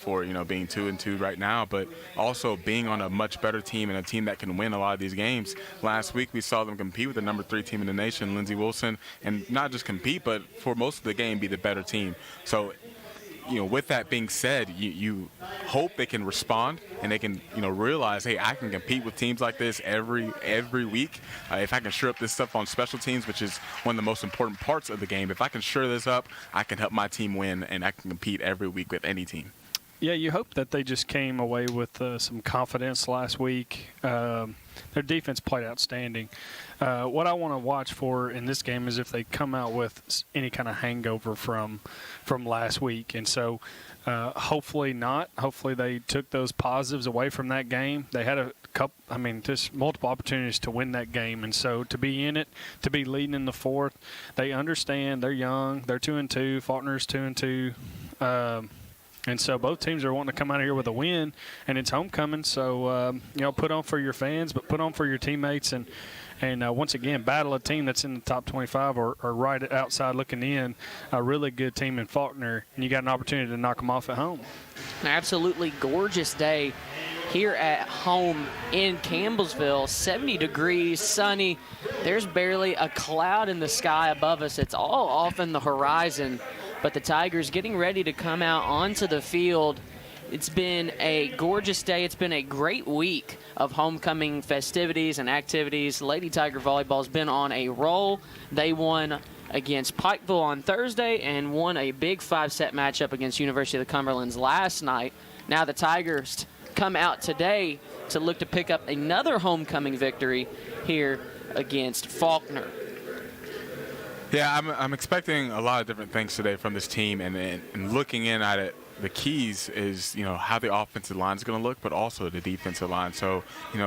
for, being 2-2 right now, but also being on a much better team and a team that can win a lot of these games. Last week we saw them compete with the number 3 team in the nation, Lindsey Wilson, and not just compete, but for most of the game be the better team. So, with that being said, you hope they can respond and they can, realize, hey, I can compete with teams like this every week. If I can shore up this stuff on special teams, which is one of the most important parts of the game, if I can shore this up, I can help my team win and I can compete every week with any team. Yeah, you hope that they just came away with some confidence last week. Their defense played outstanding. What I want to watch for in this game is if they come out with any kind of hangover from last week. And so hopefully not. Hopefully they took those positives away from that game. They had just multiple opportunities to win that game. And so to be in it, to be leading in the fourth, they understand. They're young. They're 2-2. Faulkner's 2-2. And so both teams are wanting to come out of here with a win, and it's homecoming. So, put on for your fans, but put on for your teammates. And once again, battle a team that's in the top 25 or right outside looking in, a really good team in Faulkner, and you got an opportunity to knock them off at home. An absolutely gorgeous day here at home in Campbellsville. 70 degrees, sunny. There's barely a cloud in the sky above us. It's all off in the horizon. But the Tigers getting ready to come out onto the field. It's been a gorgeous day. It's been a great week of homecoming festivities and activities. Lady Tiger Volleyball has been on a roll. They won against Pikeville on Thursday and won a big 5-set matchup against University of the Cumberlands last night. Now the Tigers come out today to look to pick up another homecoming victory here against Faulkner. Yeah, I'm expecting a lot of different things today from this team, and looking in at it, the keys is, how the offensive line is going to look, but also the defensive line. So,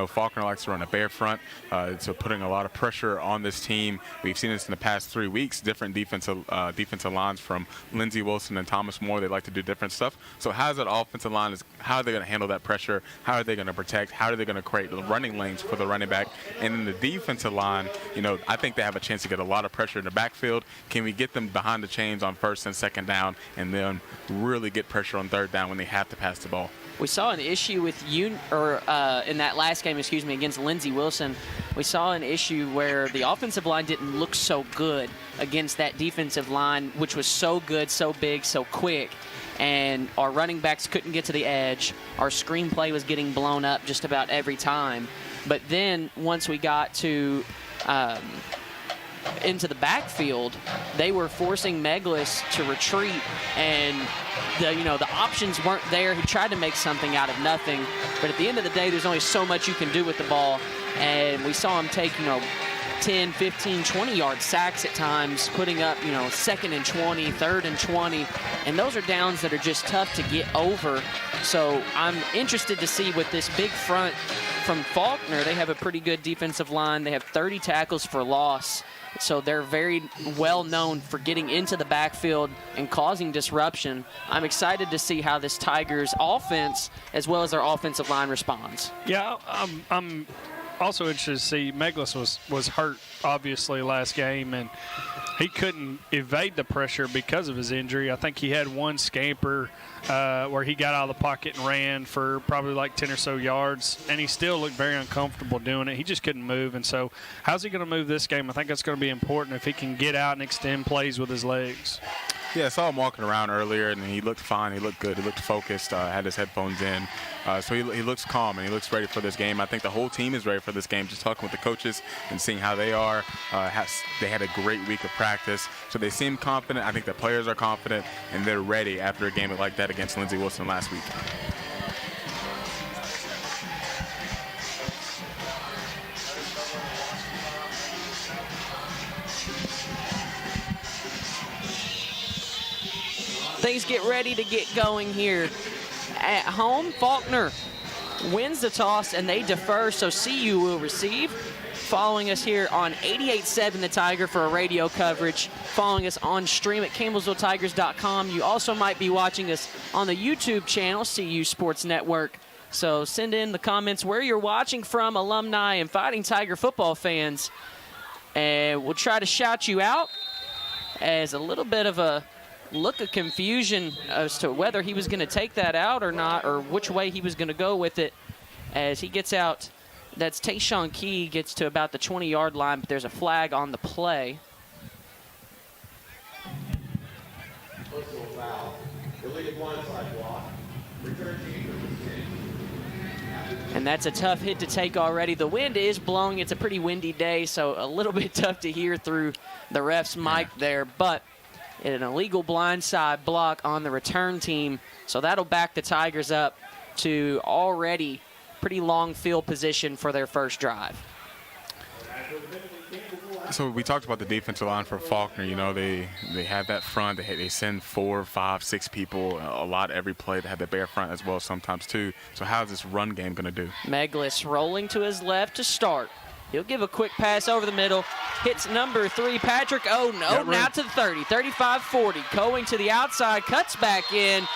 Faulkner likes to run a bear front, so putting a lot of pressure on this team. We've seen this in the past 3 weeks, different defensive lines from Lindsey Wilson and Thomas Moore. They like to do different stuff. So how's that offensive line, how are they going to handle that pressure? How are they going to protect? How are they going to create the running lanes for the running back? And in the defensive line, I think they have a chance to get a lot of pressure in the backfield. Can we get them behind the chains on first and second down and then really get pressure on third down when they have to pass the ball? We saw an issue with in that last game, against Lindsey Wilson. We saw an issue where the offensive line didn't look so good against that defensive line, which was so good, so big, so quick. And our running backs couldn't get to the edge. Our screenplay was getting blown up just about every time. But then once we got to into the backfield, they were forcing Meglis to retreat, and the options weren't there. He tried to make something out of nothing, but at the end of the day, there's only so much you can do with the ball, and we saw him take 10, 15, 20-yard sacks at times, putting up 2nd and 20, 3rd and 20, and those are downs that are just tough to get over. So I'm interested to see with this big front from Faulkner. They have a pretty good defensive line. They have 30 tackles for loss. So they're very well known for getting into the backfield and causing disruption. I'm excited to see how this Tigers offense, as well as their offensive line, responds. Yeah, I'm also interested to see Meglis was hurt, obviously, last game, and he couldn't evade the pressure because of his injury. I think he had one scamper where he got out of the pocket and ran for probably like 10 or so yards, and he still looked very uncomfortable doing it. He just couldn't move, and so how's he going to move this game? I think that's going to be important if he can get out and extend plays with his legs. Yeah, I saw him walking around earlier, and he looked fine. He looked good. He looked focused, had his headphones in. So he looks calm, and he looks ready for this game. I think the whole team is ready for this game, just talking with the coaches and seeing how they are. They had a great week of practice, so they seem confident. I think the players are confident, and they're ready after a game like that against Lindsey Wilson last week. Things get ready to get going here. At home, Faulkner wins the toss and they defer, so CU will receive. Following us here on 88.7 The Tiger for a radio coverage. Following us on stream at CampbellsvilleTigers.com. You also might be watching us on the YouTube channel, CU Sports Network. So send in the comments where you're watching from, alumni and Fighting Tiger football fans. And we'll try to shout you out as a little bit of a look of confusion as to whether he was going to take that out or not, or which way he was going to go with it. As he gets out, that's Tayshawn Key, gets to about the 20-yard line, but there's a flag on the play. Personal foul. Illegal blindside block. Return team number 10. And that's a tough hit to take already. The wind is blowing. It's a pretty windy day, so a little bit tough to hear through the ref's mic there. But an illegal blindside block on the return team. So that'll back the Tigers up to already pretty long field position for their first drive. So we talked about the defensive line for Faulkner. You know, they have that front. They send 4, 5, 6 people a lot every play. They have the bare front as well sometimes too. So how's this run game going to do? Meglis rolling to his left to start. He'll give a quick pass over the middle. Hits number 3, Patrick Oden. Oden out to the 30, 35, 40. Going to the outside, cuts back in,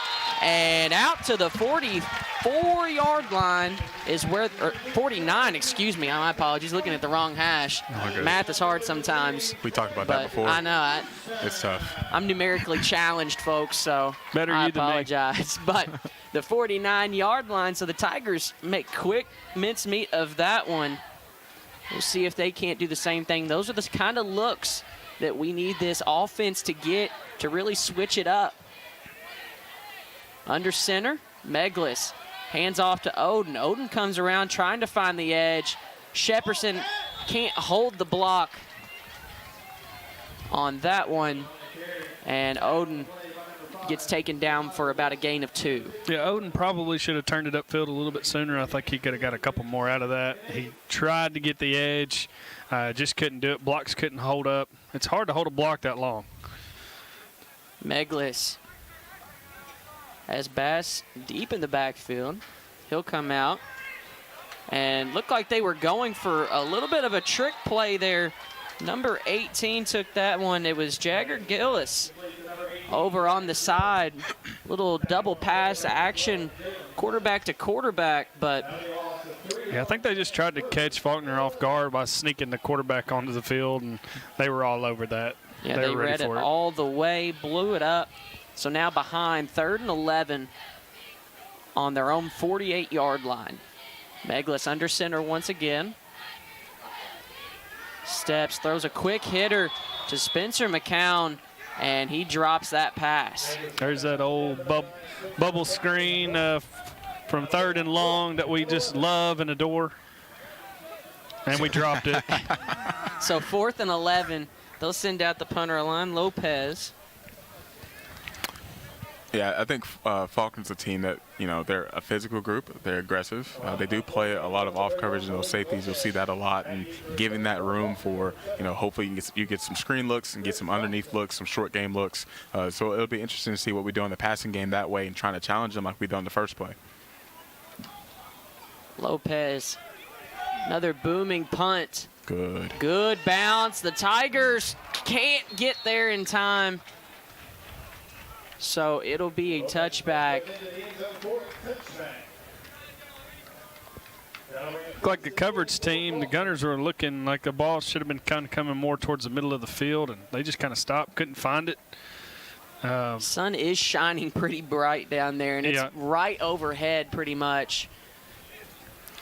and out to the 44-yard line is where, or 49, excuse me. My apologies, looking at the wrong hash. Oh, Math is hard sometimes. We talked about that before. I know. It's tough. I'm numerically challenged, folks, so I apologize. But the 49-yard line, so the Tigers make quick mincemeat of that one. We'll see if they can't do the same thing. Those are the kind of looks that we need this offense to get to really switch it up. Under center, Meglis hands off to Oden. Oden comes around trying to find the edge. Shepperson can't hold the block on that one, and Oden gets taken down for about a gain of 2. Yeah, Oden probably should have turned it upfield a little bit sooner. I think he could have got a couple more out of that. He tried to get the edge, just couldn't do it. Blocks couldn't hold up. It's hard to hold a block that long. Meglis has Bass deep in the backfield. He'll come out. And looked like they were going for a little bit of a trick play there. Number 18 took that one. It was Jagger Gillis over on the side. Little double pass action, quarterback to quarterback, but yeah, I think they just tried to catch Faulkner off guard by sneaking the quarterback onto the field, and they were all over that. yeah, they read it all the way, blew it up. So now behind 3rd and 11 on their own 48-yard line. Meglis under center once again. Steps, throws a quick hitter to Spencer McCown, and he drops that pass. There's that old bubble screen from 3rd and long that we just love and adore. And we dropped it. So 4th and 11, they'll send out the punter, Alon Lopez. Yeah, I think Faulkner's a team that, you know, they're a physical group. They're aggressive. They do play a lot of off coverage in those safeties. You'll see that a lot, and giving that room for, you know, hopefully you get some screen looks and get some underneath looks, some short game looks. So it'll be interesting to see what we do in the passing game that way and trying to challenge them like we did on the first play. Lopez, another booming punt. Good Bounce. The Tigers can't get there in time. So it'll be a touchback. Like the coverage team, the Gunners were looking like the ball should have been kind of coming more towards the middle of the field, and they just kind of stopped, couldn't find it. Sun is shining pretty bright down there, and it's right overhead pretty much.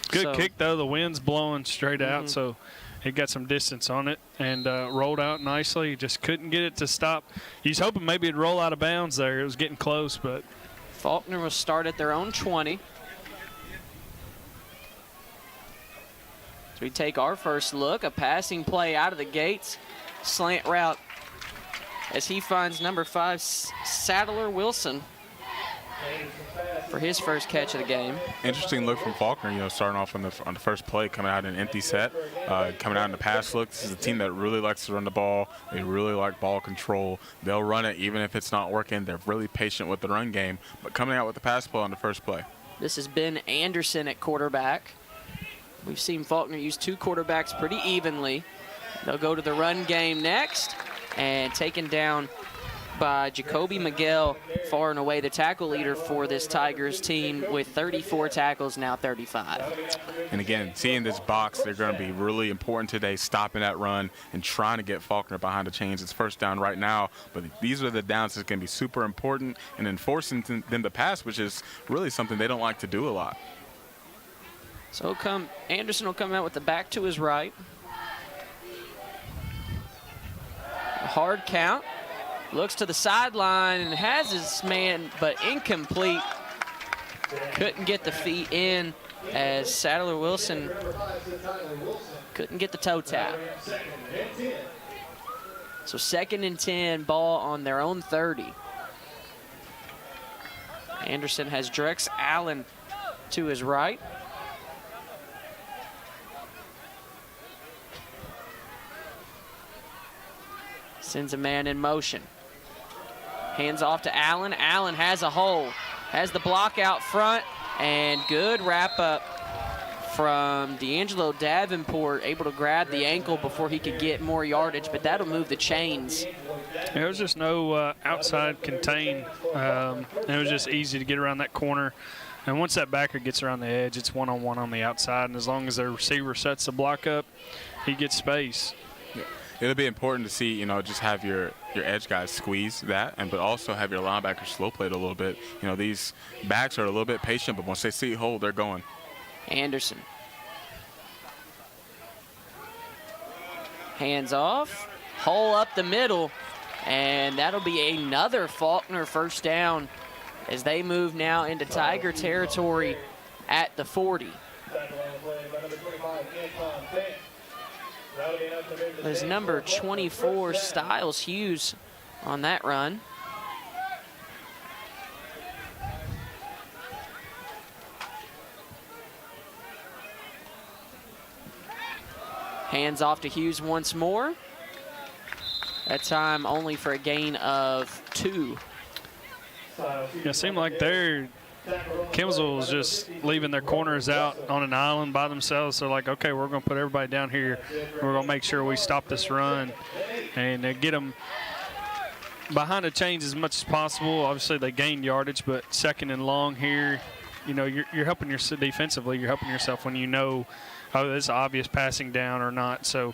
Good kick, though. The wind's blowing straight out, so it got some distance on it and rolled out nicely. Just couldn't get it to stop. He's hoping maybe it'd roll out of bounds there. It was getting close, but Faulkner will start at their own 20. So we take our first look, a passing play out of the gates, slant route as he finds number 5, Sadler Wilson, for his first catch of the game. Interesting look from Faulkner, you know, starting off on the first play, coming out in an empty set, coming out in the pass look. This is a team that really likes to run the ball. They really like ball control. They'll run it even if it's not working. They're really patient with the run game, but coming out with the pass play on the first play. This has been Anderson at quarterback. We've seen Faulkner use 2 quarterbacks pretty evenly. They'll go to the run game next, and taken down by Jacoby Miguel far and away the tackle leader for this Tigers team with 34 tackles, now 35. And again, seeing this box, they're going to be really important today, stopping that run and trying to get Faulkner behind the chains. It's first down right now, but these are the downs that's going to be super important, and enforcing them to pass, which is really something they don't like to do a lot. So Anderson will come out with the back to his right. A hard count. Looks to the sideline and has his man, but incomplete. Couldn't get the feet in as Sadler Wilson couldn't get the toe tap. So 2nd and 10, ball on their own 30. Anderson has Drex Allen to his right. Sends a man in motion. Hands off to Allen. Allen has a hole. Has the block out front. And good wrap up from D'Angelo Davenport. Able to grab the ankle before he could get more yardage, but that'll move the chains. There was just no outside contain. And it was just easy to get around that corner. And once that backer gets around the edge, it's one-on-one on the outside. And as long as their receiver sets the block up, he gets space. Yeah. It'll be important to see, you know, just have your edge guys squeeze that, but also have your linebackers slow play it a little bit. You know, these backs are a little bit patient, but once they see hold, they're going. Anderson. Hands off. Hole up the middle. And that'll be another Faulkner first down as they move now into Tiger territory at the 40. There's number 24, Styles Hughes, on that run. Hands off to Hughes once more. That time only for a gain of 2. Yeah, it seemed like Campbellsville was just leaving their corners out on an island by themselves. They're like, okay, we're going to put everybody down here. We're going to make sure we stop this run and get them behind the chains as much as possible. Obviously, they gained yardage, but 2nd and long here, you know, you're helping yourself defensively. You're helping yourself when you know, oh, this is obvious passing down or not. So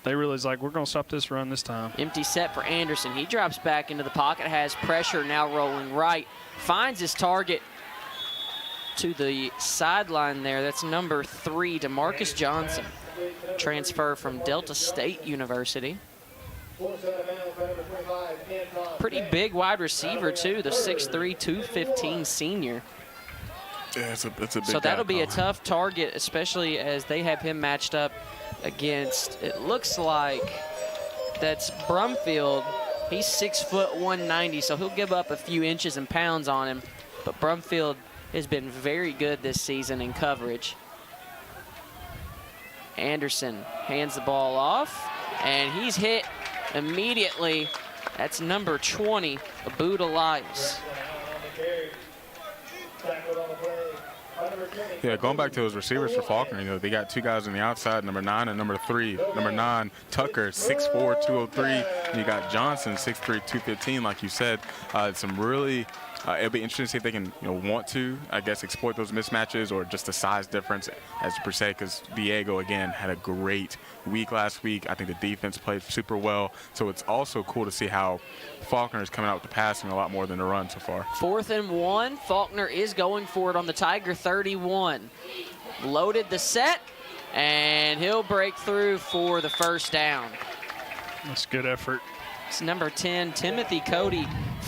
they realize, like, we're going to stop this run this time. Empty set for Anderson. He drops back into the pocket, has pressure now rolling right. Finds his target to the sideline there. That's number 3, DeMarcus Johnson. Transfer from Delta State University. Pretty big wide receiver, too, the 6'3", 215 senior. Yeah, it's a big So that'll guy, be a tough target, especially as they have him matched up against, it looks like that's Brumfield. He's 6 foot 190, so he'll give up a few inches and pounds on him. But Brumfield has been very good this season in coverage. Anderson hands the ball off, and he's hit immediately. That's number 20, Aboud Elias. Yeah, going back to those receivers for Faulkner, you know, they got 2 guys on the outside, number 9 and number 3. Number 9, Tucker, 6'4", 203, and you got Johnson, 6'3", 215, like you said. Some really, it'll be interesting to see if they can, you know, want to, I guess, exploit those mismatches or just the size difference as per se, because Diego, again, had a great week last week. I think the defense played super well, so it's also cool to see how Faulkner is coming out with the passing a lot more than the run so far. 4th and 1. Faulkner is going for it on the Tiger 31. Loaded the set, and he'll break through for the first down. That's good effort. It's number 10, Timothy Cody,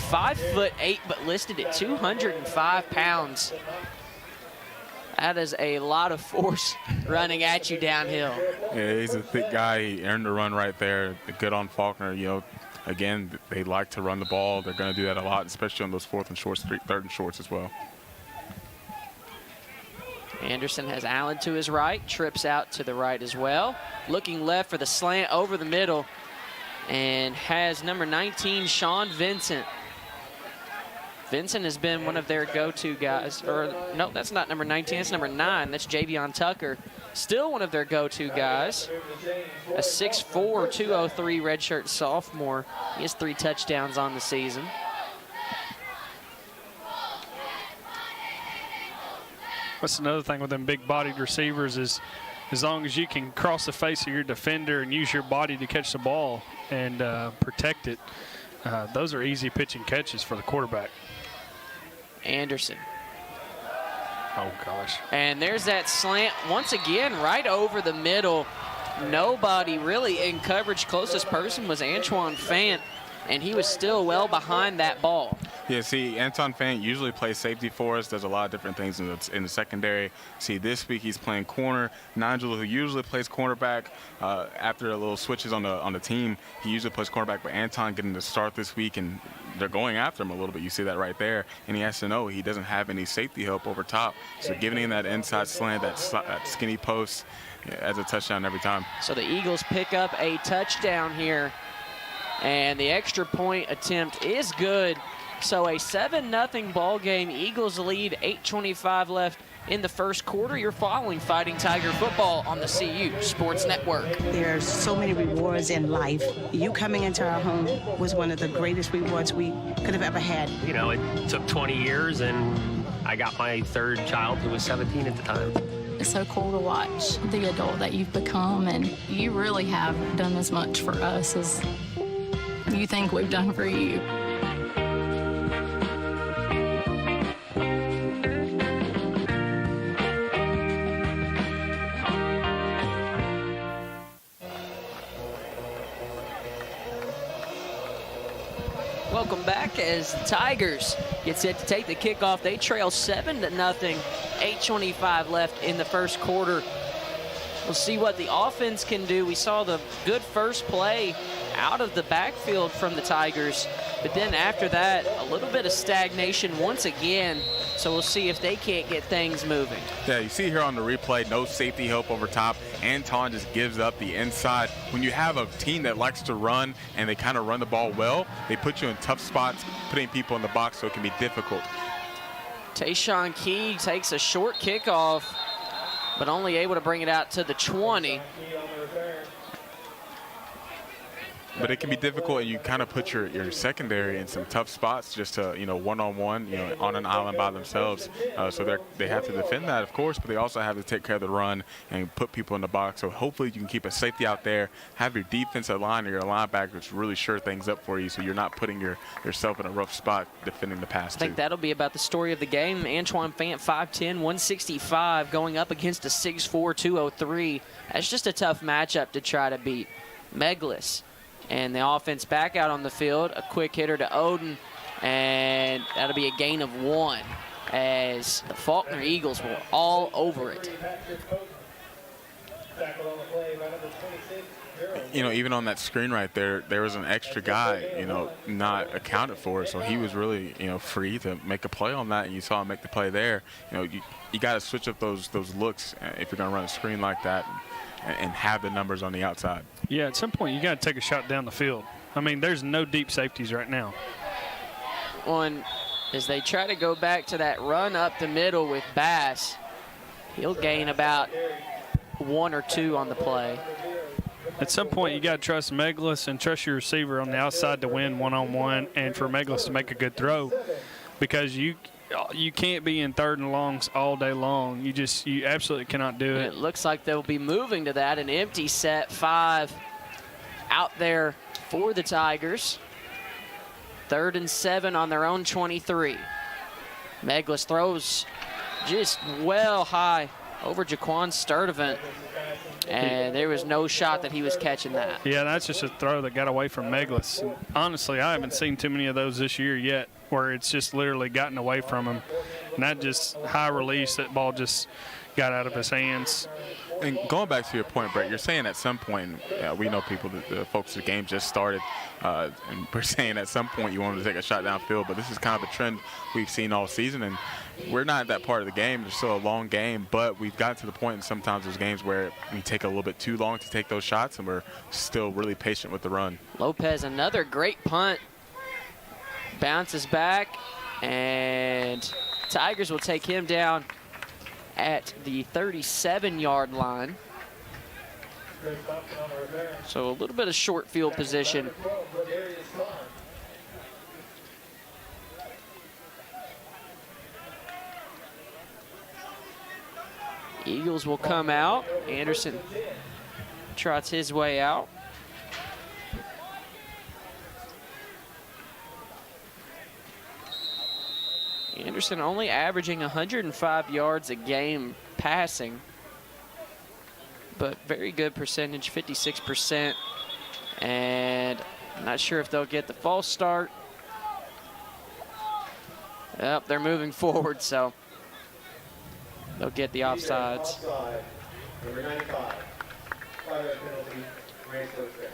5'8", but listed at 205 pounds. That is a lot of force running at you downhill. Yeah, he's a thick guy. He earned the run right there. Good on Faulkner. You know, again, they like to run the ball. They're going to do that a lot, especially on those 4th and shorts, 3rd and shorts as well. Anderson has Allen to his right, trips out to the right as well. Looking left for the slant over the middle, and has number 19, Sean Vincent. Vincent has been one of their go-to guys. Or, no, that's not number 19. That's number 9. That's Javion Tucker. Still one of their go-to guys. A 6'4", 203 redshirt sophomore. He has 3 touchdowns on the season. That's another thing with them big-bodied receivers is as long as you can cross the face of your defender and use your body to catch the ball and protect it, those are easy pitch and catches for the quarterback. Anderson. Oh, gosh. And there's that slant once again right over the middle. Nobody really in coverage. Closest person was Antoine Fant, and he was still well behind that ball. Yeah, see, Anton Fant usually plays safety for us, does a lot of different things in the secondary. See, this week he's playing corner. Nigel, who usually plays cornerback, after a little switches on the team, he usually plays cornerback, but Anton getting the start this week, and they're going after him a little bit. You see that right there. And he has to know he doesn't have any safety help over top. So giving him that inside slant, that skinny post, as a touchdown every time. So the Eagles pick up a touchdown here, and the extra point attempt is good. So a 7-0 ball game. Eagles lead, 8:25 left in the first quarter. You're following Fighting Tiger football on the CU Sports Network. There's so many rewards in life. You coming into our home was one of the greatest rewards we could have ever had. You know, it took 20 years, and I got my third child, who was 17 at the time. It's so cool to watch the adult that you've become, and you really have done as much for us as you think we've done for you. Welcome back as the Tigers get set to take the kickoff. They trail 7-0, 8:25 left in the first quarter. We'll see what the offense can do. We saw the good first play out of the backfield from the Tigers, but then after that, a little bit of stagnation once again. So we'll see if they can't get things moving. Yeah, you see here on the replay, no safety help over top. Anton just gives up the inside. When you have a team that likes to run and they kind of run the ball well, they put you in tough spots, putting people in the box, so it can be difficult. Tayshawn Key takes a short kickoff, but only able to bring it out to the 20. But it can be difficult, and you kind of put your secondary in some tough spots just to, one-on-one, on an island by themselves. So they have to defend that, of course, but they also have to take care of the run and put people in the box. So hopefully you can keep a safety out there, have your defensive line or your linebackers really sure things up for you so you're not putting yourself in a rough spot defending the pass, I think that'll be about the story of the game. Antoine Fant, 5'10", 165, going up against a 6'4", 203. That's just a tough matchup to try to beat. Meglis. And the offense back out on the field. A quick hitter to Oden, and that'll be a gain of 1 as the Faulkner Eagles were all over it. Even on that screen right there, there was an extra guy, not accounted for. So he was really, free to make a play on that, and you saw him make the play there. You got to switch up those looks if you're going to run a screen like that and have the numbers on the outside. Yeah, at some point you got to take a shot down the field. I mean, there's no deep safeties right now. As they try to go back to that run up the middle with Bass, he'll gain about 1 or 2 on the play. At some point you got to trust Meglis and trust your receiver on the outside to win one-on-one and for Meglis to make a good throw, because you can't be in 3rd and longs all day long. You absolutely cannot do it. It looks like they'll be moving to that. An empty set 5 out there for the Tigers. 3rd and 7 on their own 23. Meglis throws just well high over Jaquan Sturdivant, and there was no shot that he was catching that. Yeah, that's just a throw that got away from Meglis. And honestly, I haven't seen too many of those this year yet where it's just literally gotten away from him. And that just high release, that ball just got out of his hands. And going back to your point, Brett, you're saying at some point, we know people, the folks, the game just started, and we're saying at some point you wanted to take a shot downfield, but this is kind of a trend we've seen all season, and we're not that part of the game. There's still a long game, but we've got to the point in sometimes those games where we take a little bit too long to take those shots, and we're still really patient with the run. Lopez, another great punt. Bounces back, and Tigers will take him down at the 37-yard line. So a little bit of short field position. Eagles will come out. Anderson trots his way out. Anderson only averaging 105 yards a game passing, but very good percentage, 56%. And I'm not sure if they'll get the false start. Yep, they're moving forward, so they'll get the offsides. Offside, number 95. 5-yard penalty, Rams first down.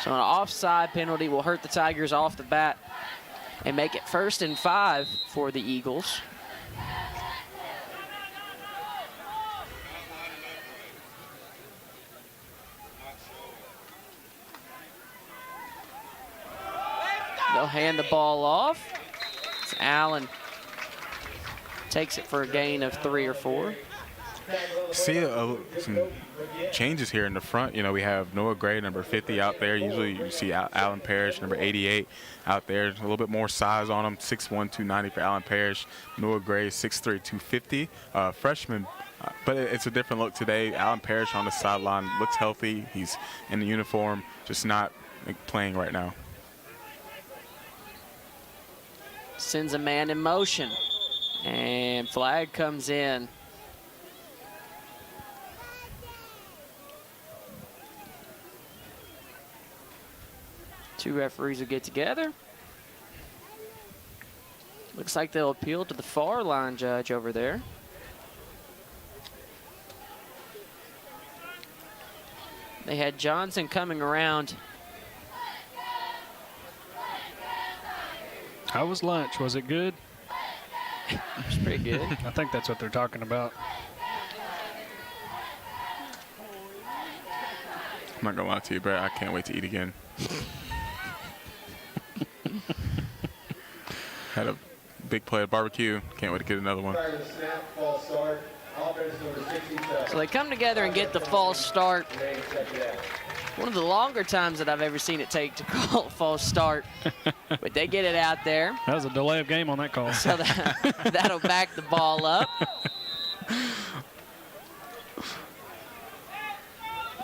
So an offside penalty will hurt the Tigers off the bat and make it 1st and 5 for the Eagles. They'll hand the ball off. It's Allen. Takes it for a gain of 3 or 4. See some changes here in the front. You know, we have Noah Gray, number 50, out there. Usually you see Alan Parrish, number 88, out there. A little bit more size on him, 6'1", 290 for Alan Parrish. Noah Gray, 6'3", 250. Freshman, but it's a different look today. Alan Parrish on the sideline, looks healthy. He's in the uniform, just not playing right now. Sends a man in motion, and flag comes in. Two referees will get together. Looks like they'll appeal to the far line judge over there. They had Johnson coming around. How was lunch? Was it good? It was pretty good. I think that's what they're talking about. I'm not gonna lie to you, Brett. I can't wait to eat again. Had a big play at barbecue. Can't wait to get another one. Prior to the snap, false start. Offense number 67. So they come together and get the false start. Remains second down. One of the longer times that I've ever seen it take to call a false start. But they get it out there. That was a delay of game on that call. So that'll back the ball up.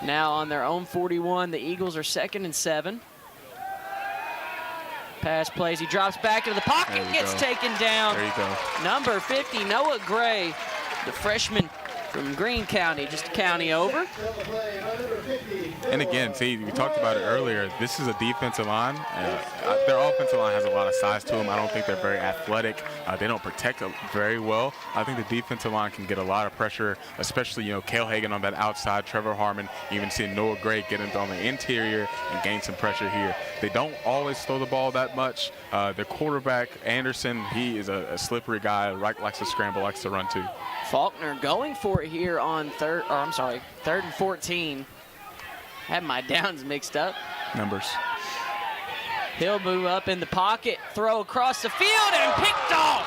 Now on their own 41, the Eagles are 2nd and 7. Pass plays, he drops back into the pocket, gets taken down. There you go. Number 50, Noah Gray, the freshman from Greene County, just a county over. And again, see, we talked about it earlier. This is a defensive line. Their offensive line has a lot of size to them. I don't think they're very athletic. They don't protect very well. I think the defensive line can get a lot of pressure, especially, Cale Hagan on that outside, Trevor Harmon, even seeing Noah Gray get into on the interior and gain some pressure here. They don't always throw the ball that much. Their quarterback, Anderson, he is a slippery guy, likes to scramble, likes to run too. Faulkner going for it here on 3rd and 14. Had my downs mixed up. Numbers. He'll move up in the pocket, throw across the field, and picked off.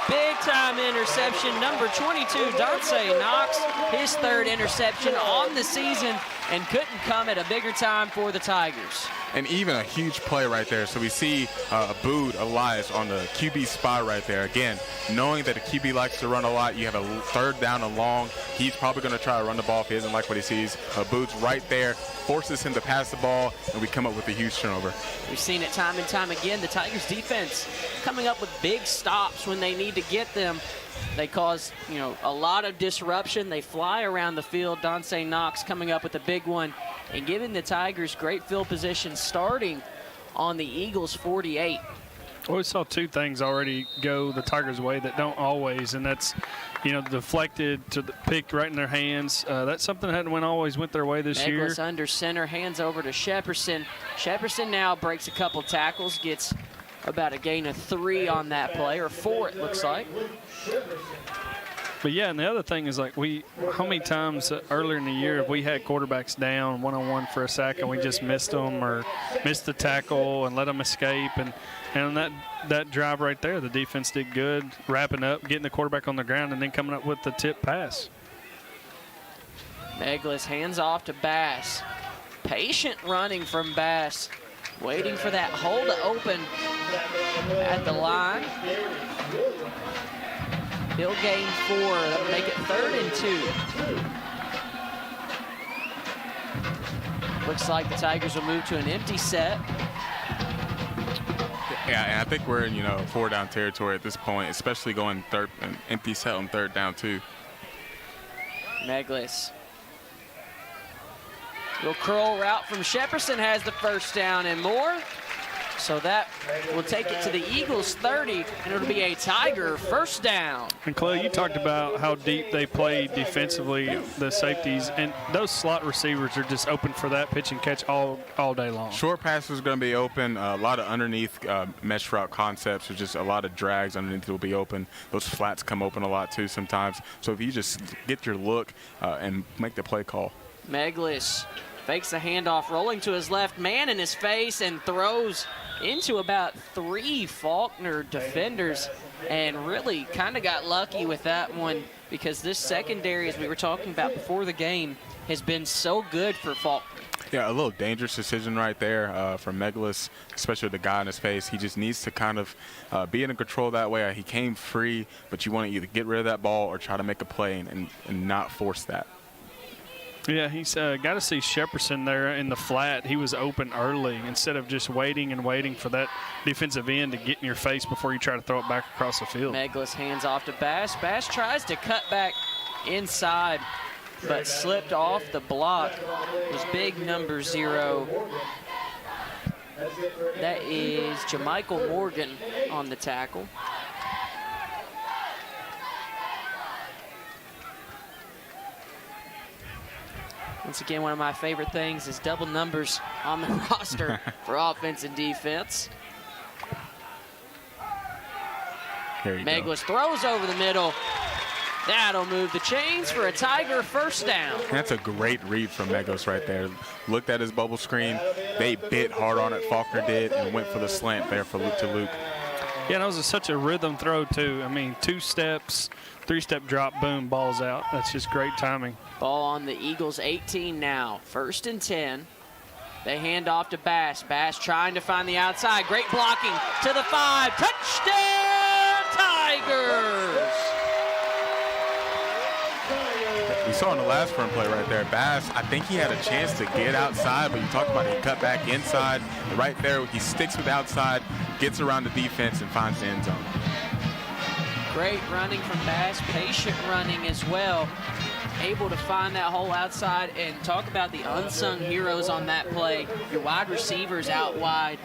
Big time interception, number 22, Dante Knox, his 3rd interception on the season, and couldn't come at a bigger time for the Tigers. And even a huge play right there. So we see Abood Elias on the QB spot right there. Again, knowing that the QB likes to run a lot, you have a 3rd down and long. He's probably going to try to run the ball if he doesn't like what he sees. Abood's right there, forces him to pass the ball, and we come up with a huge turnover. We've seen it time and time again. The Tigers defense coming up with big stops when they need to get them. They cause, a lot of disruption. They fly around the field. Dante Knox coming up with a big one and giving the Tigers great field position starting on the Eagles' 48. Well, we saw 2 things already go the Tigers' way that don't always, and that's, deflected to the picked right in their hands. That's something that hadn't always went their way this year. Meglis under center, hands over to Shepperson. Shepperson now breaks a couple tackles, gets about a gain of 3 on that play, or 4 it looks like. But yeah, and the other thing is, how many times earlier in the year have we had quarterbacks down one-on-one for a sack and we just missed them or missed the tackle and let them escape? And on that drive right there, the defense did good, wrapping up, getting the quarterback on the ground, and then coming up with the tip pass. Meglis hands off to Bass. Patient running from Bass. Waiting for that hole to open at the line. He'll gain 4. That'll make it 3rd and 2. Looks like the Tigers will move to an empty set. Yeah, and I think we're in, 4-down territory at this point, especially going third, an empty set on 3rd down too. Meglis. Little curl route from Shepperson has the first down and more. So that will take it to the Eagles 30, and it'll be a Tiger first down. And Clay, you talked about how deep they play defensively, the safeties, and those slot receivers are just open for that pitch and catch all day long. Short passes are going to be open. A lot of underneath mesh route concepts. There's just a lot of drags underneath will be open. Those flats come open a lot too sometimes. So if you just get your look and make the play call. Meglis fakes the handoff, rolling to his left, man in his face, and throws into about 3 Faulkner defenders, and really kind of got lucky with that one because this secondary, as we were talking about before the game, has been so good for Faulkner. Yeah, a little dangerous decision right there from Meglis, especially with the guy in his face. He just needs to kind of be in control that way. He came free, but you want to either get rid of that ball or try to make a play and not force that. Yeah, he's got to see Shepperson there in the flat. He was open early instead of just waiting for that defensive end to get in your face before you try to throw it back across the field. Meglis hands off to Bass. Bass tries to cut back inside, but slipped off the block. It was big number 0. That is Jamichael Morgan on the tackle. Once again, one of my favorite things is double numbers on the roster for offense and defense. Meglis throws over the middle. That'll move the chains for a Tiger first down. That's a great read from Meglis right there. Looked at his bubble screen. They bit hard on it, Faulkner did, and went for the slant there for Luke to Luke. Yeah, that was such a rhythm throw, too. I mean, 2 steps, 3-step drop, boom, ball's out. That's just great timing. Ball on the Eagles 18 now. 1st and 10. They hand off to Bass. Bass trying to find the outside. Great blocking to the 5. Touchdown, Tigers! We saw in the last run play right there, Bass, I think he had a chance to get outside, but you talked about he cut back inside. Right there, he sticks with outside, gets around the defense, and finds the end zone. Great running from Bass, patient running as well. Able to find that hole outside, and talk about the unsung heroes on that play. Your wide receivers out wide,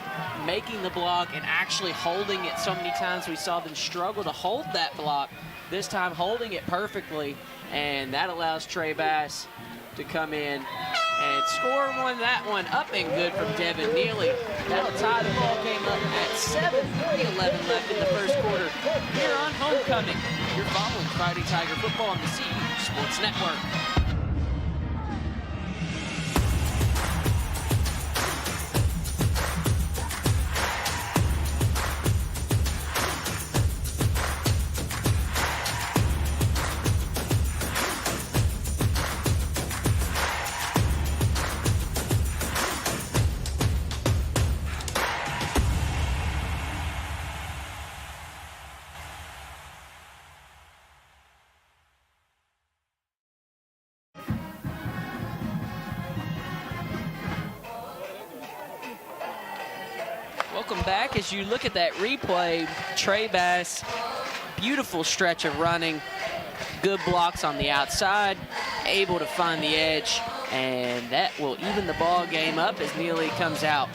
making the block and actually holding it. So many times we saw them struggle to hold that block. This time holding it perfectly, and that allows Trey Bass to come in and score that one up and good from Devin Neely. That'll tie the ball game up at 7, 3:11 left in the first quarter. Here on Homecoming, you're following Friday Tiger football on the CU Sports Network. Welcome back. As you look at that replay, Trey Bass, beautiful stretch of running, good blocks on the outside, able to find the edge, and that will even the ball game up as Neely comes out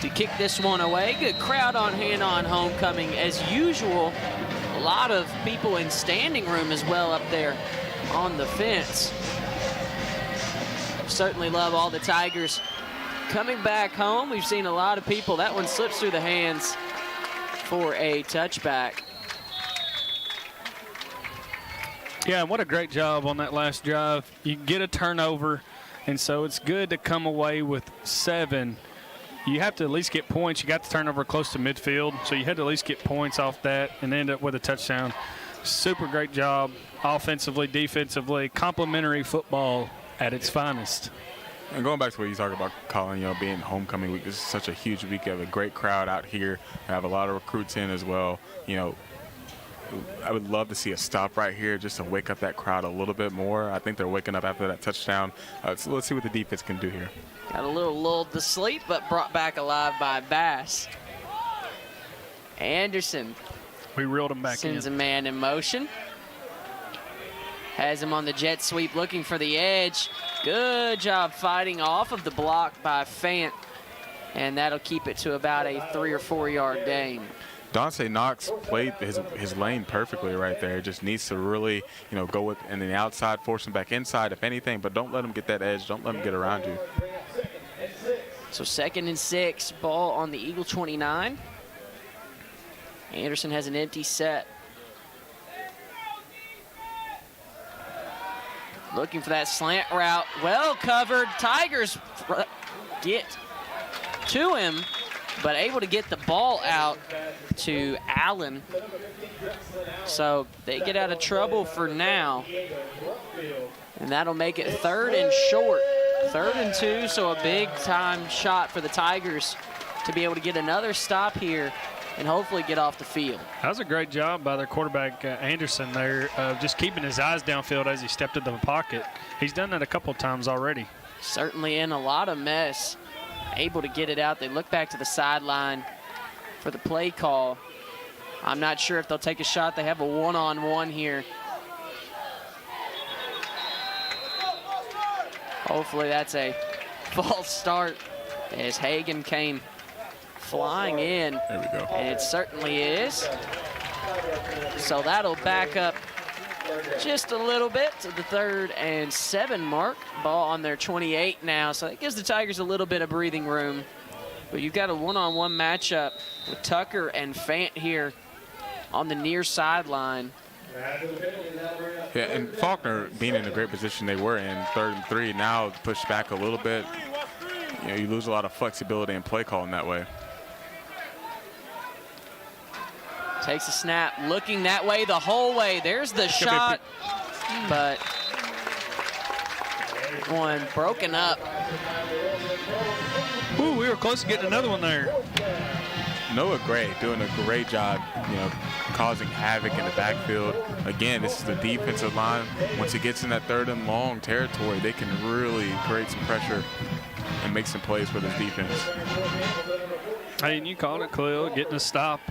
to kick this one away. Good crowd on hand on Homecoming as usual. A lot of people in standing room as well up there on the fence. Certainly love all the Tigers coming back home. We've seen a lot of people. That one slips through the hands for a touchback. Yeah, what a great job on that last drive. You get a turnover, and so it's good to come away with 7. You have to at least get points. You got the turnover close to midfield, so you had to at least get points off that and end up with a touchdown. Super great job offensively, defensively, complimentary football at its finest. And going back to what you talked about, Colin, being homecoming week, this is such a huge week. You have a great crowd out here. We have a lot of recruits in as well. I would love to see a stop right here just to wake up that crowd a little bit more. I think they're waking up after that touchdown. So let's see what the defense can do here. Got a little lulled to sleep, but brought back alive by Bass. Anderson. We reeled him back in. Sends a man in motion. Has him on the jet sweep looking for the edge. Good job fighting off of the block by Fant. And that'll keep it to about a 3 or 4 yard gain. Dante Knox played his lane perfectly right there. Just needs to really, go with in the outside, force him back inside if anything, but don't let him get that edge. Don't let him get around you. So 2nd and 6, ball on the Eagle 29. Anderson has an empty set. Looking for that slant route. Well covered. Tigers get to him, but able to get the ball out to Allen. So they get out of trouble for now. And that'll make it 3rd and short. 3rd and 2, so a big-time shot for the Tigers to be able to get another stop here and hopefully get off the field. That was a great job by their quarterback, Anderson, there, just keeping his eyes downfield as he stepped into the pocket. He's done that a couple of times already. Certainly in a lot of mess, able to get it out. They look back to the sideline for the play call. I'm not sure if they'll take a shot. They have a one-on-one here. Hopefully that's a false start as Hagan came flying in. There we go. And it certainly is. So that'll back up just a little bit to the 3rd and 7 mark. Ball on their 28 now, so that gives the Tigers a little bit of breathing room. But you've got a one-on-one matchup with Tucker and Fant here on the near sideline. Yeah, and Faulkner being in a great position they were in, 3rd and 3, now pushed back a little bit. You lose a lot of flexibility in play calling that way. Takes a snap, looking that way the whole way. There's the shot, but one broken up. Ooh, we were close to getting another one there. Noah Gray doing a great job, causing havoc in the backfield. Again, this is the defensive line. Once it gets in that 3rd and long territory, they can really create some pressure and make some plays for this defense. Hey, and you called it, Khalil, getting a stop.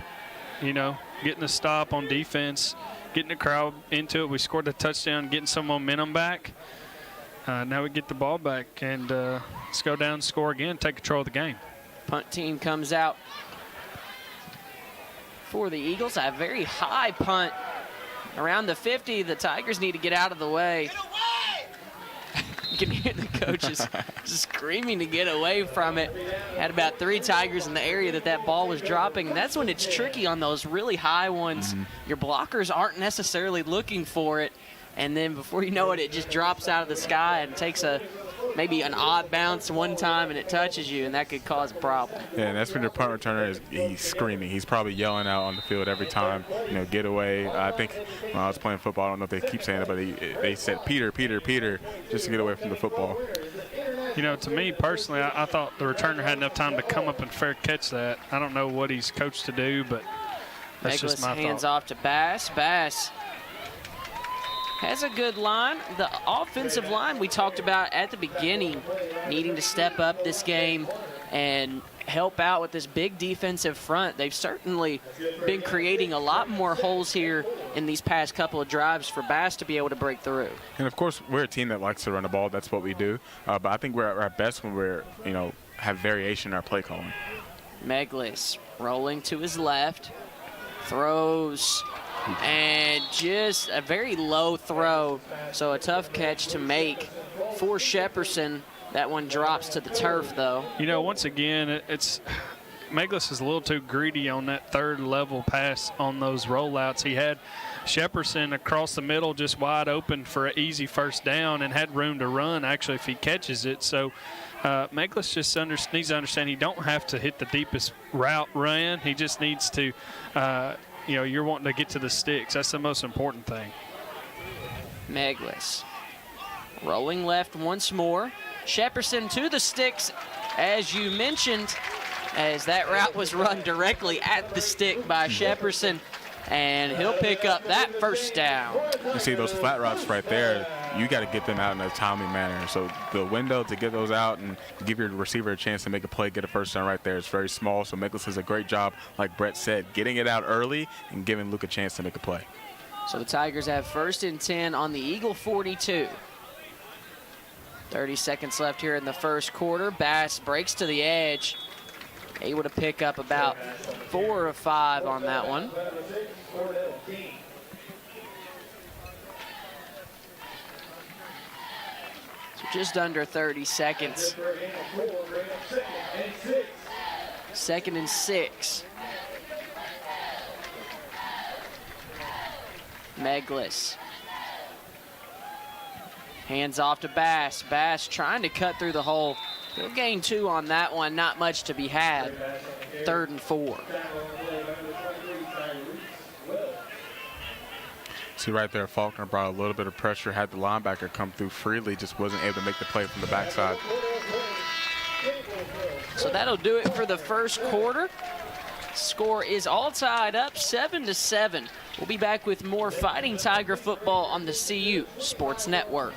Getting a stop on defense, getting the crowd into it. We scored a touchdown, getting some momentum back. Now we get the ball back, and let's go down and score again, take control of the game. Punt team comes out for the Eagles. A very high punt around the 50. The Tigers need to get out of the way. You can hear the coaches screaming to get away from it. Had about 3 Tigers in the area that ball was dropping. And that's when it's tricky on those really high ones. Your blockers aren't necessarily looking for it. And then before you know it, it just drops out of the sky and takes maybe an odd bounce one time and it touches you, and that could cause a problem. Yeah, and that's when your punt returner he's screaming. He's probably yelling out on the field every time, get away. I think when I was playing football, I don't know if they keep saying it, but they said Peter, Peter, Peter, just to get away from the football. To me personally, I thought the returner had enough time to come up and fair catch that. I don't know what he's coached to do, but that's just my thought. Hands off to Bass. Bass has a good line. The offensive line we talked about at the beginning needing to step up this game and help out with this big defensive front. They've certainly been creating a lot more holes here in these past couple of drives for Bass to be able to break through. And, of course, we're a team that likes to run the ball. That's what we do. But I think we're at our best when we're, have variation in our play calling. Meglis rolling to his left, throws, and just a very low throw, so a tough catch to make for Shepperson. That one drops to the turf, though. Once again, Meglis is a little too greedy on that 3rd level pass on those rollouts. He had Shepperson across the middle just wide open for an easy 1st down and had room to run, actually, if he catches it. So Meglis just needs to understand he don't have to hit the deepest route run. He just needs to you're wanting to get to the sticks. That's the most important thing. Meglis rolling left once more. Shepperson to the sticks, as you mentioned, as that route was run directly at the stick by Shepperson, and he'll pick up that first down. You see those flat routes right there, you got to get them out in a timely manner. So the window to get those out and give your receiver a chance to make a play, get a first down right there is very small. So Meglis does a great job, like Brett said, getting it out early and giving Luke a chance to make a play. So the Tigers have 1st and 10 on the Eagle 42. 30 seconds left here in the first quarter. Bass breaks to the edge. Able to pick up about 4 or 5 on that one. So just under 30 seconds. 2nd and 6. Meglis. Hands off to Bass. Bass trying to cut through the hole. He'll gain 2 on that one. Not much to be had. 3rd and 4. See right there, Faulkner brought a little bit of pressure, had the linebacker come through freely, just wasn't able to make the play from the backside. So that'll do it for the first quarter. Score is all tied up, 7-7. We'll be back with more Fighting Tiger football on the CU Sports Network.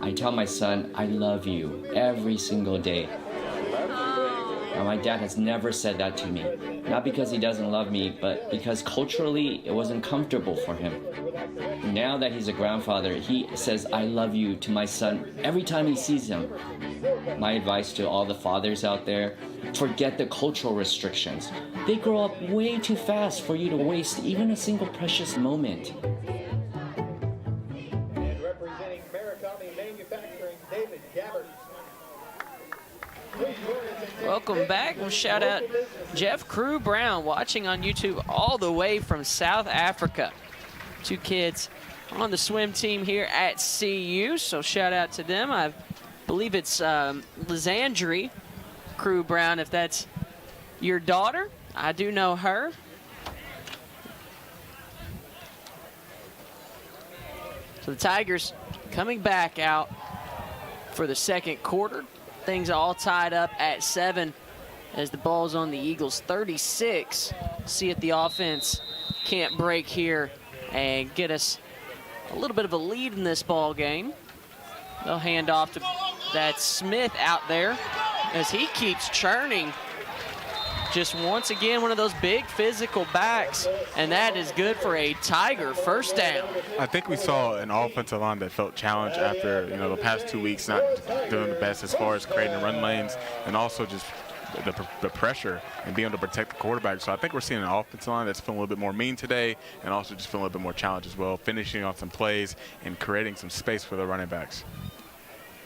I tell my son, I love you every single day. Now, my dad has never said that to me. Not because he doesn't love me, but because culturally it wasn't comfortable for him. Now that he's a grandfather, he says, I love you to my son every time he sees him. My advice to all the fathers out there, forget the cultural restrictions. They grow up way too fast for you to waste even a single precious moment. And representing Murakami Manufacturing, David Gabbard. Welcome back. We'll shout out Jeff Crew Brown watching on YouTube all the way from South Africa. 2 kids on the swim team here at CU, so shout out to them. I believe it's Lysandre Crew Brown, if that's your daughter. I do know her. So the Tigers coming back out for the second quarter. Things all tied up at 7 as the ball's on the Eagles 36. See if the offense can't break here and get us a little bit of a lead in this ball game. They'll hand off to that Smith out there as he keeps churning. Just once again, one of those big physical backs, and that is good for a Tiger first down. I think we saw an offensive line that felt challenged after, the past 2 weeks not doing the best as far as creating run lanes and also just the pressure and being able to protect the quarterback. So I think we're seeing an offensive line that's feeling a little bit more mean today and also just feeling a little bit more challenged as well, finishing on some plays and creating some space for the running backs.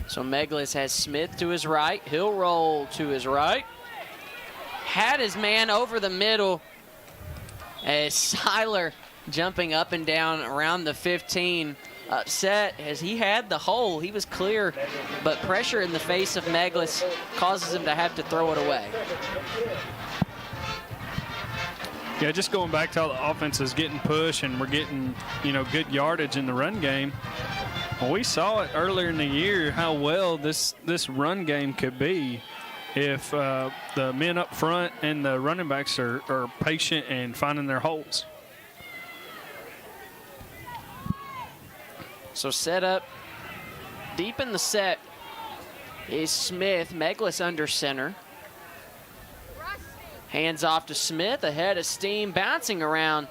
So Meglis has Smith to his right. He'll roll to his right. Had his man over the middle as Seiler jumping up and down around the 15. Upset as he had the hole. He was clear, but pressure in the face of Meglis causes him to have to throw it away. Yeah, just going back to how the offense is getting pushed and we're getting, good yardage in the run game. Well, we saw it earlier in the year how well this run game could be if the men up front and the running backs are patient and finding their holes. So set up deep in the set is Smith. Meglis under center. Hands off to Smith, ahead of steam, bouncing around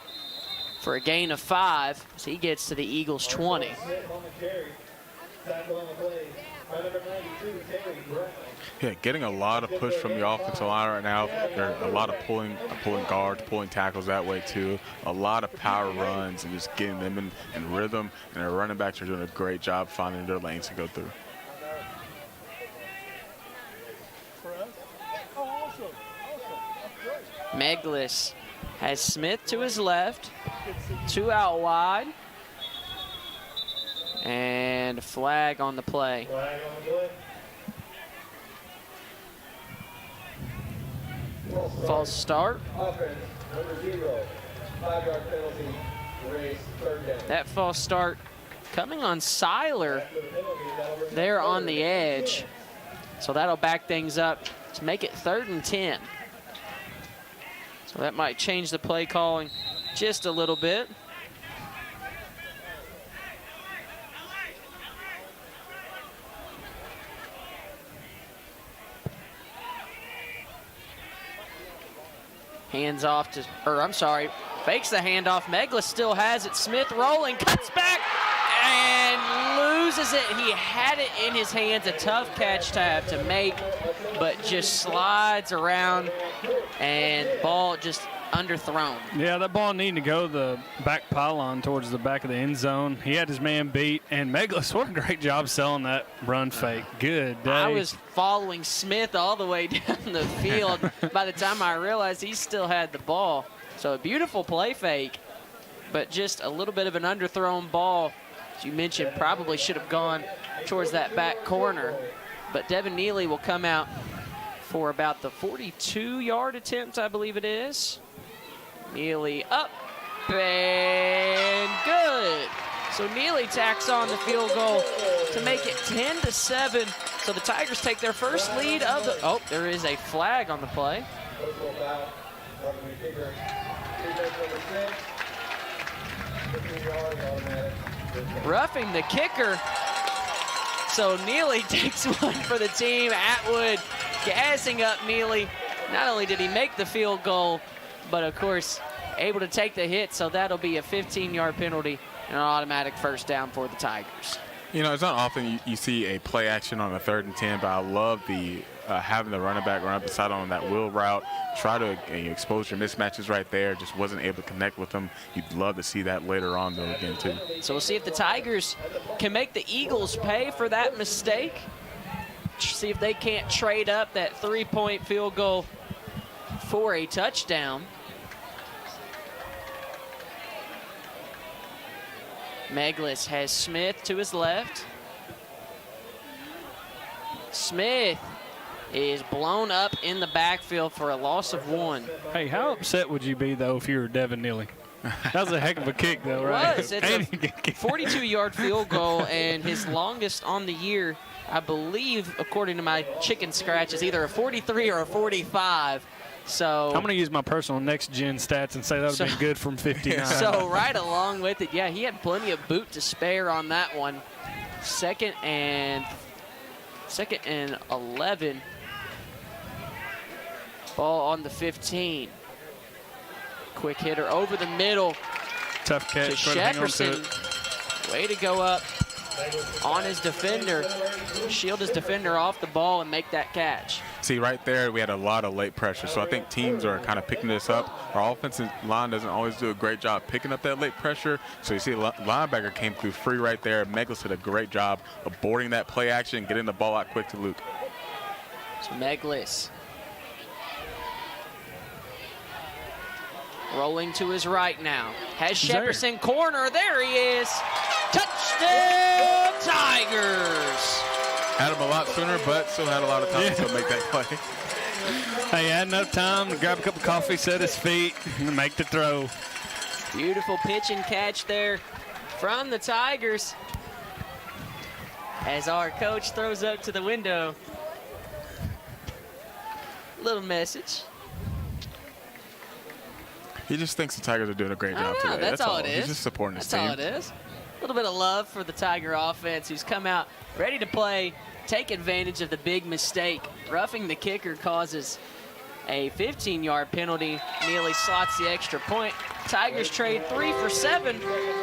for a gain of 5 as he gets to the Eagles 20. Yeah, getting a lot of push from the offensive line right now. There are a lot of pulling guards, pulling tackles that way too. A lot of power runs and just getting them in rhythm. And our running backs are doing a great job finding their lanes to go through. Meglis has Smith to his left, 2 out wide, and a flag on the play. False start. That false start coming on Seiler there on the edge. So that'll back things up to make it 3rd and 10. So that might change the play calling just a little bit. Hands off to, or I'm sorry, fakes the handoff. Meglis still has it. Smith rolling, cuts back, and loses it. He had it in his hands. A tough catch to have to make, but just slides around, and ball just underthrown. Yeah, that ball needed to go the back pylon towards the back of the end zone. He had his man beat, and Meglis, what a great job selling that run fake. Good day. I was following Smith all the way down the field by the time I realized he still had the ball. So a beautiful play fake, but just a little bit of an underthrown ball. As you mentioned, probably should have gone towards that back corner. But Devin Neely will come out for about the 42-yard attempt, I believe it is. Neely up and good. So Neely tacks on the field goal to make it 10-7. So the Tigers take their first lead of the, oh, there is a flag on the play. Roughing the kicker. So Neely takes one for the team. Atwood gassing up Neely. Not only did he make the field goal, but of course, able to take the hit, so that'll be a 15-yard penalty and an automatic first down for the Tigers. You know, it's not often you see a play action on a 3rd and 10, but I love the having the running back run up the side on that wheel route, try to expose your mismatches right there. Just wasn't able to connect with them. You'd love to see that later on, though, again, too. So we'll see if the Tigers can make the Eagles pay for that mistake. See if they can't trade up that 3-point field goal for a touchdown. Meglis has Smith to his left. Smith is blown up in the backfield for a loss of 1. Hey, how upset would you be, though, if you were Devin Neely? That was a heck of a kick, though, right? It was. It's a 42-yard field goal, and his longest on the year, I believe, according to my chicken scratch, is either a 43 or a 45. So I'm going to use my personal next-gen stats and say that would have been good from 59. So right along with it, yeah, he had plenty of boot to spare on that one. Second and 11. Ball on the 15. Quick hitter over the middle. Tough catch. To Shepperson. Way to go up on his defender. Shield his defender off the ball and make that catch. See, right there, we had a lot of late pressure. So I think teams are kind of picking this up. Our offensive line doesn't always do a great job picking up that late pressure. So you see the linebacker came through free right there. Meglis did a great job of boarding that play action, getting the ball out quick to Luke. So Meglis rolling to his right now. Has Shepperson corner. There he is. Touchdown, Tigers. Had him a lot sooner, but still had a lot of time to make that play. Hey, had enough time to grab a cup of coffee, set his feet, and make the throw. Beautiful pitch and catch there from the Tigers as our coach throws up to the window. Little message. He just thinks the Tigers are doing a great job today. That's all it is. He's just supporting his team. That's all it is. A little bit of love for the Tiger offense, who's come out ready to play, take advantage of the big mistake. Roughing the kicker causes a 15-yard penalty. Neely slots the extra point. Tigers trade 3 for 7.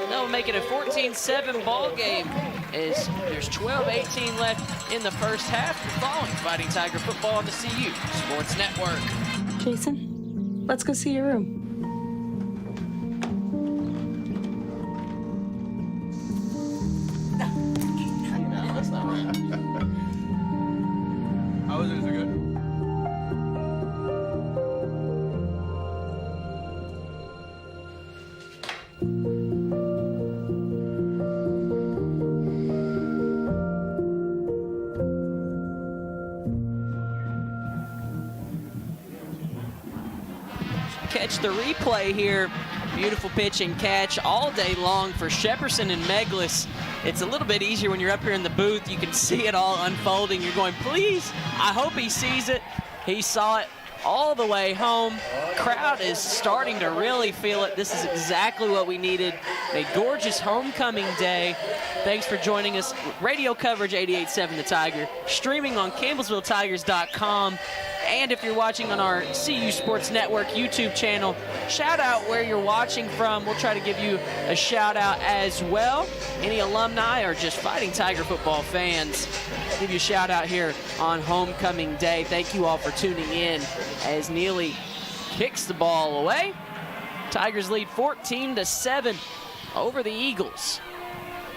They'll make it a 14-7 ball game as there's 12:18 left in the first half. You're following Fighting Tiger football on the CU Sports Network. Jason, let's go see your room. How is it? Is it good? Catch the replay here Beautiful pitch and catch all day long for Shepperson and Meglis. It's a little bit easier when you're up here in the booth. You can see it all unfolding. You're going, please, I hope he sees it. He saw it all the way home. Crowd is starting to really feel it. This is exactly what we needed. A gorgeous homecoming day. Thanks for joining us. Radio coverage 88.7 The Tiger, streaming on CampbellsvilleTigers.com. And if you're watching on our CU Sports Network YouTube channel, shout out where you're watching from. We'll try to give you a shout out as well. Any alumni or just Fighting Tiger football fans, give you a shout out here on homecoming day. Thank you all for tuning in as Neely kicks the ball away. Tigers lead 14-7 over the Eagles.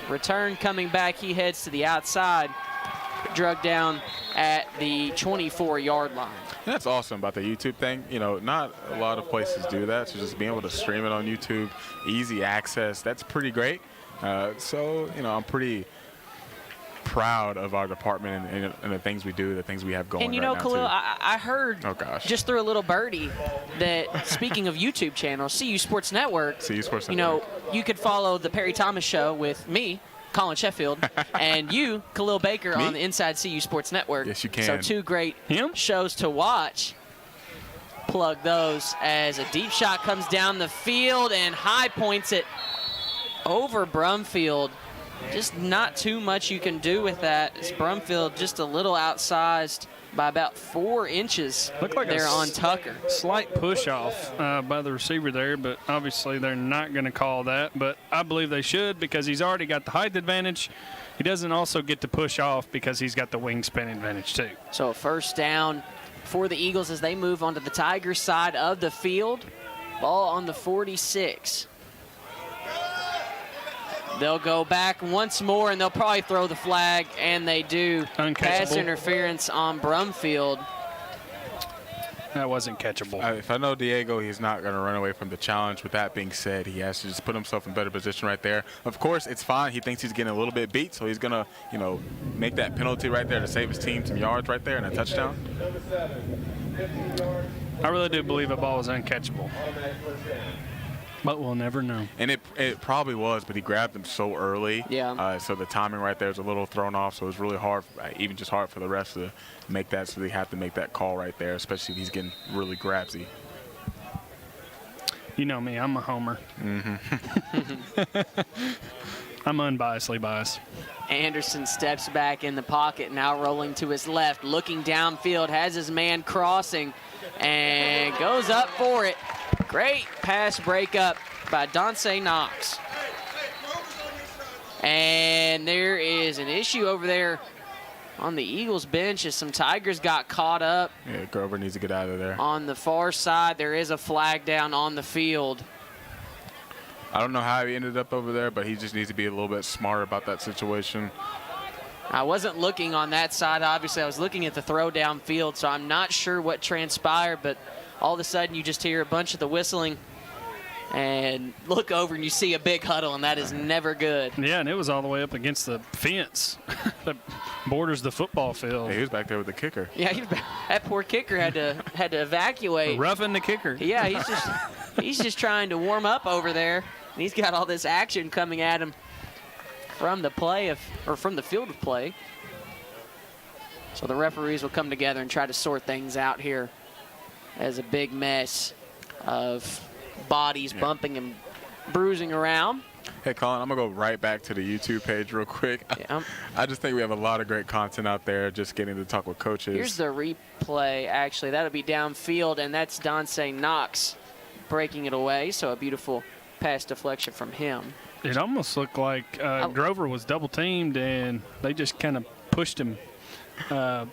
Return coming back. He heads to the outside. Drug down at the 24-yard line. And that's awesome about the YouTube thing. You know, not a lot of places do that, so just being able to stream it on YouTube, easy access, that's pretty great. So, you know, I'm pretty proud of our department and the things we do, the things we have going. And you know, right Khalil, now too. I heard just through a little birdie that speaking of YouTube channels, CU Sports Network, you know, you could follow the Perry Thomas Show with me, Colin Sheffield, and you, Khalil Baker, on the Inside CU Sports Network. Yes, you can. So 2 great shows to watch. Plug those as a deep shot comes down the field and high points it over Brumfield. Just not too much you can do with that. It's Brumfield just a little outsized by about 4 inches. Looked like there on Tucker. Slight push off by the receiver there, but obviously they're not going to call that. But I believe they should because he's already got the height advantage. He doesn't also get to push off because he's got the wingspan advantage too. So a first down for the Eagles as they move onto the Tigers side of the field. Ball on the 46. They'll go back once more, and they'll probably throw the flag, and they do. Pass interference on Brumfield. That wasn't catchable. If I know Diego, he's not going to run away from the challenge. With that being said, he has to just put himself in better position right there. Of course, it's fine. He thinks he's getting a little bit beat, so he's going to, you know, make that penalty right there to save his team some yards right there and a touchdown. I really do believe the ball was uncatchable. But we'll never know. And it probably was, but he grabbed him so early. Yeah. So the timing right there is a little thrown off. So it was really hard, even just hard for the refs to make that. So they have to make that call right there, especially if he's getting really grabsy. You know me, I'm a homer. Mm-hmm. I'm unbiasedly biased. Anderson steps back in the pocket, now rolling to his left, looking downfield, has his man crossing, and goes up for it. Great pass breakup by Dante Knox. And there is an issue over there on the Eagles bench as some Tigers got caught up. Yeah, Grover needs to get out of there. On the far side, there is a flag down on the field. I don't know how he ended up over there, but he just needs to be a little bit smarter about that situation. I wasn't looking on that side. Obviously, I was looking at the throw downfield, so I'm not sure what transpired, but all of a sudden you just hear a bunch of the whistling and look over and you see a big huddle, and that is never good. Yeah, and it was all the way up against the fence that borders the football field. Yeah, he was back there with the kicker. Yeah, that poor kicker had to evacuate. Roughing the kicker. Yeah, he's just trying to warm up over there, and he's got all this action coming at him from the from the field of play. So the referees will come together and try to sort things out here as a big mess of bodies bumping and bruising around. Hey, Colin, I'm going to go right back to the YouTube page real quick. Yeah. I just think we have a lot of great content out there, just getting to talk with coaches. Here's the replay, actually. That'll be downfield, and that's Dante Knox breaking it away. So a beautiful pass deflection from him. It almost looked like Grover was double-teamed, and they just kind of pushed him all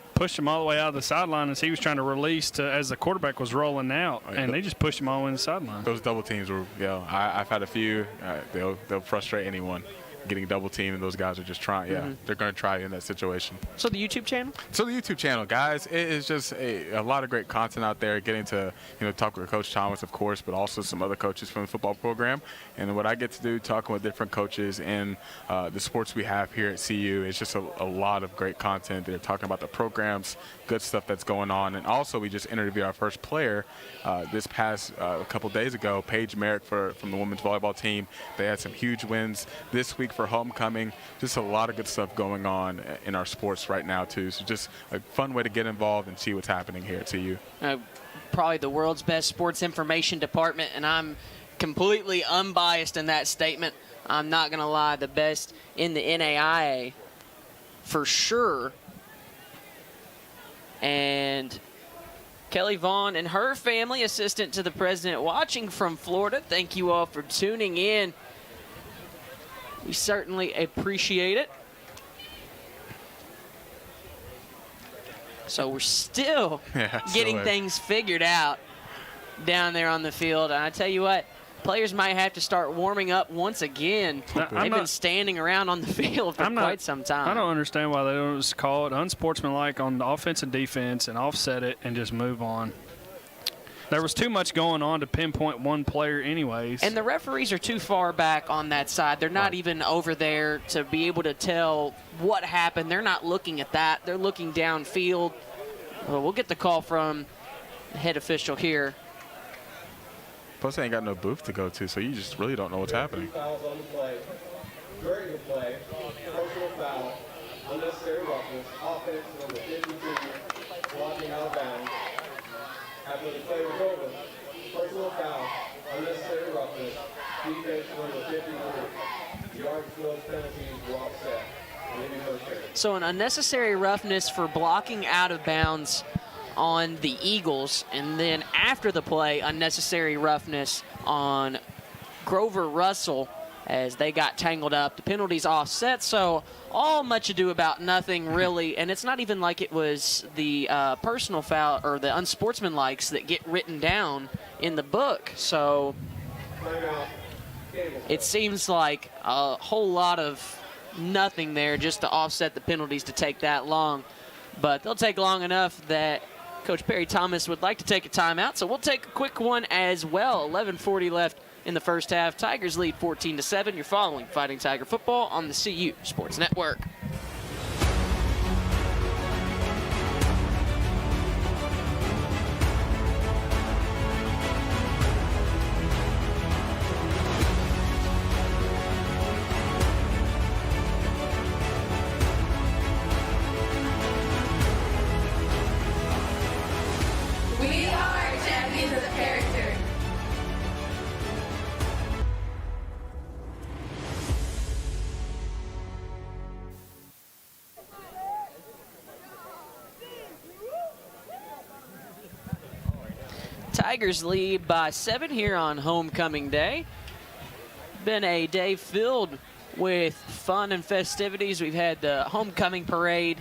the way out of the sideline as he was trying to release as the quarterback was rolling out, and they just pushed him all the way in the sideline. Those double teams were, I've had a few. They'll frustrate anyone. getting double teamed and those guys are just trying. Yeah, they're going to try you in that situation. So the YouTube channel? So the YouTube channel, guys, it is just a lot of great content out there. Getting to talk with Coach Thomas, of course, but also some other coaches from the football program. And what I get to do, talking with different coaches in the sports we have here at CU, is just a lot of great content. They're talking about the programs, good stuff that's going on, and also we just interviewed our first player this past a couple days ago, Paige Merrick from the women's volleyball team. They had some huge wins this week for homecoming. Just a lot of good stuff going on in our sports right now too. So just a fun way to get involved and see what's happening here at CU. Probably the world's best sports information department, and I'm completely unbiased in that statement. I'm not going to lie, the best in the NAIA for sure. And Kelly Vaughn and her family, assistant to the president, watching from Florida. Thank you all for tuning in. We certainly appreciate it. So we're still getting things figured out down there on the field. And I tell you what, players might have to start warming up once again. They've been standing around on the field for quite some time. I don't understand why they don't just call it unsportsmanlike on the offense and defense and offset it and just move on. There was too much going on to pinpoint one player anyways. And the referees are too far back on that side. They're not even over there to be able to tell what happened. They're not looking at that. They're looking downfield. Well, we'll get the call from the head official here. Plus, they ain't got no booth to go to, so you just really don't know what's happening. Fouls on the play. During the play, personal foul, unnecessary roughness, offense number 52, blocking out of bounds. After the play was over, personal foul, unnecessary roughness, defense number 53. Yards, those penalties were offset. So an unnecessary roughness for blocking out of bounds on the Eagles, and then after the play, unnecessary roughness on Grover Russell as they got tangled up. The penalties offset, so all much ado about nothing, really. And it's not even like it was the personal foul or the unsportsmanlikes that get written down in the book. So it seems like a whole lot of nothing there just to offset the penalties to take that long. But they'll take long enough that Coach Perry Thomas would like to take a timeout, so we'll take a quick one as well. 11:40 left in the first half. Tigers lead 14-7. You're following Fighting Tiger football on the CU Sports Network. We are champions of character. Tigers lead by 7 here on homecoming day. Been a day filled with fun and festivities. We've had the homecoming parade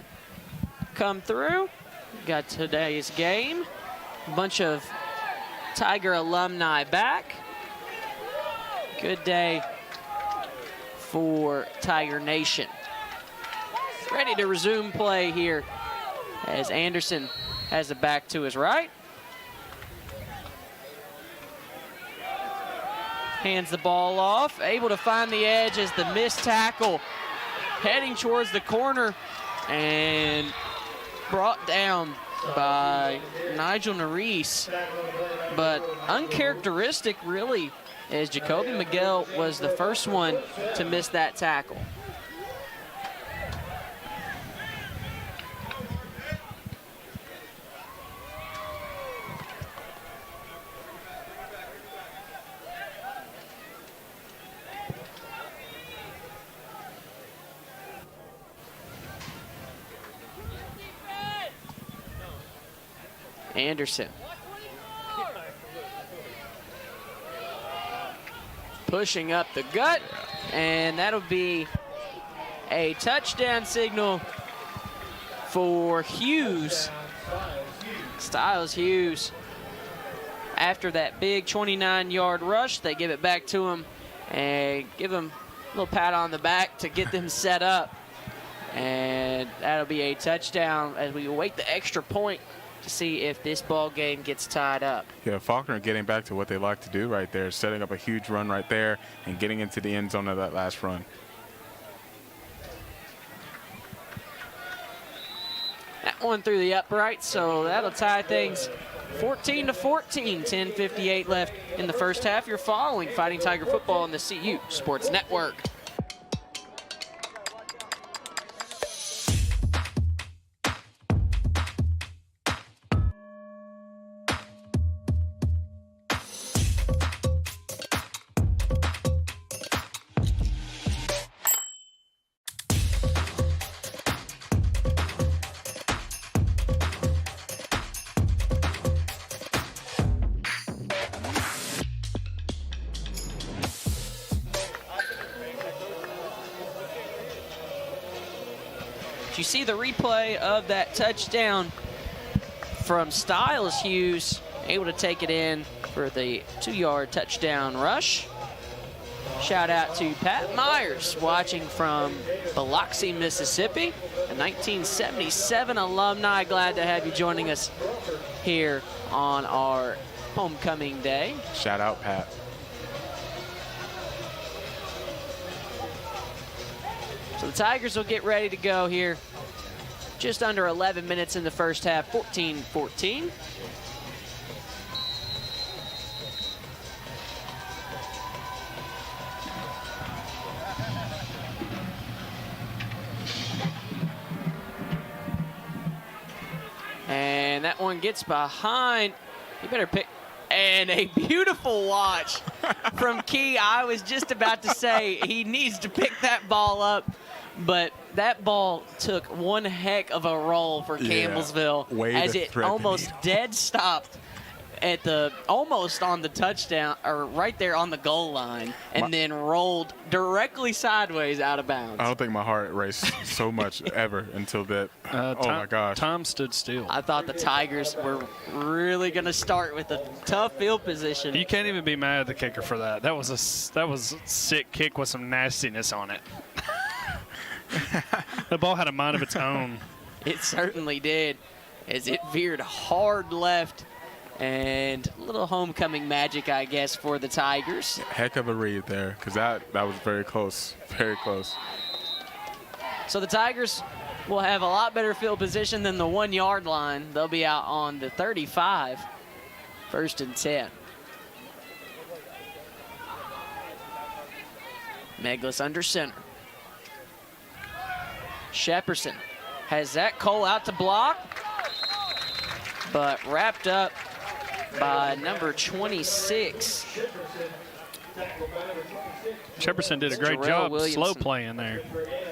come through. Got today's game. A bunch of Tiger alumni back. Good day for Tiger Nation. Ready to resume play here as Anderson has it back to his right. Hands the ball off, able to find the edge as the missed tackle heading towards the corner and brought down by Nigel Nerese, but uncharacteristic really, as Jacoby Miguel was the first one to miss that tackle. Anderson. Pushing up the gut, and that'll be a touchdown signal for Hughes. Styles Hughes. After that big 29-yard rush, they give it back to him and give him Little pat on the back to get them set up. And that'll be a touchdown as we await the extra point to see if this ball game gets tied up. Yeah, Faulkner getting back to what they like to do right there, setting up a huge run right there and getting into the end zone of that last run. That one through the upright, so that'll tie things 14-14, 10:58 left in the first half. You're following Fighting Tiger football on the CU Sports Network. You see the replay of that touchdown from Styles Hughes, able to take it in for the 2-yard touchdown rush. Shout out to Pat Myers, watching from Biloxi, Mississippi, a 1977 alumni. Glad to have you joining us here on our homecoming day. Shout out, Pat. So the Tigers will get ready to go here. Just under 11 minutes in the first half, 14-14. And that one gets behind. You better pick. And a beautiful watch from Key. I was just about to say he needs to pick that ball up, but that ball took one heck of a roll for Campbellsville as it almost dead stopped at the almost on the touchdown, or right there on the goal line, and then rolled directly sideways out of bounds. I don't think my heart raced so much ever until that. Oh my gosh. Time stood still. I thought the Tigers were really going to start with a tough field position. You can't even be mad at the kicker for that. That was a sick kick with some nastiness on it. The ball had a mind of its own. It certainly did, as it veered hard left. And a little homecoming magic, I guess, for the Tigers. Heck of a read there, because that was very close, very close. So the Tigers will have a lot better field position than the 1-yard line. They'll be out on the 35, 1st and 10. Meglis under center. Shepperson has Zach Cole out to block, but wrapped up by number 26. Shepperson did a great job slow playing there.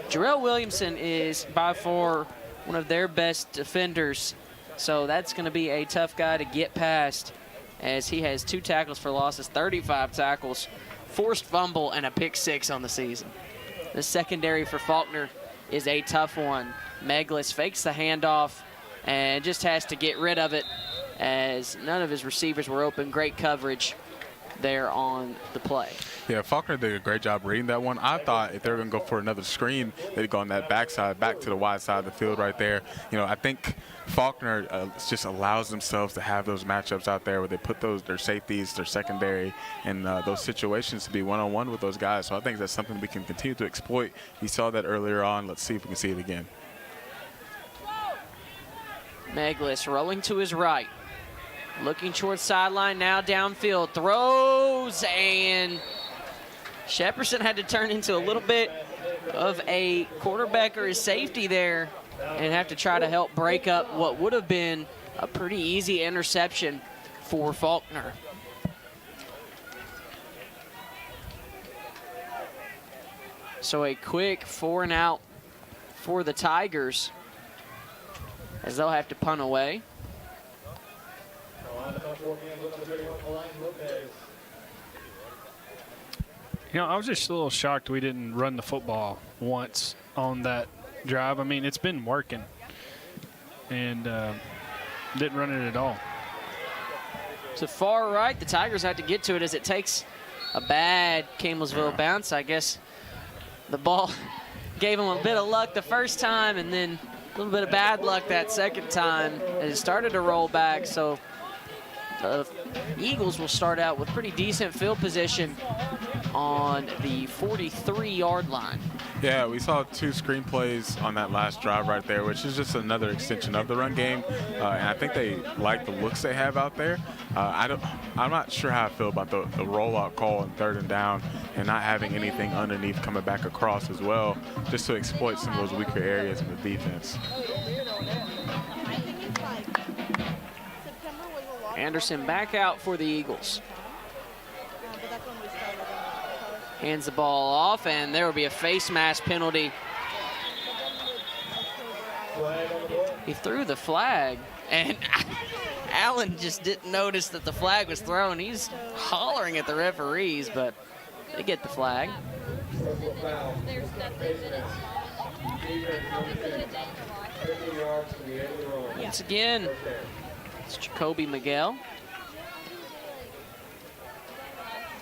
Jarrell Williamson is by far one of their best defenders, so that's going to be a tough guy to get past, as he has 2 tackles for losses, 35 tackles, forced fumble, and a pick 6 on the season. The secondary for Faulkner is a tough one. Meglis fakes the handoff and just has to get rid of it, as none of his receivers were open. Great coverage there on the play. Yeah, Faulkner did a great job reading that one. I thought if they were going to go for another screen, they'd go on that backside, back to the wide side of the field right there. You know, I think Faulkner just allows themselves to have those matchups out there where they put their safeties, their secondary, and those situations to be one-on-one with those guys. So I think that's something we can continue to exploit. We saw that earlier on. Let's see if we can see it again. Meglis rolling to his right. Looking towards sideline, now downfield. Throws, and Shepperson had to turn into a little bit of a quarterback or a safety there and have to try to help break up what would have been a pretty easy interception for Faulkner. So a quick 4-and-out for the Tigers, as they'll have to punt away. You know, I was just a little shocked we didn't run the football once on that drive. I mean, it's been working, and didn't run it at all. To far right, the Tigers had to get to it as it takes a bad Campbellsville bounce. I guess The ball gave him a bit of luck the first time and then a little bit of bad luck that second time. It started to roll back, so the Eagles will start out with pretty decent field position on the 43-yard line. Yeah, we saw 2 screen plays on that last drive right there, which is just another extension of the run game. And I think they like the looks they have out there. I'm not sure how I feel about the rollout call on 3rd and down and not having anything underneath coming back across as well, just to exploit some of those weaker areas in the defense. Anderson back out for the Eagles. Hands the ball off, and there will be a face mask penalty. He threw the flag, and Allen just didn't notice that the flag was thrown. He's hollering at the referees, but they get the flag. Once again, it's Jacoby Miguel.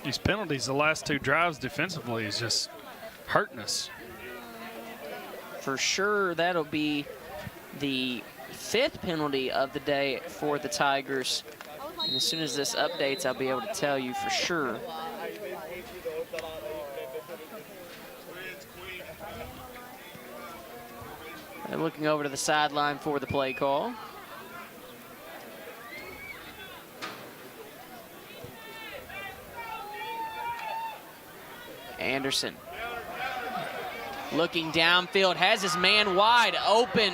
These penalties the last 2 drives defensively is just hurting us. For sure, that'll be the 5th penalty of the day for the Tigers. And as soon as this updates, I'll be able to tell you for sure. And looking over to the sideline for the play call. Anderson looking downfield, has his man wide open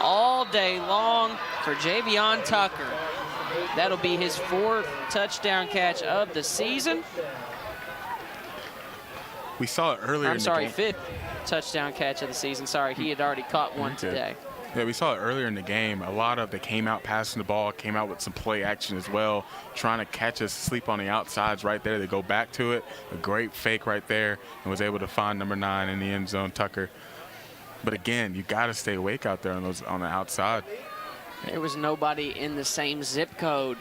all day long for Javion Tucker. That'll be his 4th touchdown catch of the season. We saw it earlier in the game. 5th touchdown catch of the season. Sorry, he had already caught one today. Yeah, we saw it earlier in the game. A lot of they came out passing the ball, came out with some play action as well, trying to catch us asleep on the outsides right there. They go back to it. A great fake right there, and was able to find number 9 in the end zone, Tucker. But again, you got to stay awake out there on the outside. There was nobody in the same zip code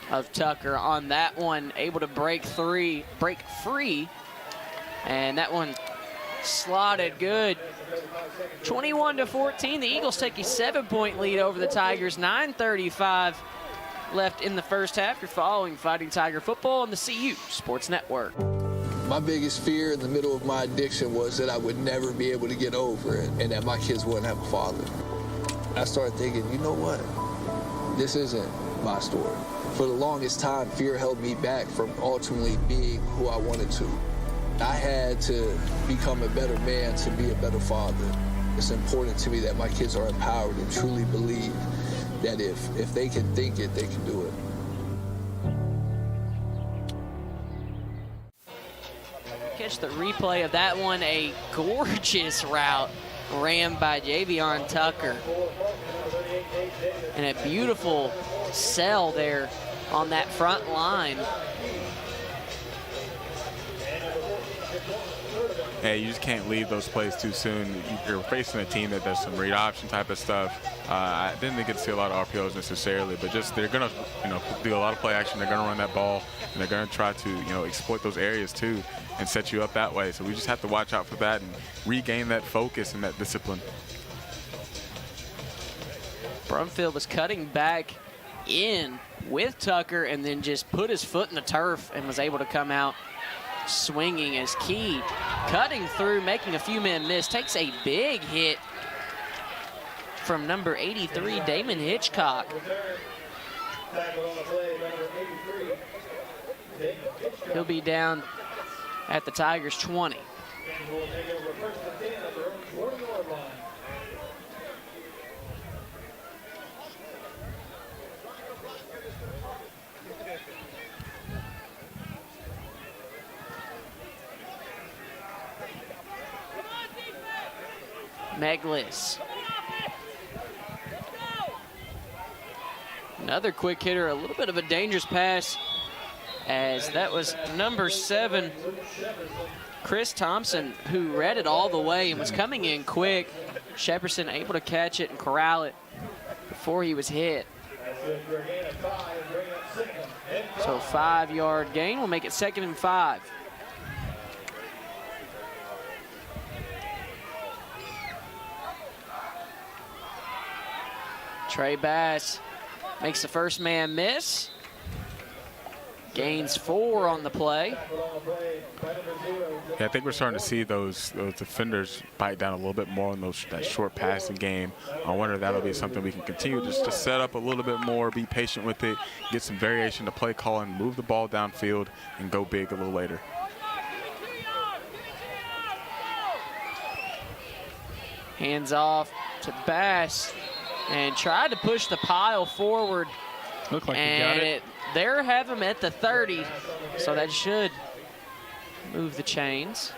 of Tucker on that one, able to break free, and that one slotted good. 21-14, the Eagles take a 7-point lead over the Tigers. 9:35 left in the first half. You're following Fighting Tiger football on the CU Sports Network. My biggest fear in the middle of my addiction was that I would never be able to get over it and that my kids wouldn't have a father. I started thinking, you know what? This isn't my story. For the longest time, fear held me back from ultimately being who I wanted to. I had to become a better man to be a better father. It's important to me that my kids are empowered and truly believe that if they can think it, they can do it. Catch the replay of that one. A gorgeous route ran by Javion Tucker. And a beautiful sell there on that front line. Yeah, you just can't leave those plays too soon. You're facing a team that does some read option type of stuff. I didn't get to see a lot of RPOs necessarily, but just they're gonna, do a lot of play action. They're gonna run that ball, and they're gonna try to, exploit those areas too, and set you up that way. So we just have to watch out for that and regain that focus and that discipline. Brumfield was cutting back in with Tucker, and then just put his foot in the turf and was able to come out swinging as Key, cutting through, making a few men miss, takes a big hit from number 83, Damon Hitchcock. He'll be down at the Tigers' 20. Meglis. Another quick hitter, a little bit of a dangerous pass, as that was number 7, Chris Thompson, who read it all the way and was coming in quick. Shepperson able to catch it and corral it before he was hit. So 5-yard gain will make it 2nd and 5. Trey Bass makes the first man miss. Gains 4 on the play. Yeah, I think we're starting to see those defenders bite down a little bit more on that short passing game. I wonder if that'll be something we can continue just to set up a little bit more, be patient with it, get some variation to play calling, move the ball downfield, and go big a little later. Hands off to Bass and tried to push the pile forward. Looked like he got it. There have him at the 30, so that should move the chains.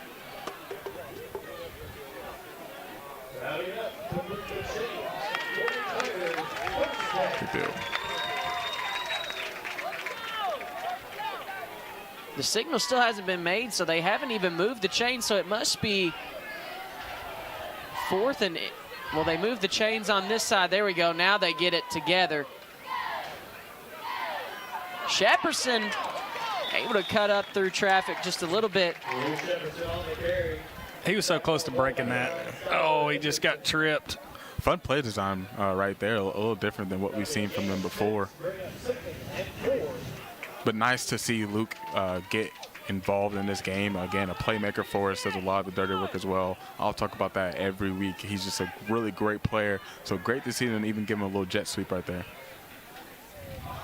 Good deal. The signal still hasn't been made, so they haven't even moved the chains, so it must be 4th and, well, they moved the chains on this side. There we go. Now they get it together. Shepperson able to cut up through traffic just a little bit. He was so close to breaking that. Oh, he just got tripped. Fun play design right there, a little different than what we've seen from them before. But nice to see Luke get involved in this game. Again, a playmaker for us, does a lot of the dirty work as well. I'll talk about that every week. He's just a really great player. So great to see them even give him a little jet sweep right there.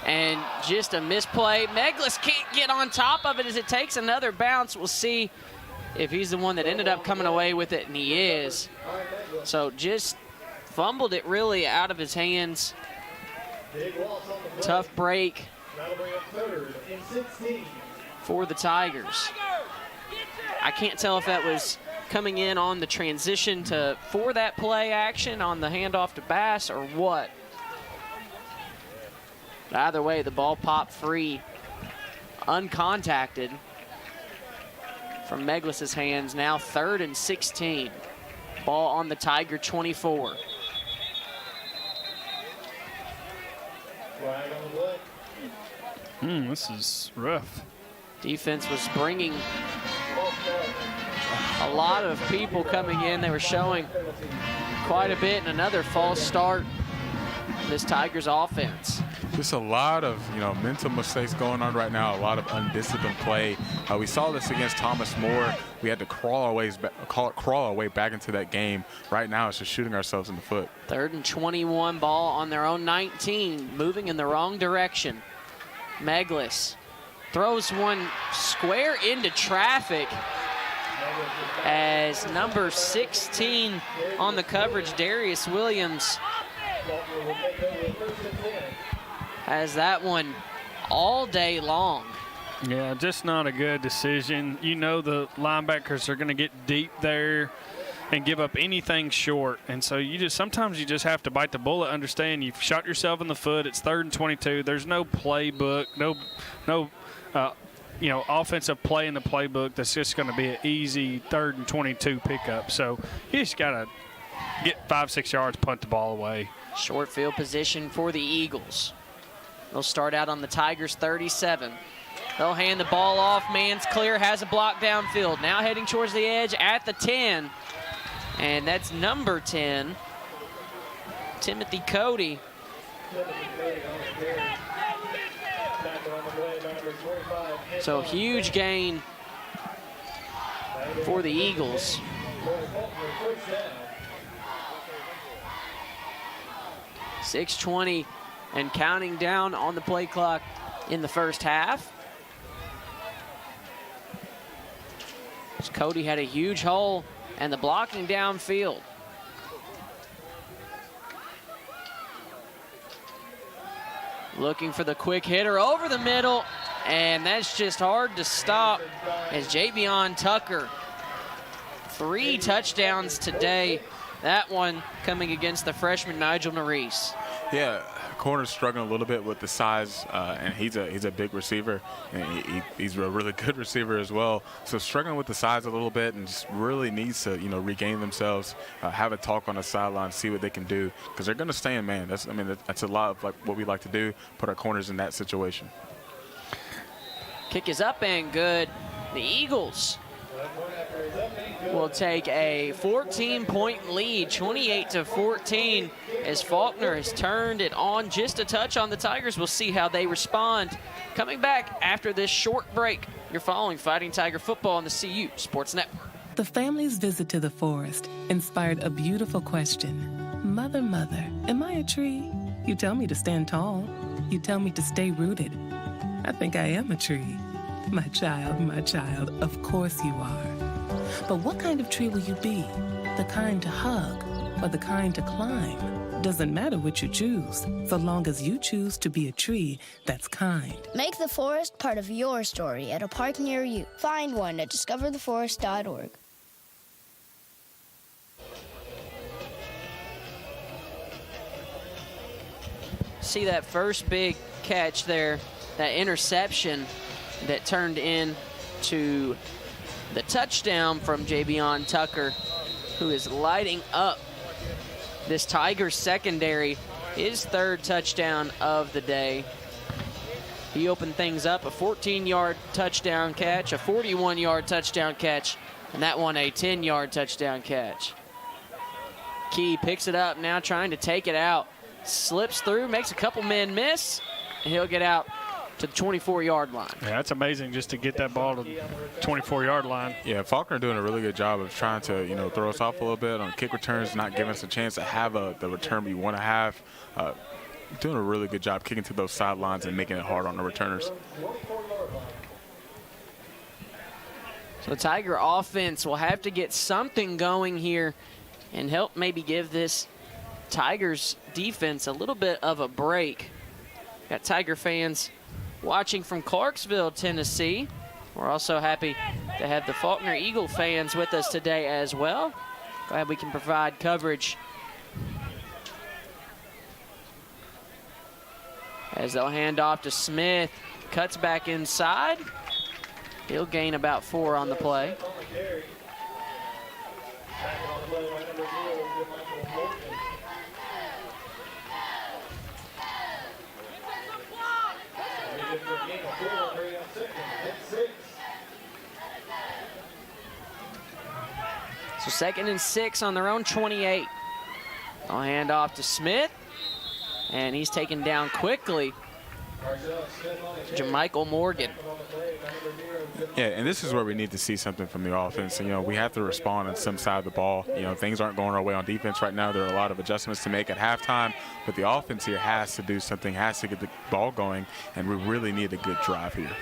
And just a misplay. Meglis can't get on top of it as it takes another bounce. We'll see if he's the one that ended up coming away with it, and he is. So just fumbled it really out of his hands. Tough break for the Tigers. I can't tell if that was coming in on the transition for that play action on the handoff to Bass or what. But either way, the ball popped free, uncontacted from Meglis's hands. Now 3rd and 16. Ball on the Tiger 24. This is rough. Defense was bringing a lot of people coming in. They were showing quite a bit, and another false start for this Tigers offense. Just a lot of mental mistakes going on right now, a lot of undisciplined play. We saw this against Thomas More. We had to crawl our way back into that game. Right now it's just shooting ourselves in the foot. 3rd and 21, ball on their own 19, moving in the wrong direction. Meglis throws one square into traffic as number 16 on the coverage, Darius Williams, has that one all day long. Yeah, just not a good decision. You know the linebackers are going to get deep there and give up anything short. And so sometimes you just have to bite the bullet, understand you've shot yourself in the foot. It's 3rd and 22. There's no playbook, no offensive play in the playbook that's just going to be an easy 3rd and 22 pickup. So you just got to get 5-6 yards, punt the ball away. Short field position for the Eagles. They'll start out on the Tigers 37. They'll hand the ball off. Man's clear, has a block downfield. Now heading towards the edge at the 10. And that's number 10, Timothy Cody. So huge gain for the Eagles. .620 and counting down on the play clock in the first half. Cody had a huge hole and the blocking downfield. Looking for the quick hitter over the middle, and that's just hard to stop as Javion Tucker, 3 touchdowns today. That one coming against the freshman Nigel Nerese. Yeah, corner's struggling a little bit with the size, and he's a big receiver, and he's a really good receiver as well. So struggling with the size a little bit, and just really needs to regain themselves, have a talk on the sideline, see what they can do, because they're going to stay in man. That's a lot of what we like to do, put our corners in that situation. Kick is up and good. The Eagles will take a 14-point lead, 28-14, as Faulkner has turned it on just a touch on the Tigers. We'll see how they respond. Coming back after this short break, you're following Fighting Tiger football on the CU Sports Network. The family's visit to the forest inspired a beautiful question. Mother, mother, am I a tree? You tell me to stand tall. You tell me to stay rooted. I think I am a tree. My child, of course you are. But what kind of tree will you be? The kind to hug or the kind to climb? Doesn't matter what you choose, so long as you choose to be a tree that's kind. Make the forest part of your story at a park near you. Find one at discovertheforest.org. See that first big catch there, that interception that turned into the touchdown from Javion Tucker, who is lighting up this Tigers secondary, his third touchdown of the day. He opened things up, a 14-yard touchdown catch, a 41-yard touchdown catch, and that one a 10-yard touchdown catch. Key picks it up, now trying to take it out. Slips through, makes a couple men miss, and he'll get out to the 24-yard line. Yeah, that's amazing just to get that ball to the 24-yard line. Yeah, Faulkner doing a really good job of trying to, throw us off a little bit on kick returns, not giving us a chance to have the return we want to have. Doing a really good job kicking to those sidelines and making it hard on the returners. So the Tiger offense will have to get something going here and help maybe give this Tigers defense a little bit of a break. Got Tiger fans watching from Clarksville, Tennessee. We're also happy to have the Faulkner Eagle fans with us today as well. Glad we can provide coverage as they'll hand off to Smith. Cuts back inside. He'll gain about 4 on the play. So 2nd and 6 on their own 28. I'll hand off to Smith, and he's taken down quickly. Jamichael Morgan. Yeah, and this is where we need to see something from the offense. We have to respond on some side of the ball. Things aren't going our way on defense right now. There are a lot of adjustments to make at halftime, but the offense here has to do something, has to get the ball going, and we really need a good drive here.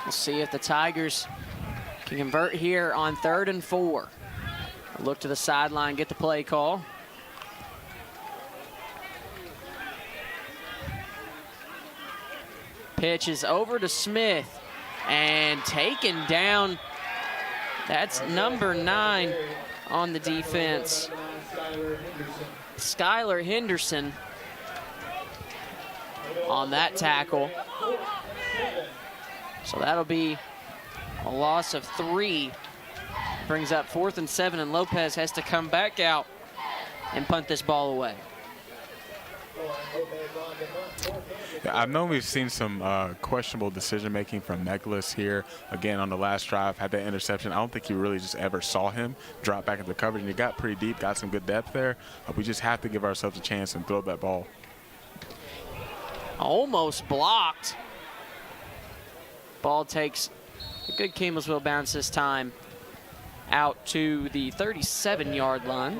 We'll see if the Tigers can convert here on 3rd and 4. Look to the sideline, get the play call. Pitch is over to Smith and taken down. That's number 9 on the defense. Skylar Henderson on that tackle. So that'll be a loss of 3. Brings up 4th and 7, and Lopez has to come back out and punt this ball away. Yeah, I've known we've seen some questionable decision-making from Meglis here. Again, on the last drive, had that interception. I don't think you really just ever saw him drop back into coverage, and he got pretty deep, got some good depth there. We just have to give ourselves a chance and throw that ball. Almost blocked. Ball takes a good Campbellsville bounce this time out to the 37-yard line.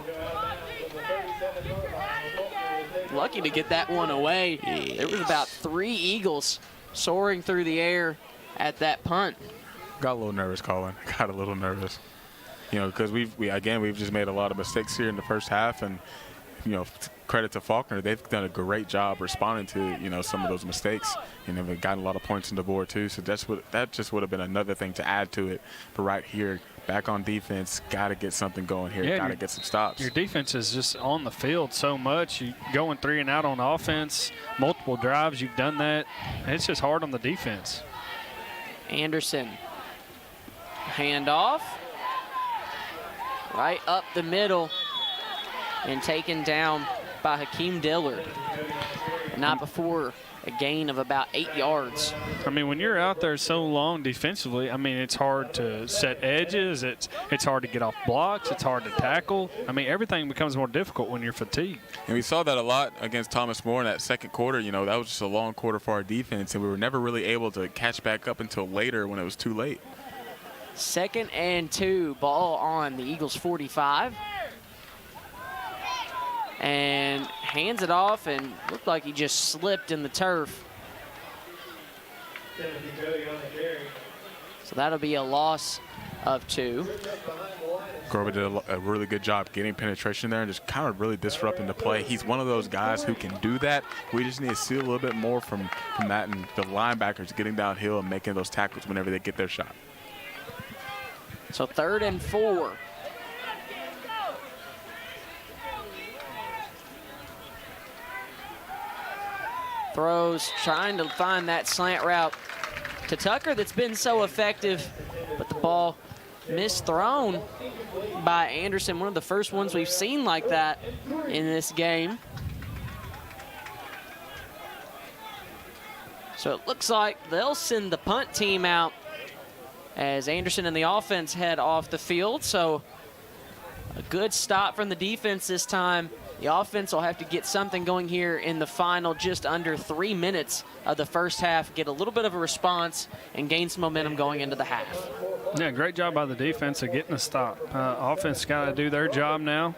Lucky to get that one away. Yes. There was about 3 Eagles soaring through the air at that punt. Got a little nervous, Colin. Got a little nervous. Because we've just made a lot of mistakes here in the first half, and credit to Faulkner, they've done a great job responding to some of those mistakes, and they've gotten a lot of points on the board too. So that just would have been another thing to add to it. But right here, back on defense, got to get something going here. Yeah, got to get some stops. Your defense is just on the field so much. You going 3 and out on offense, multiple drives. You've done that. It's just hard on the defense. Anderson, handoff, right up the middle, and taken down by Hakeem Dillard. Not before a gain of about 8 yards. I mean, when you're out there so long defensively, I mean, it's hard to set edges. It's hard to get off blocks. It's hard to tackle. I mean, everything becomes more difficult when you're fatigued. And we saw that a lot against Thomas More in that second quarter. You know, that was just a long quarter for our defense, and we were never really able to catch back up until later when it was too late. 2nd and 2, ball on the Eagles 45. And hands it off and looked like he just slipped in the turf. So that'll be a loss of 2. Grover did a really good job getting penetration there and just kind of really disrupting the play. He's one of those guys who can do that. We just need to see a little bit more from that, and the linebackers getting downhill and making those tackles whenever they get their shot. So 3rd and 4. Throws, trying to find that slant route to Tucker that's been so effective, but the ball misthrown by Anderson. One of the first ones we've seen like that in this game. So it looks like they'll send the punt team out as Anderson and the offense head off the field. So a good stop from the defense this time. The offense will have to get something going here in the final just under 3 minutes of the first half, get a little bit of a response, and gain some momentum going into the half. Yeah, great job by the defense of getting a stop. Offense got to do their job now,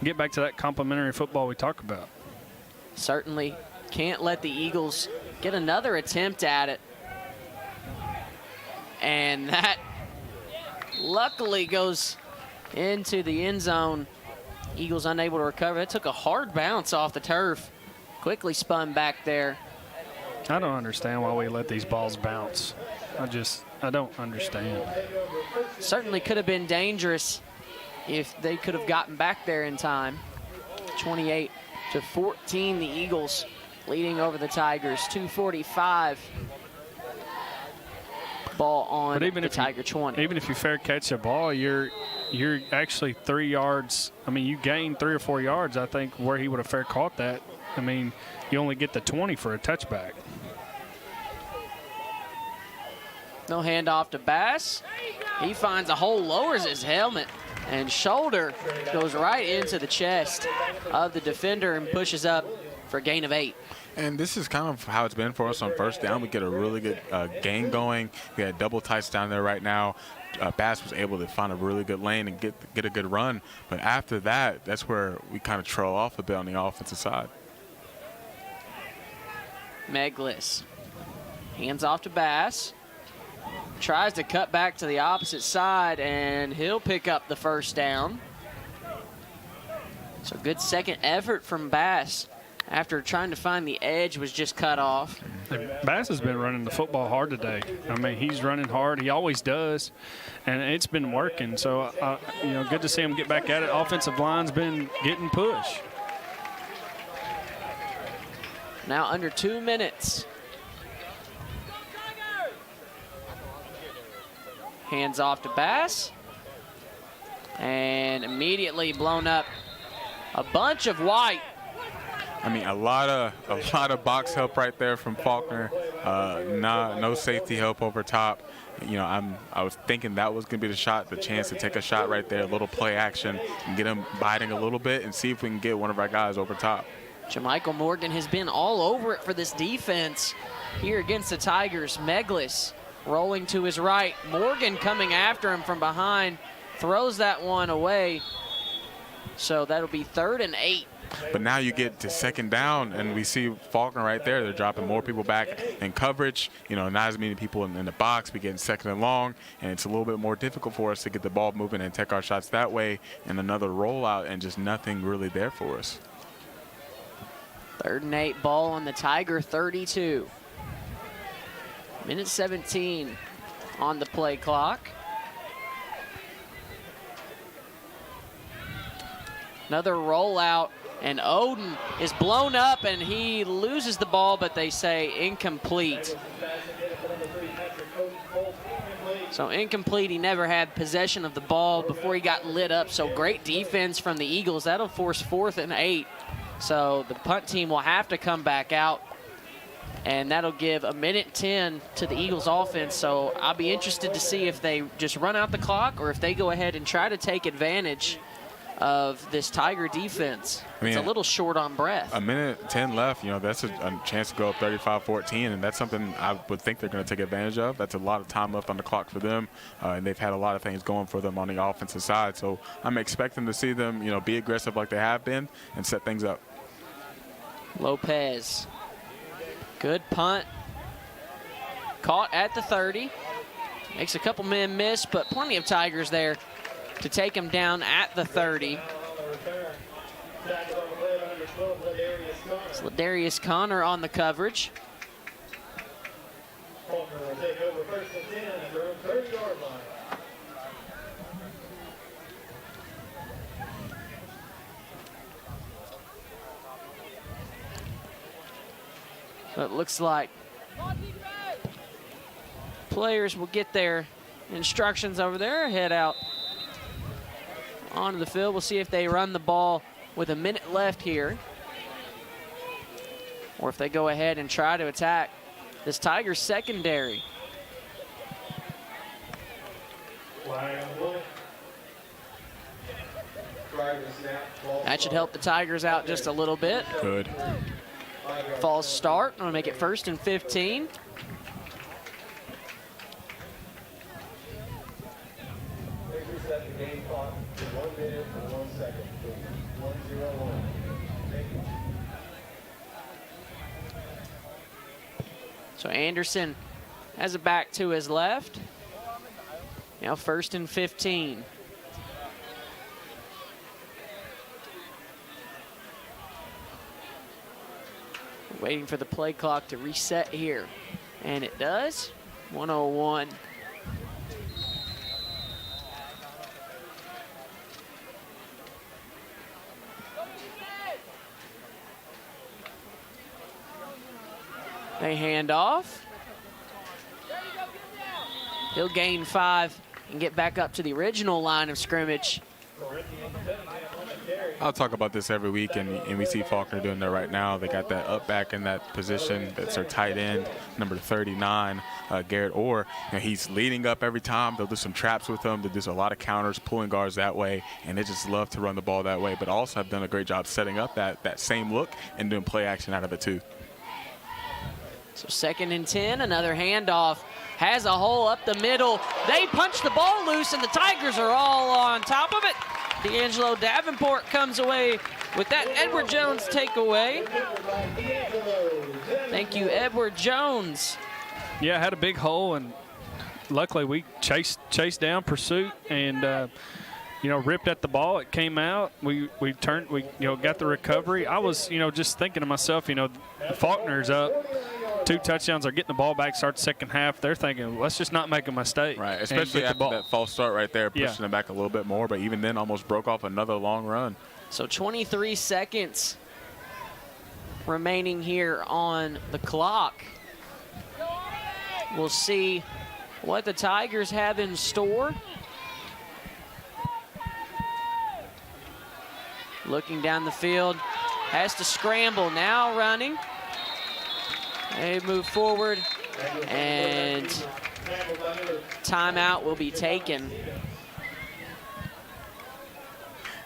get back to that complementary football we talk about. Certainly can't let the Eagles get another attempt at it. And that luckily goes into the end zone. Eagles unable to recover. It took a hard bounce off the turf. Quickly spun back there. I don't understand why we let these balls bounce. I don't understand. Certainly could have been dangerous if they could have gotten back there in time. 28-14, the Eagles leading over the Tigers. 2:45. Ball on the Tiger 20. Even if you fair catch a ball, you're actually 3 yards. I mean, you gain 3 or 4 yards, I think, where he would have fair caught that. I mean, you only get the 20 for a touchback. No handoff to Bass. He finds a hole, lowers his helmet, and shoulder goes right into the chest of the defender and pushes up for a gain of 8. And this is kind of how it's been for us on first down. We get a really good gain going. We had double tights down there right now. Bass was able to find a really good lane and get a good run. But after that, that's where we kind of trail off a bit on the offensive side. Meglis hands off to Bass. Tries to cut back to the opposite side, and he'll pick up the first down. So good second effort from Bass after trying to find the edge, was just cut off. Bass has been running the football hard today. I mean, he's running hard. He always does, and it's been working. So, good to see him get back at it. Offensive line's been getting push. Now under 2 minutes. Hands off to Bass, and immediately blown up. A bunch of white. I mean, a lot of box help right there from Faulkner. No safety help over top. I was thinking that was going to be the chance to take a shot right there, a little play action, and get him biting a little bit and see if we can get one of our guys over top. Jamichael Morgan has been all over it for this defense here against the Tigers. Meglis rolling to his right. Morgan coming after him from behind, throws that one away. So that'll be 3rd and 8. But now you get to second down, and we see Faulkner right there. They're dropping more people back in coverage. Not as many people in the box. We get 2nd and long, and it's a little bit more difficult for us to get the ball moving and take our shots that way. And another rollout, and just nothing really there for us. 3rd and 8, ball on the Tiger 32. Minute 17 on the play clock. Another rollout, and Oden is blown up, and he loses the ball, but they say incomplete. So incomplete. He never had possession of the ball before he got lit up. So great defense from the Eagles. That'll force 4th and 8. So the punt team will have to come back out. And that'll give 1:10 to the Eagles offense. So I'll be interested to see if they just run out the clock or if they go ahead and try to take advantage of this Tiger defense. It's a little short on breath. 1:10 left, you know, that's a chance to go up 35-14, and that's something I would think they're going to take advantage of. That's a lot of time left on the clock for them, and they've had a lot of things going for them on the offensive side. So I'm expecting to see them, you know, be aggressive like they have been and set things up. Lopez, good punt. Caught at the 30. Makes a couple men miss, but plenty of Tigers there to take him down at the 30. It's Ladarius Connor on the coverage. Faulkner will take over 1st and 10 at their own 30-yard line. So it looks like players will get their instructions over there, head out onto the field. We'll see if they run the ball with a minute left here, or if they go ahead and try to attack this Tigers secondary. That should help the Tigers out just a little bit. Good. False start. I'm going to make it 1st and 15. Set the game clock to 1 minute and 1 second, please. 1-0-1. Thank you. So Anderson has it back to his left. Now 1st and 15. Waiting for the play clock to reset here. And it does. 1:01. They hand off. He'll gain 5 and get back up to the original line of scrimmage. I'll talk about this every week, and we see Faulkner doing that right now. They got that up back in that position. That's their tight end, number 39, Garrett Orr. You know, he's leading up every time. They'll do some traps with him. They'll do a lot of counters, pulling guards that way, and they just love to run the ball that way, but also have done a great job setting up that same look and doing play action out of it too. So 2nd and 10, another handoff. Has a hole up the middle. They punch the ball loose, and the Tigers are all on top of it. D'Angelo Davenport comes away with that Edward Jones takeaway. Thank you, Edward Jones. Yeah, had a big hole, and luckily we chased down pursuit and you know, ripped at the ball. It came out. We turned. We got the recovery. I was just thinking to myself, Faulkner's up. 2 touchdowns. Are getting the ball back. Start the second half. They're thinking, let's just not make a mistake. Right, especially after that false start right there, pushing it back a little bit more. But even then, almost broke off another long run. So 23 seconds remaining here on the clock. We'll see what the Tigers have in store. Looking down the field, has to scramble, now running. They move forward, and timeout will be taken.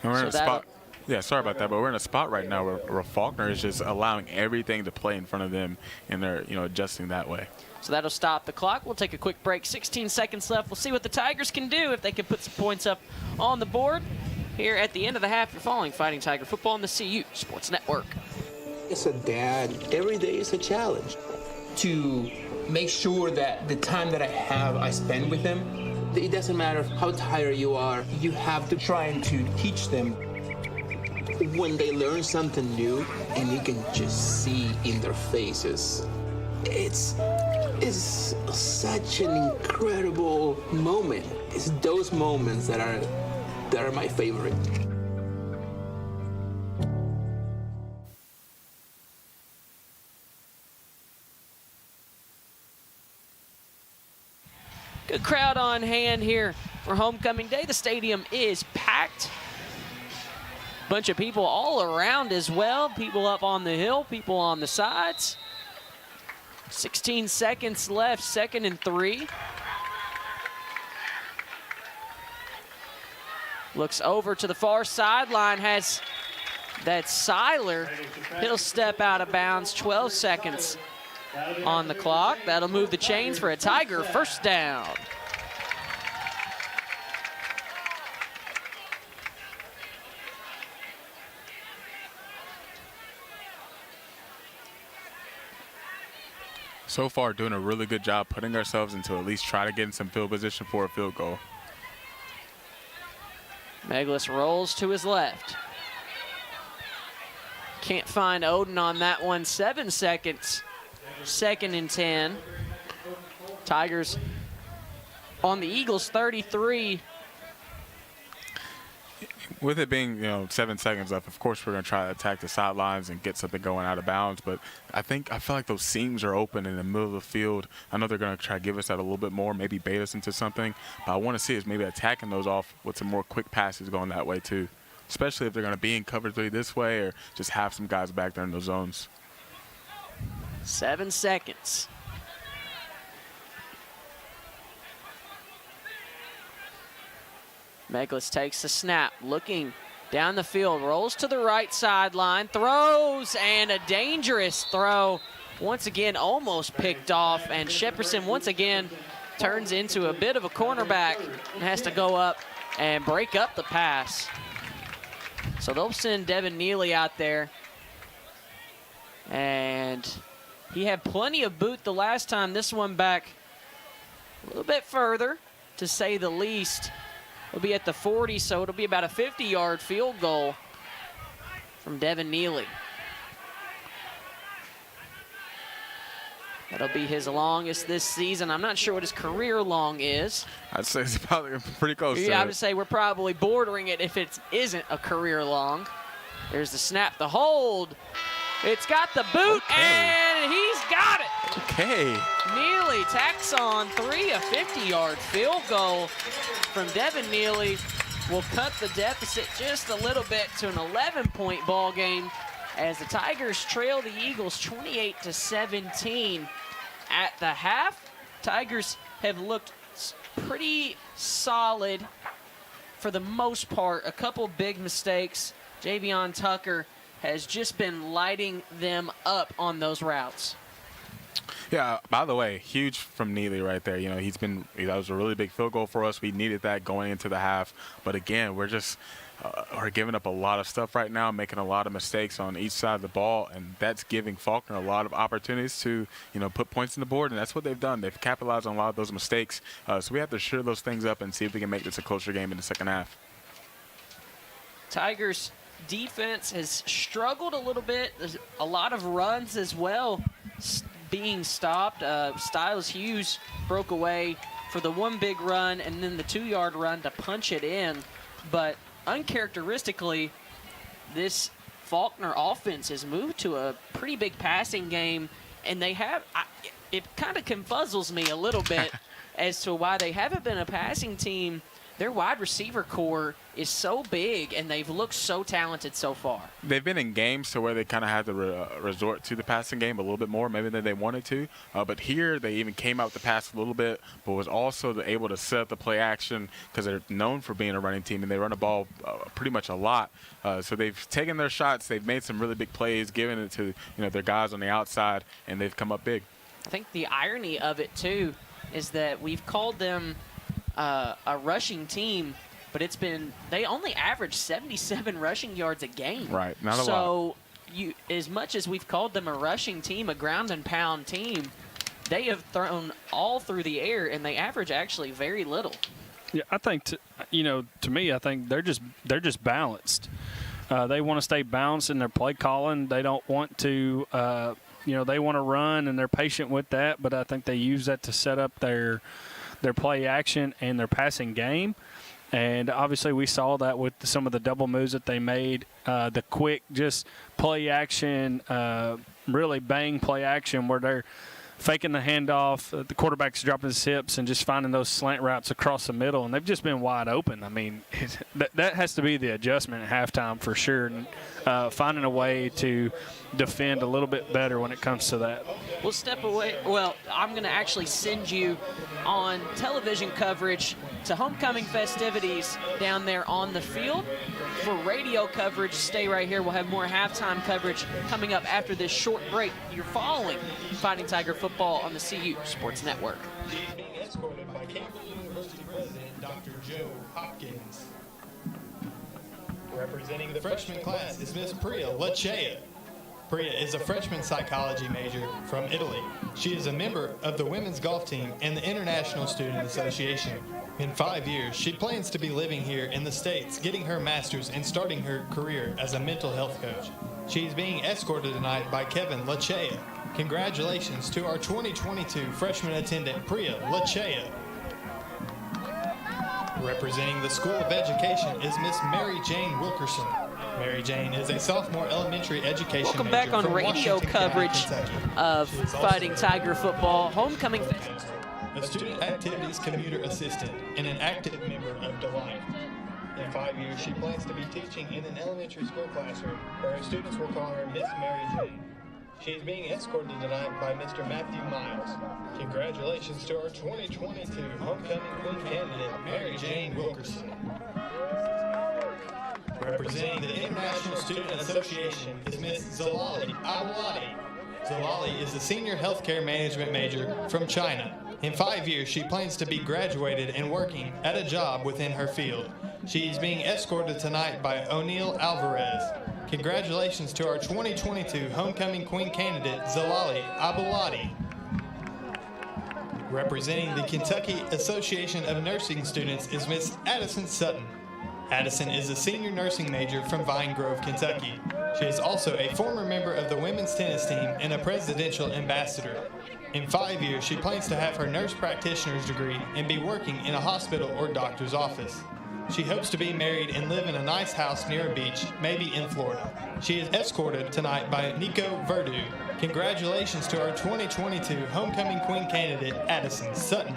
And we're in a spot. Yeah, sorry about that, but we're in a spot right now where Faulkner is just allowing everything to play in front of them, and they're adjusting that way. So that'll stop the clock. We'll take a quick break. 16 seconds left. We'll see what the Tigers can do if they can put some points up on the board. Here at the end of the half, you're following Fighting Tiger Football on the CU Sports Network. As a dad, every day is a challenge. To make sure that the time that I spend with them, it doesn't matter how tired you are, you have to try and to teach them. When they learn something new, and you can just see in their faces, it's such an incredible moment. It's those moments that are my favorite. Good crowd on hand here for homecoming day. The stadium is packed. Bunch of people all around as well. People up on the hill, people on the sides. 16 seconds left, 2nd and 3. Looks over to the far sideline, has that Seiler. He'll step out of bounds, 12 seconds on the clock. That'll move the chains for a Tiger first down. So far, doing a really good job putting ourselves into at least try to get in some field position for a field goal. Meglis rolls to his left. Can't find Odin on that one. 7 seconds. 2nd and 10. Tigers on the Eagles 33. With it being, 7 seconds left, of course we're going to try to attack the sidelines and get something going out of bounds. But I feel like those seams are open in the middle of the field. I know they're going to try to give us that a little bit more, maybe bait us into something. But I want to see us maybe attacking those off with some more quick passes going that way too. Especially if they're going to be in cover 3 this way or just have some guys back there in those zones. 7 seconds. Meglis takes the snap, looking down the field, rolls to the right sideline, throws, and a dangerous throw. Once again, almost picked off, and Shepperson once again turns into a bit of a cornerback and has to go up and break up the pass. So they'll send Devin Neely out there. And he had plenty of boot the last time. This one back a little bit further, to say the least. It'll be at the 40, so it'll be about a 50-yard field goal from Devin Neely. That'll be his longest this season. I'm not sure what his career long is. I'd say it's probably pretty close to it. Yeah, I would say we're probably bordering it if it isn't a career long. There's the snap, the hold. It's got the boot, and he's got it. Okay. Neely tacks on 3, a 50-yard field goal from Devin Neely will cut the deficit just a little bit to an 11-point ball game as the Tigers trail the Eagles 28-17 at the half. Tigers have looked pretty solid for the most part. A couple big mistakes. Javion Tucker has just been lighting them up on those routes. Yeah, by the way, huge from Neely right there. That was a really big field goal for us. We needed that going into the half. But again, we're just are giving up a lot of stuff right now, making a lot of mistakes on each side of the ball, and that's giving Faulkner a lot of opportunities to, put points on the board, and that's what they've done. They've capitalized on a lot of those mistakes. So we have to shore those things up and see if we can make this a closer game in the second half. Tigers defense has struggled a little bit. There's a lot of runs as well being stopped. Styles Hughes broke away for the one big run and then the 2-yard run to punch it in. But uncharacteristically, this Faulkner offense has moved to a pretty big passing game, and they have it kind of confuzzles me a little bit as to why they haven't been a passing team. Their wide receiver core is so big, and they've looked so talented so far. They've been in games to where they kind of had to resort to the passing game a little bit more, maybe than they wanted to. But here, they even came out to pass a little bit, but was also able to set up the play action because they're known for being a running team, and they run the ball pretty much a lot. So they've taken their shots. They've made some really big plays, given it to their guys on the outside, and they've come up big. I think the irony of it, too, is that we've called them a rushing team, but they only average 77 rushing yards a game. Right, not a lot. So as much as we've called them a rushing team, a ground and pound team, they have thrown all through the air, and they average actually very little. Yeah, I think to me, I think they're just balanced. They want to stay balanced in their play calling. They don't want to they want to run, and they're patient with that, but I think they use that to set up their play action and their passing game. And obviously we saw that with some of the double moves that they made, the quick just play action, really bang play action where they're faking the handoff, the quarterback's dropping his hips and just finding those slant routes across the middle, and they've just been wide open. I mean, that has to be the adjustment at halftime for sure, and finding a way to defend a little bit better when it comes to that. we'll step away. Well, I'm going to actually send you on television coverage to homecoming festivities down there on the field. For radio coverage, stay right here. We'll have more halftime coverage coming up after this short break. You're following Fighting Tiger football on the CU Sports Network. Being escorted by Campbellsville University President Dr. Joe Hopkins. Representing the freshman class is Miss Priya Lachea. Priya is a freshman psychology major from Italy. She is a member of the women's golf team and the International Student Association. In 5 years, she plans to be living here in the States, getting her master's and starting her career as a mental health coach. She is being escorted tonight by Kevin Lachea. Congratulations to our 2022 freshman attendant, Priya Lachea. Representing the School of Education is Miss Mary Jane Wilkerson. Mary Jane is a sophomore elementary education Welcome major back on from radio Washington coverage County, Kentucky. of She is also Fighting Tiger football. Homecoming a student activities commuter assistant and an active member of Delight. In 5 years, she plans to be teaching in an elementary school classroom where her students will call her Miss Mary Jane. She is being escorted tonight by Mr. Matthew Miles. Congratulations to our 2022 homecoming queen candidate, Mary Jane Wilkerson. Representing the International Student Association is Miss Zalali Awadi. Zalali is a senior healthcare management major from China. In 5 years, she plans to be graduated and working at a job within her field. She is being escorted tonight by O'Neill Alvarez. Congratulations to our 2022 homecoming queen candidate, Zalali Abuladi. Representing the Kentucky Association of Nursing Students is Miss Addison Sutton. Addison is a senior nursing major from Vine Grove, Kentucky. She is also a former member of the women's tennis team and a presidential ambassador. In 5 years, she plans to have her nurse practitioner's degree and be working in a hospital or doctor's office. She hopes to be married and live in a nice house near a beach, maybe in Florida. She is escorted tonight by Nico Verdu. Congratulations to our 2022 homecoming queen candidate, Addison Sutton.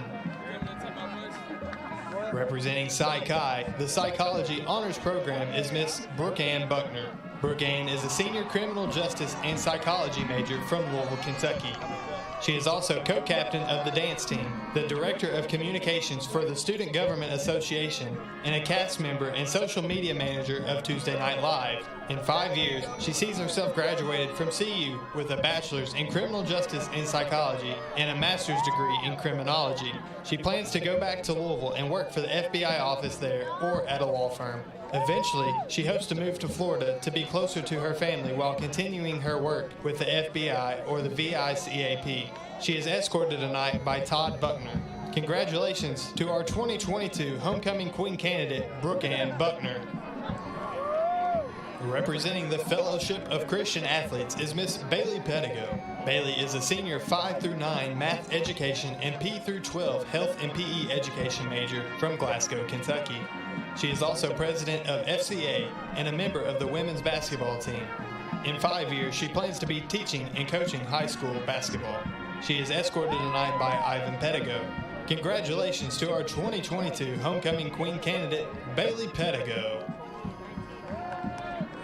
Representing Psi Chi, the Psychology Honors Program is Miss Brooke-Ann Buckner. Brooke-Ann is a senior criminal justice and psychology major from Louisville, Kentucky. She is also co-captain of the dance team, the director of communications for the Student Government Association, and a cast member and social media manager of Tuesday Night Live. In 5 years, she sees herself graduated from CU with a bachelor's in criminal justice and psychology and a master's degree in criminology. She plans to go back to Louisville and work for the FBI office there or at a law firm. Eventually, she hopes to move to Florida to be closer to her family while continuing her work with the FBI or the VICAP. She is escorted tonight by Todd Buckner. Congratulations to our 2022 homecoming queen candidate, Brooke-Ann Buckner. Representing the Fellowship of Christian Athletes is Miss Bailey Pedigo. Bailey is a senior 5 through 9 math education and P through 12 health and PE education major from Glasgow, Kentucky. She is also president of FCA and a member of the women's basketball team. In 5 years, she plans to be teaching and coaching high school basketball. She is escorted tonight by Ivan Pedigo. Congratulations to our 2022 homecoming queen candidate, Bailey Pedigo.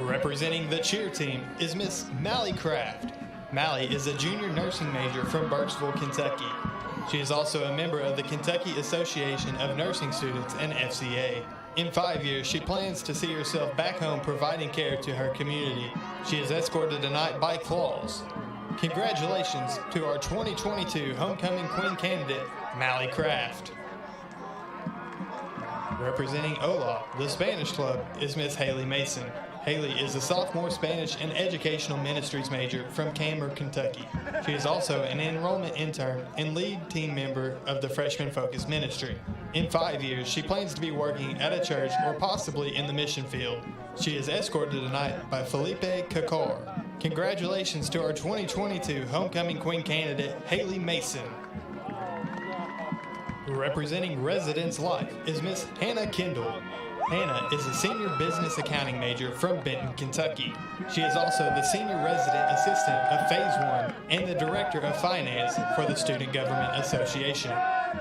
Representing the cheer team is Miss Mally Kraft. Mally is a junior nursing major from Burkesville, Kentucky. She is also a member of the Kentucky Association of Nursing Students and FCA. In 5 years, she plans to see herself back home providing care to her community. She is escorted tonight by Claus. Congratulations to our 2022 homecoming queen candidate, Mally Kraft. Representing Ola, the Spanish club, is Miss Haley Mason. Haley is a sophomore Spanish and educational ministries major from Cameron, Kentucky. She is also an enrollment intern and lead team member of the Freshman Focus Ministry. In 5 years, she plans to be working at a church or possibly in the mission field. She is escorted tonight by Felipe Kakar. Congratulations to our 2022 homecoming queen candidate, Haley Mason. Representing Residence Life is Miss Hannah Kendall. Hannah is a senior business accounting major from Benton, Kentucky. She is also the senior resident assistant of Phase 1 and the director of finance for the Student Government Association.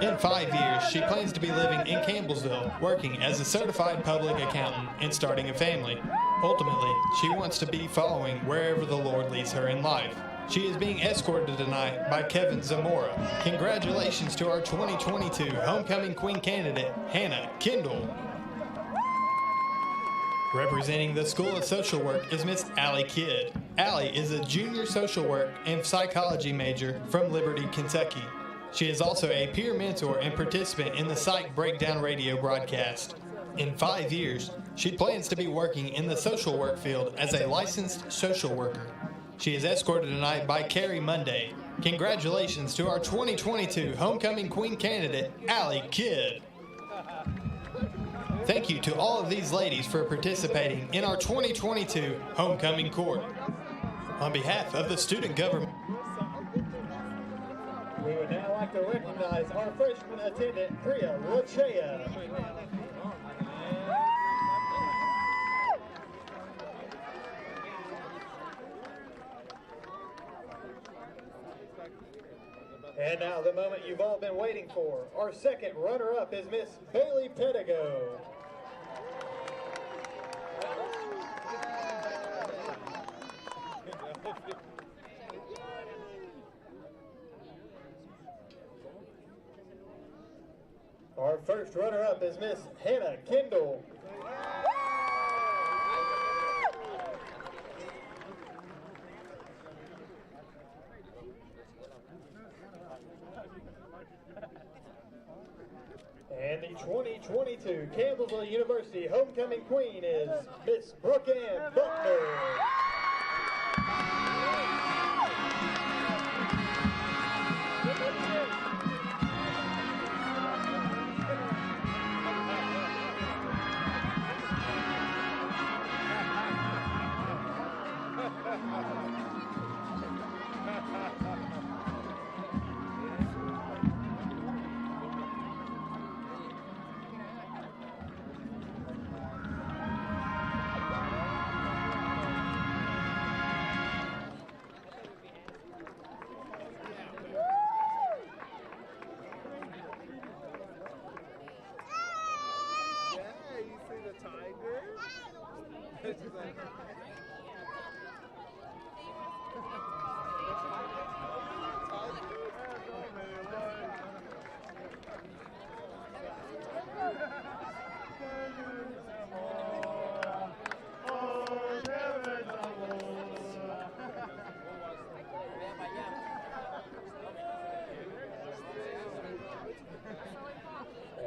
In 5 years, she plans to be living in Campbellsville, working as a certified public accountant and starting a family. Ultimately, she wants to be following wherever the Lord leads her in life. She is being escorted tonight by Kevin Zamora. Congratulations to our 2022 Homecoming Queen candidate, Hannah Kendall. Representing the School of Social Work is Miss Allie Kidd. Allie is a junior social work and psychology major from Liberty, Kentucky. She is also a peer mentor and participant in the Psych Breakdown radio broadcast. In 5 years, she plans to be working in the social work field as a licensed social worker. She is escorted tonight by Carrie Monday. Congratulations to our 2022 Homecoming Queen candidate, Allie Kidd. Thank you to all of these ladies for participating in our 2022 Homecoming Court. On behalf of the student government, we would now like to recognize our freshman attendant, Priya Lachea. And now the moment you've all been waiting for. Our second runner-up is Miss Bailey Pedigo. Our first runner-up is Miss Hannah Kendall. And the 2022 Campbellsville University Homecoming Queen is Miss Brooke Ann Faulkner.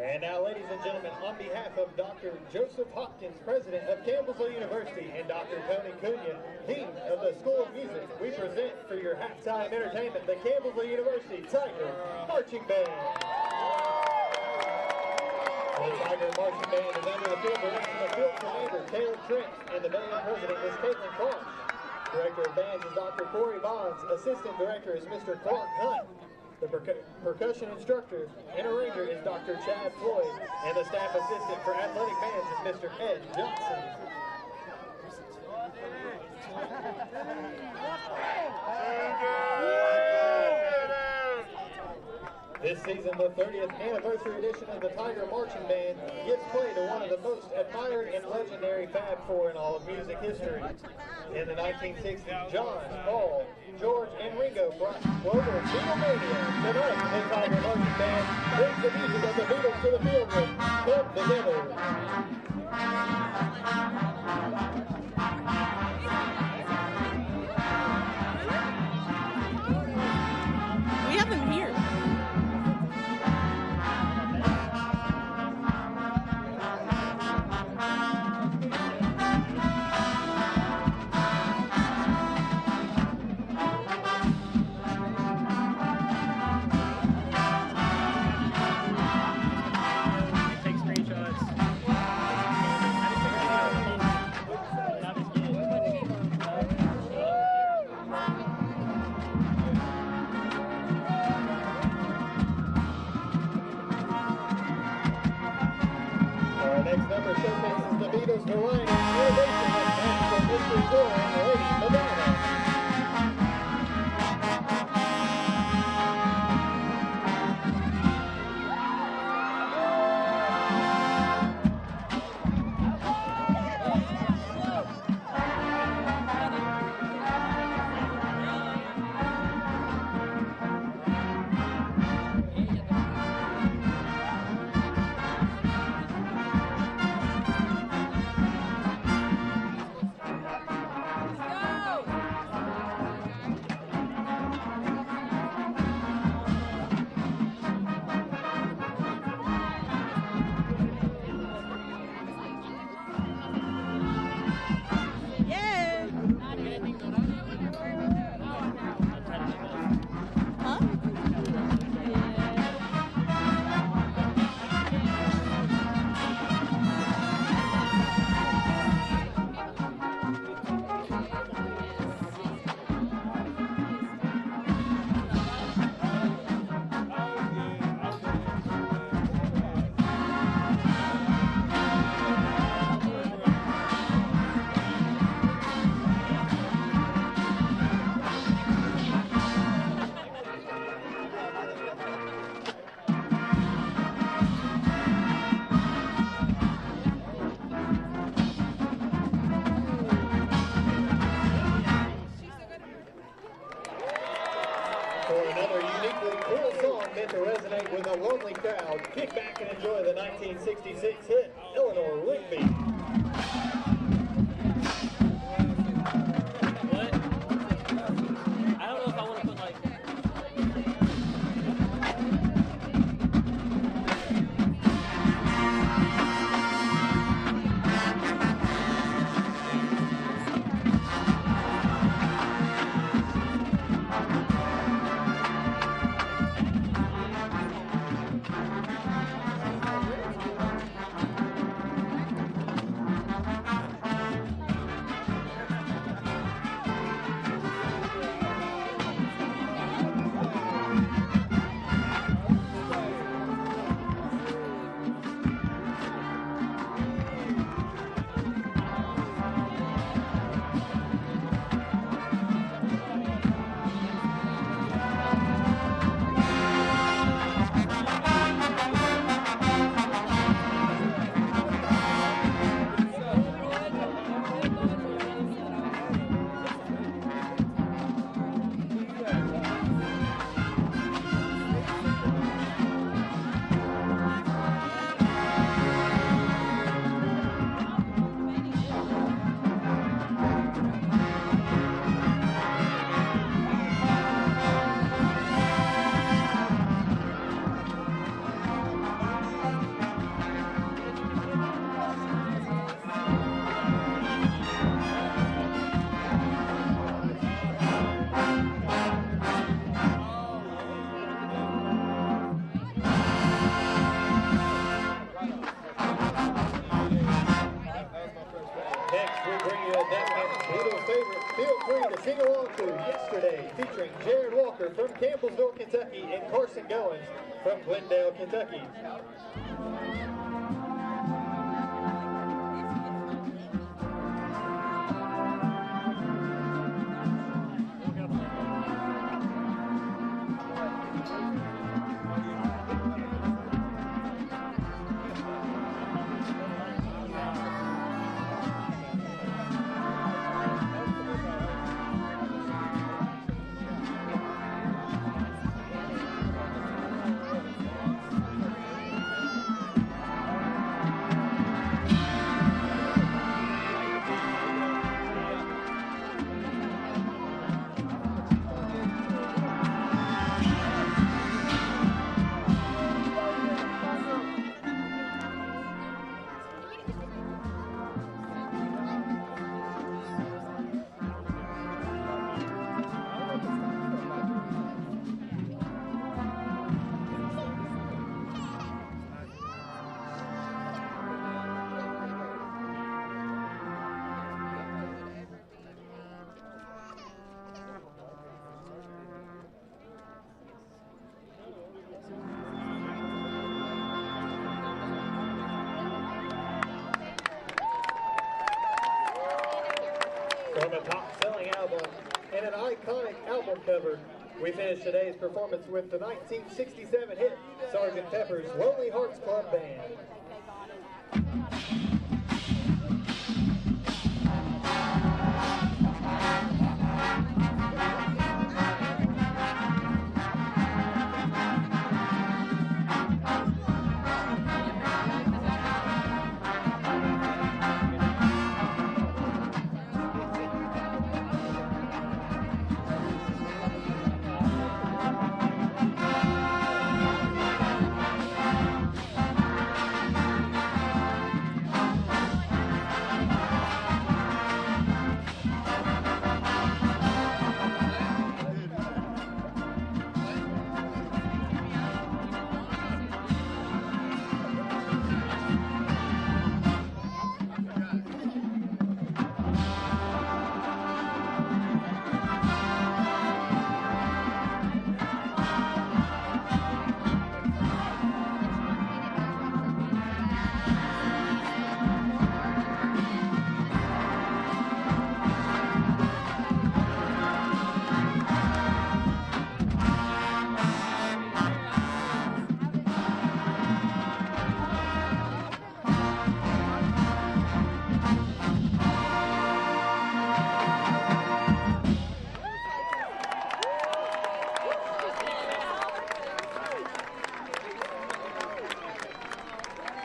And now, ladies and gentlemen, on behalf of Dr. Joseph Hopkins, president of Campbellsville University, and Dr. Tony Cunha, dean of the School of Music, we present for your halftime entertainment the Campbellsville University Tiger Marching Band. The Tiger Marching Band is under the field direction of field commander Taylor Trent, and the band president is Caitlin Clark. Director of bands is Dr. Corey Bonds. Assistant director is Mr. Clark Hunt. The percussion instructor and arranger is Dr. Chad Floyd, and the staff assistant for athletic bands is Mr. Ed Johnson. This season, the 30th anniversary edition of the Tiger Marching Band gives play to one of the most admired and legendary Fab Four in all of music history. In the 1960s, John, Paul, George, and Ringo brought global Beatlemania. Tonight, the Tiger Marching Band brings the music of the Beatles to the field with Come Together. We have them here. 1966 hit, Eleanor Rigby. I don't know if I want to put like. Sing along to Yesterday, featuring Jared Walker from Campbellsville, Kentucky, and Carson Goins from Glendale, Kentucky. From a top-selling album and an iconic album cover, we finish today's performance with the 1967 hit, Sgt. Pepper's Lonely Hearts Club Band.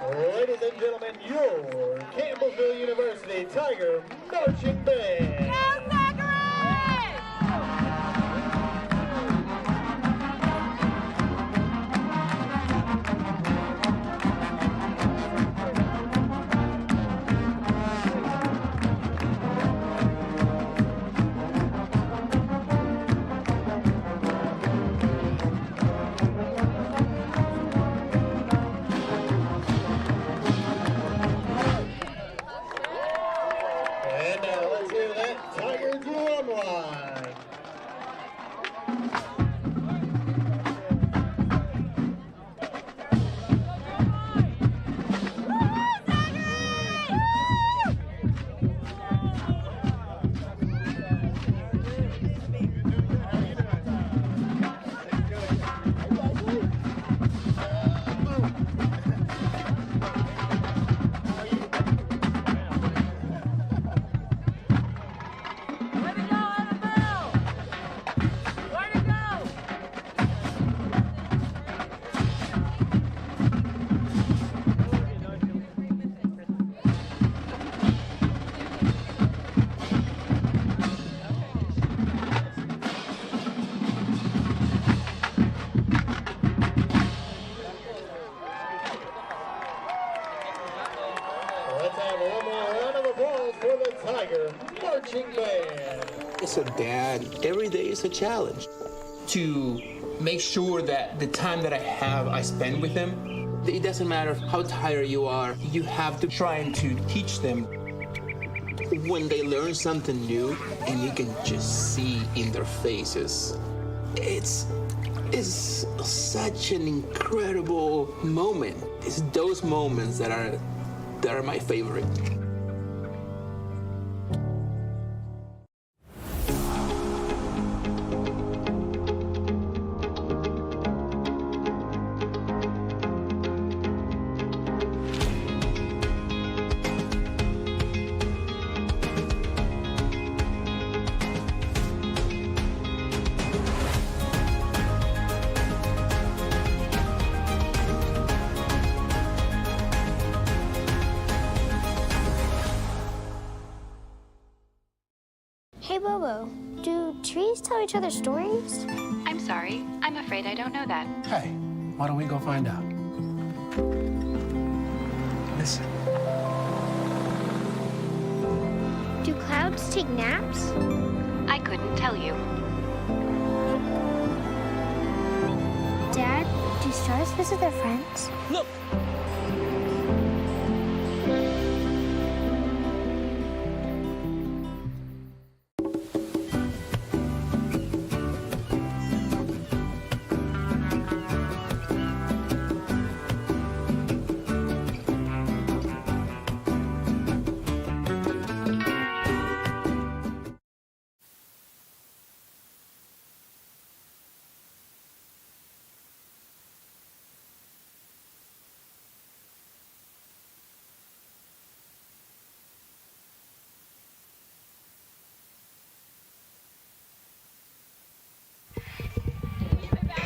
Ladies and gentlemen, your Campbellsville University Tiger Marching Band. And now let's hear that Tiger drum line. Let's have one more round of applause for the Tiger Marching Band. It's a dad. Every day is a challenge. To make sure that the time that I have, I spend with them. It doesn't matter how tired you are. You have to try and to teach them. When they learn something new, and you can just see in their faces, it's such an incredible moment. It's those moments that are my favorite. Hey, Bobo, do trees tell each other stories? I'm sorry. I'm afraid I don't know that. Hey, why don't we go find out? Listen. Do clouds take naps? I couldn't tell you. Dad, do stars visit their friends? Look!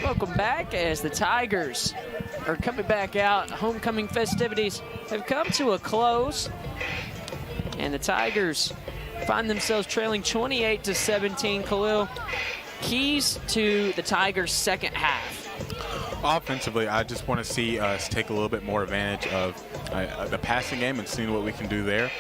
Welcome back as the Tigers are coming back out. Homecoming festivities have come to a close, and the Tigers find themselves trailing 28-17. Khalil, keys to the Tigers' second half. Offensively, I just want to see us take a little bit more advantage of the passing game and seeing what we can do there.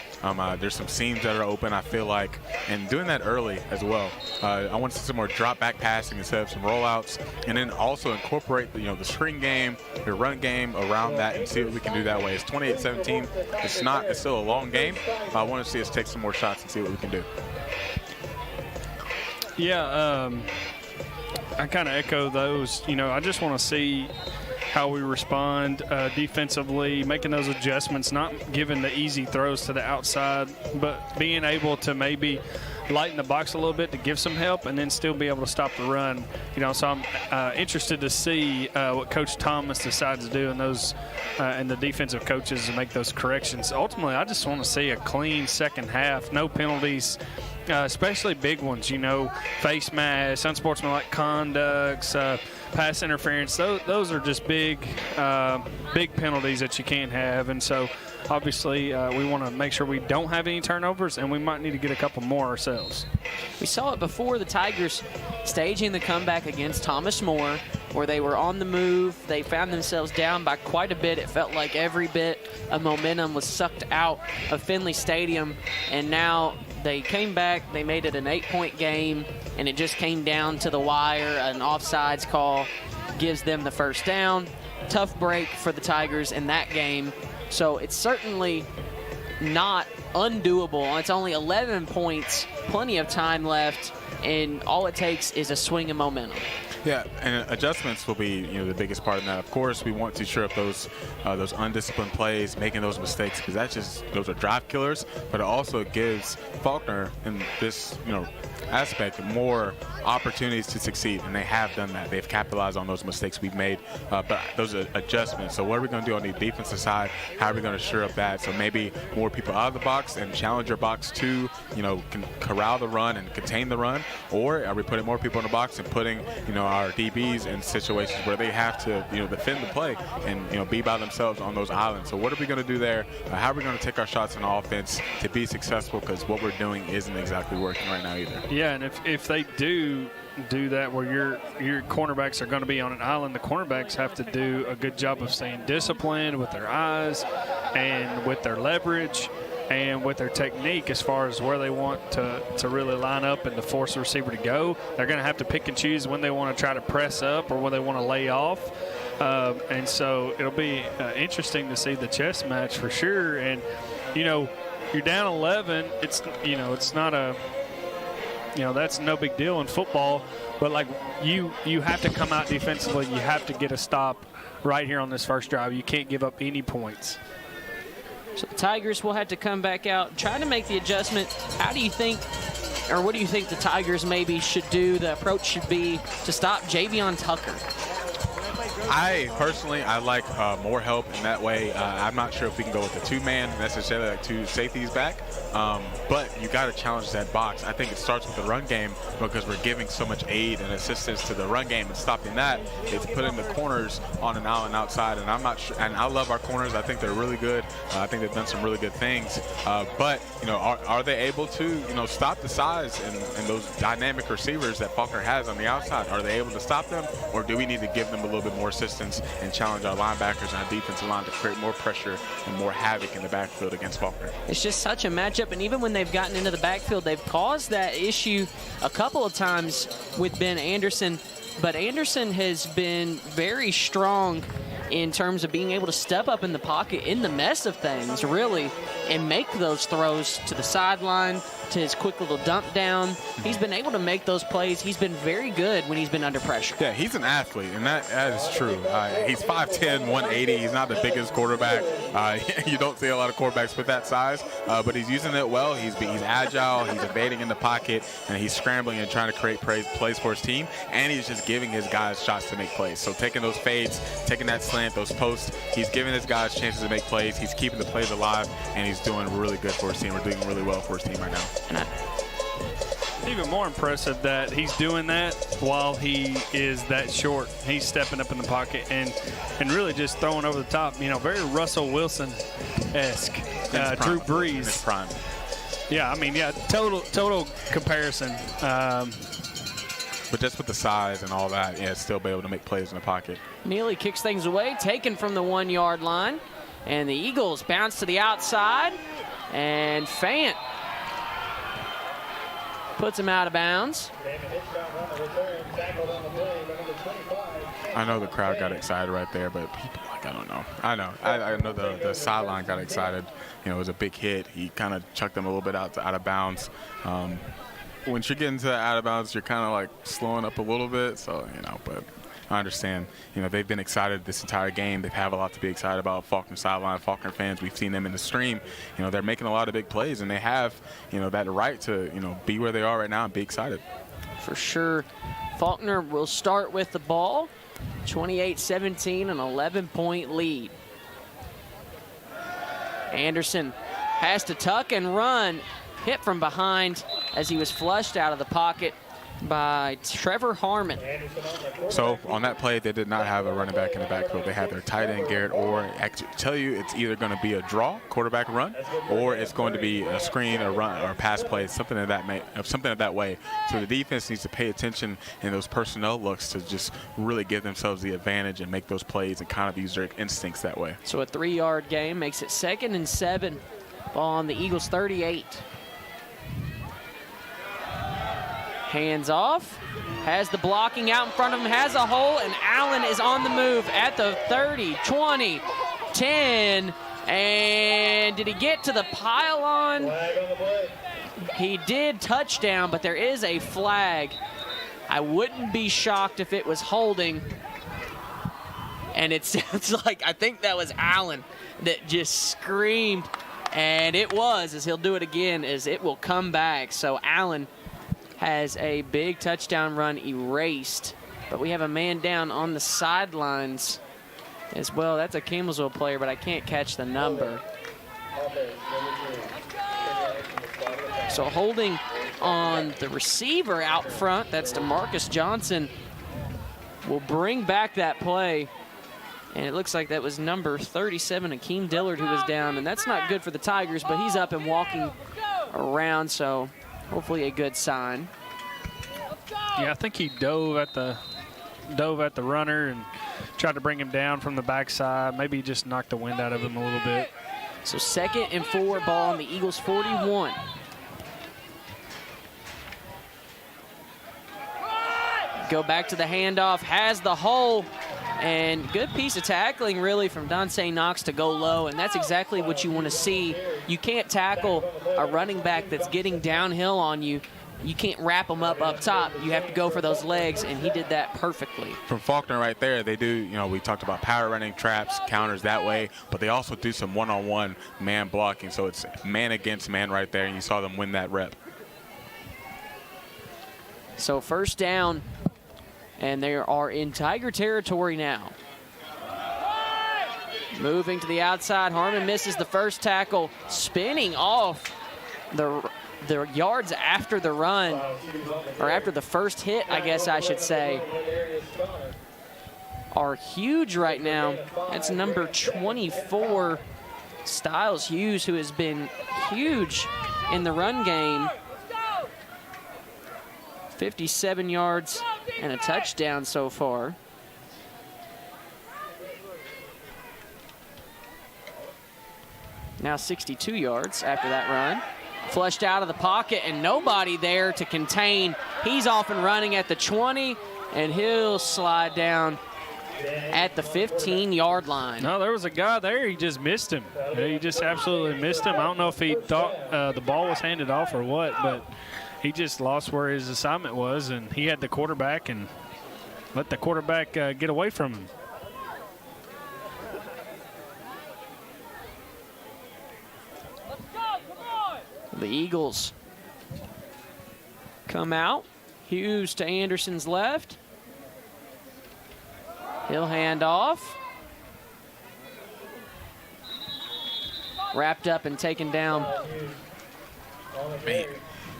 There's some seams that are open, I feel like, and doing that early as well. I want to see some more drop-back passing instead of some rollouts, and then also incorporate the screen game, the run game around that, and see what we can do that way. It's 28-17. It's still a long game. I want to see us take some more shots and see what we can do. Yeah, I kind of echo those. I just want to see how we respond defensively, making those adjustments, not giving the easy throws to the outside, but being able to maybe lighten the box a little bit to give some help and then still be able to stop the run. So I'm interested to see what Coach Thomas decides to do and the defensive coaches to make those corrections. Ultimately, I just want to see a clean second half, no penalties, especially big ones, face masks, unsportsmanlike conducts, pass interference. Those are just big penalties that you can't have. And so, obviously, we want to make sure we don't have any turnovers, and we might need to get a couple more ourselves. We saw it before, the Tigers staging the comeback against Thomas More, where they were on the move. They found themselves down by quite a bit. It felt like every bit of momentum was sucked out of Finley Stadium, and now they came back. They made it an 8-point game, and it just came down to the wire. An offsides call gives them the first down. Tough break for the Tigers in that game. So it's certainly not undoable. It's only 11 points, plenty of time left, and all it takes is a swing of momentum. Yeah, and adjustments will be, the biggest part of that. Of course, we want to shore up those undisciplined plays, making those mistakes, because those are drive killers. But it also gives Faulkner in this, aspect more opportunities to succeed, and they have done that. They've capitalized on those mistakes we've made, but those are adjustments. So what are we going to do on the defensive side? How are we going to shore up that? So maybe more people out of the box and challenge your box to, can corral the run and contain the run, or are we putting more people in the box and putting, our DBs in situations where they have to, defend the play and, be by themselves on those islands? So what are we going to do there? How are we going to take our shots in offense to be successful? Because what we're doing isn't exactly working right now either. Yeah, and if they do that where your cornerbacks are going to be on an island, the cornerbacks have to do a good job of staying disciplined with their eyes and with their leverage and with their technique as far as where they want to really line up and to force the receiver to go. They're going to have to pick and choose when they want to try to press up or when they want to lay off. And so it'll be interesting to see the chess match for sure. And, you're down 11. It's not a – that's no big deal in football, but you have to come out defensively. You have to get a stop right here on this first drive. You can't give up any points. So the Tigers will have to come back out, try to make the adjustment. How do you think, or what do you think the Tigers maybe should do, the approach should be to stop Javion Tucker? I personally like more help in that way. I'm not sure if we can go with the two-man necessarily, like two safeties back, but you got to challenge that box. I think it starts with the run game because we're giving so much aid and assistance to the run game, and stopping that is putting the corners on an island outside. And I'm not sure, and I love our corners. I think they're really good. I think they've done some really good things. But are they able to stop the size and those dynamic receivers that Faulkner has on the outside? Are they able to stop them, or do we need to give them a little bit more assistance and challenge our linebackers and our defensive line to create more pressure and more havoc in the backfield against Faulkner? It's just such a matchup, and even when they've gotten into the backfield, they've caused that issue a couple of times with Ben Anderson, but Anderson has been very strong in terms of being able to step up in the pocket in the mess of things, really, and make those throws to the sideline, to his quick little dump down. He's been able to make those plays. He's been very good when he's been under pressure. Yeah, he's an athlete, and that is true. He's 5'10", 180. He's not the biggest quarterback. You don't see a lot of quarterbacks with that size, but he's using it well. He's agile. He's evading in the pocket, and he's scrambling and trying to create plays for his team, and he's just giving his guys shots to make plays. So taking those fades, taking that slant, those posts, he's giving his guys chances to make plays. He's keeping the plays alive, and he's doing really good for his team. We're doing really well for his team right now. It's even more impressive that he's doing that while he is that short. He's stepping up in the pocket and really just throwing over the top. Very Russell Wilson-esque. Drew Brees. In his prime. Yeah, total comparison. But just with the size and all that, still be able to make plays in the pocket. Neely kicks things away, taken from the 1-yard line, and the Eagles bounce to the outside, and Fant puts him out of bounds. I know the crowd got excited right there, but people, I don't know. I know the sideline got excited. It was a big hit. He kind of chucked them a little bit out of bounds. Once you get into out of bounds, you're kind of slowing up a little bit. So, but I understand. They've been excited this entire game. They have a lot to be excited about. Faulkner sideline, Faulkner fans, we've seen them in the stream. They're making a lot of big plays, and they have, that right to, be where they are right now and be excited. For sure. Faulkner will start with the ball. 28-17, an 11-point lead. Anderson has to tuck and run. Hit from behind as he was flushed out of the pocket. by Trevor Harmon. So on that play, they did not have a running back in the backfield. They had their tight end, Garrett Orr. Actually tell you it's either going to be a draw, quarterback run, or it's going to be a screen, a run, or a pass play, something of that way. So the defense needs to pay attention in those personnel looks to just really give themselves the advantage and make those plays and kind of use their instincts that way. So a 3-yard gain makes it 2nd and 7. Ball on the Eagles 38. Hands off, has the blocking out in front of him, has a hole, and Allen is on the move at the 30, 20, 10, and did he get to the pylon? He did, touchdown, but there is a flag. I wouldn't be shocked if it was holding, and it sounds like, I think that was Allen that just screamed, and it was, as he'll do it again, as it will come back. So Allen has a big touchdown run erased, but we have a man down on the sidelines as well. That's a Campbellsville player, but I can't catch the number. So holding on the receiver out front, that's DeMarcus Johnson, will bring back that play. And it looks like that was number 37, Akeem Dillard, who was down, and that's not good for the Tigers, but he's up and walking around, so hopefully a good sign. Yeah, I think he dove at the runner and tried to bring him down from the backside. Maybe he just knocked the wind out of him a little bit. So 2nd and 4, ball on the Eagles 41. Go back to the handoff, has the hole, and good piece of tackling really from Dante Knox to go low, and that's exactly what you want to see. You can't tackle a running back that's getting downhill on you. You can't wrap them up top. You have to go for those legs, and he did that perfectly. From Faulkner right there, they do, we talked about power running, traps, counters that way, but they also do some one-on-one man blocking, so it's man against man right there, and you saw them win that rep. So 1st down, and they are in Tiger territory now. Moving to the outside, Harmon misses the first tackle, spinning off the yards after the run, or after the first hit, I guess I should say, are huge right now. That's number 24, Styles Hughes, who has been huge in the run game. 57 yards and a touchdown so far. Now 62 yards after that run. Flushed out of the pocket and nobody there to contain. He's off and running at the 20, and he'll slide down at the 15-yard line. No, there was a guy there. He just missed him. He just absolutely missed him. I don't know if he thought the ball was handed off or what, but he just lost where his assignment was, and he had the quarterback and let the quarterback get away from him. The Eagles come out. Hughes to Anderson's left. He'll hand off. Wrapped up and taken down.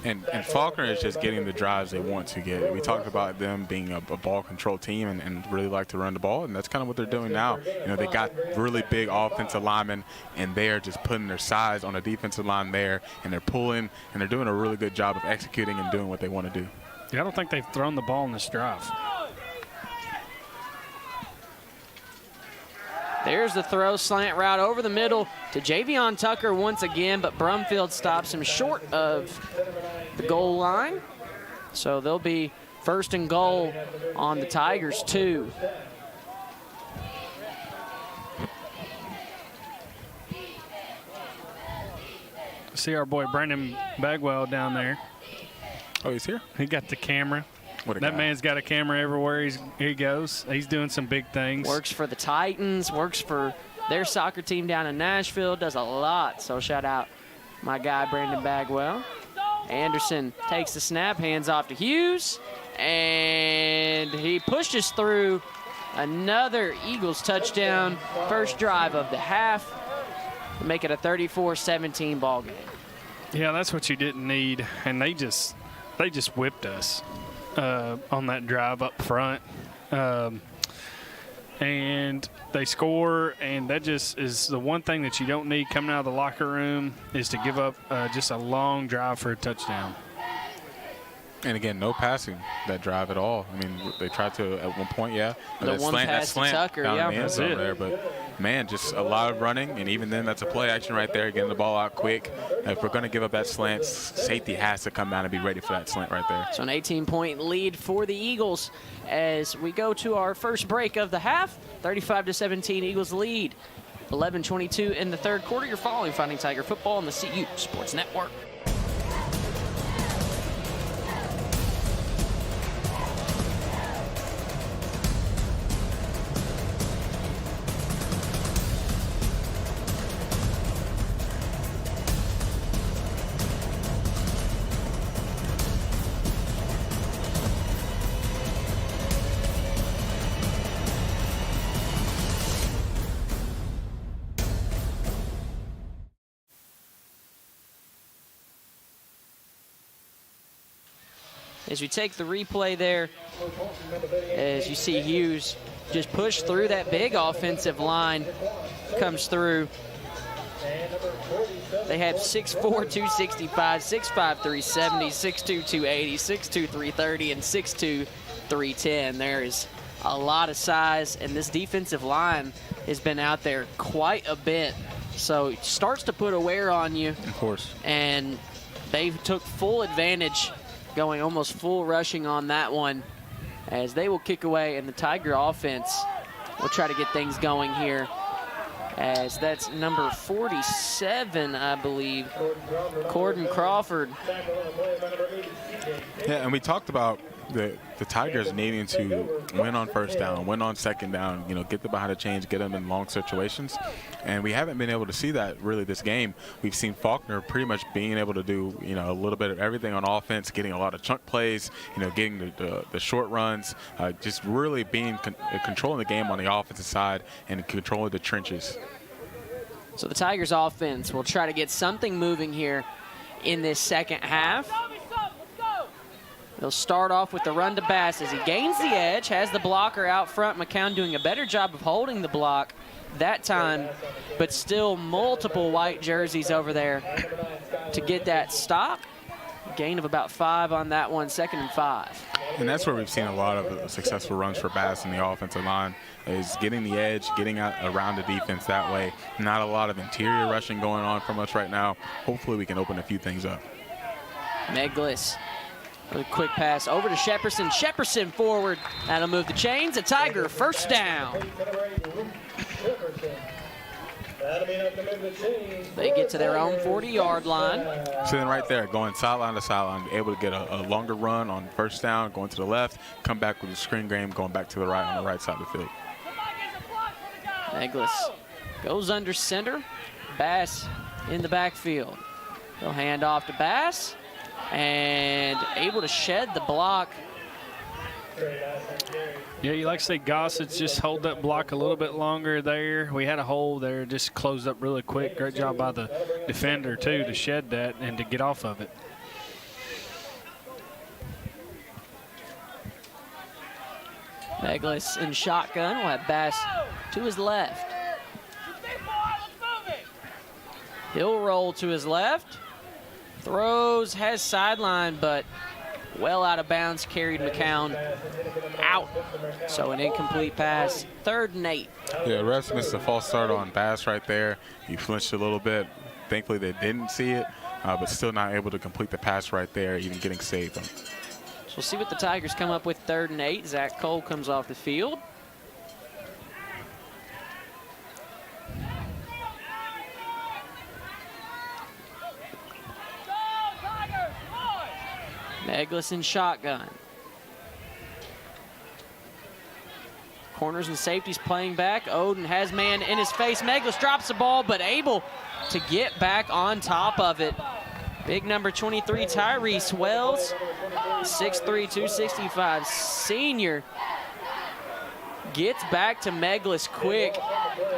And Faulkner is just getting the drives they want to get. We talked about them being a ball control team and really like to run the ball, and that's kind of what they're doing now. They got really big offensive linemen, and they're just putting their size on the defensive line there, and they're pulling, and they're doing a really good job of executing and doing what they want to do. Yeah, I don't think they've thrown the ball in this drive. There's the throw, slant route over the middle to Javion Tucker once again, but Brumfield stops him short of the goal line. So they'll be 1st and goal on the Tigers 2. See our boy Brandon Bagwell down there. Oh, he's here? He got the camera. That guy. Man's got a camera everywhere he goes. He's doing some big things. Works for the Titans, works for their soccer team down in Nashville, does a lot. So shout out my guy, Brandon Bagwell. Anderson takes the snap, hands off to Hughes, and he pushes through another Eagles touchdown. First drive of the half to make it a 34-17 ball game. Yeah, that's what you didn't need, and they just whipped us. on that drive up front. And they score, and that just is the one thing that you don't need coming out of the locker room is to give up just a long drive for a touchdown. And again, no passing that drive at all. I mean, they tried to at one point, yeah. The one pass to Tucker, down yeah. in the end zone there, but man, just a lot of running, and even then, that's a play action right there, getting the ball out quick. If we're going to give up that slant, safety has to come down and be ready for that slant right there. So an 18-point lead for the Eagles as we go to our first break of the half. 35-17, Eagles lead. 11:22 in the third quarter. You're following Fighting Tiger football on the CU Sports Network. As we take the replay there, as you see Hughes just push through that big offensive line, comes through. They have 6'4", 265, 6'5", 370, 6'2", 280, 6'2", 330, and 6'2", 310. There is a lot of size, and this defensive line has been out there quite a bit. So it starts to put a wear on you. Of course. And they took full advantage, going almost full rushing on that one, as they will kick away, and the Tiger offense will try to get things going here, as that's number 47, I believe, Corden Crawford. Yeah, and we talked about the Tigers needing to win on first down, win on second down, you know, get them behind the chains, get them in long situations. And we haven't been able to see that really this game. We've seen Faulkner pretty much being able to do, you know, a little bit of everything on offense, getting a lot of chunk plays, you know, getting the short runs, just really being controlling the game on the offensive side and controlling the trenches. So the Tigers offense will try to get something moving here in this second half. They'll start off with the run to Bass as he gains the edge, has the blocker out front. McCown doing a better job of holding the block that time, but still multiple white jerseys over there to get that stop. Gain of about 5 on that one, 2nd and 5. And that's where we've seen a lot of successful runs for Bass in the offensive line, is getting the edge, getting out around the defense that way. Not a lot of interior rushing going on from us right now. Hopefully we can open a few things up. Meglis. A quick pass over to Shepperson. Shepperson forward. That'll move the chains. A Tiger first down. They get to their own 40-yard line. So then right there, going sideline to sideline, able to get a longer run on first down, going to the left, come back with a screen game, going back to the right on the right side of the field. Meglis goes under center. Bass in the backfield. They'll hand off to Bass. And able to shed the block. Yeah, you like to say Gossett just hold that block a little bit longer there. We had a hole there, just closed up really quick. Great job by the defender, too, to shed that and to get off of it. Meglis in shotgun. We'll have Bass to his left. He'll roll to his left. Throws, has sideline, but well out of bounds, carried McCown out. So an incomplete pass, 3rd and 8. Yeah, refs missed a false start on Bass right there. He flinched a little bit. Thankfully they didn't see it, but still not able to complete the pass right there, even getting saved. So we'll see what the Tigers come up with, 3rd and 8. Zach Cole comes off the field. Meglis in shotgun. Corners and safeties playing back. Oden has man in his face. Meglis drops the ball, but able to get back on top of it. Big number 23, Tyrese Wells, 6'3", 265 senior. Gets back to Meglis quick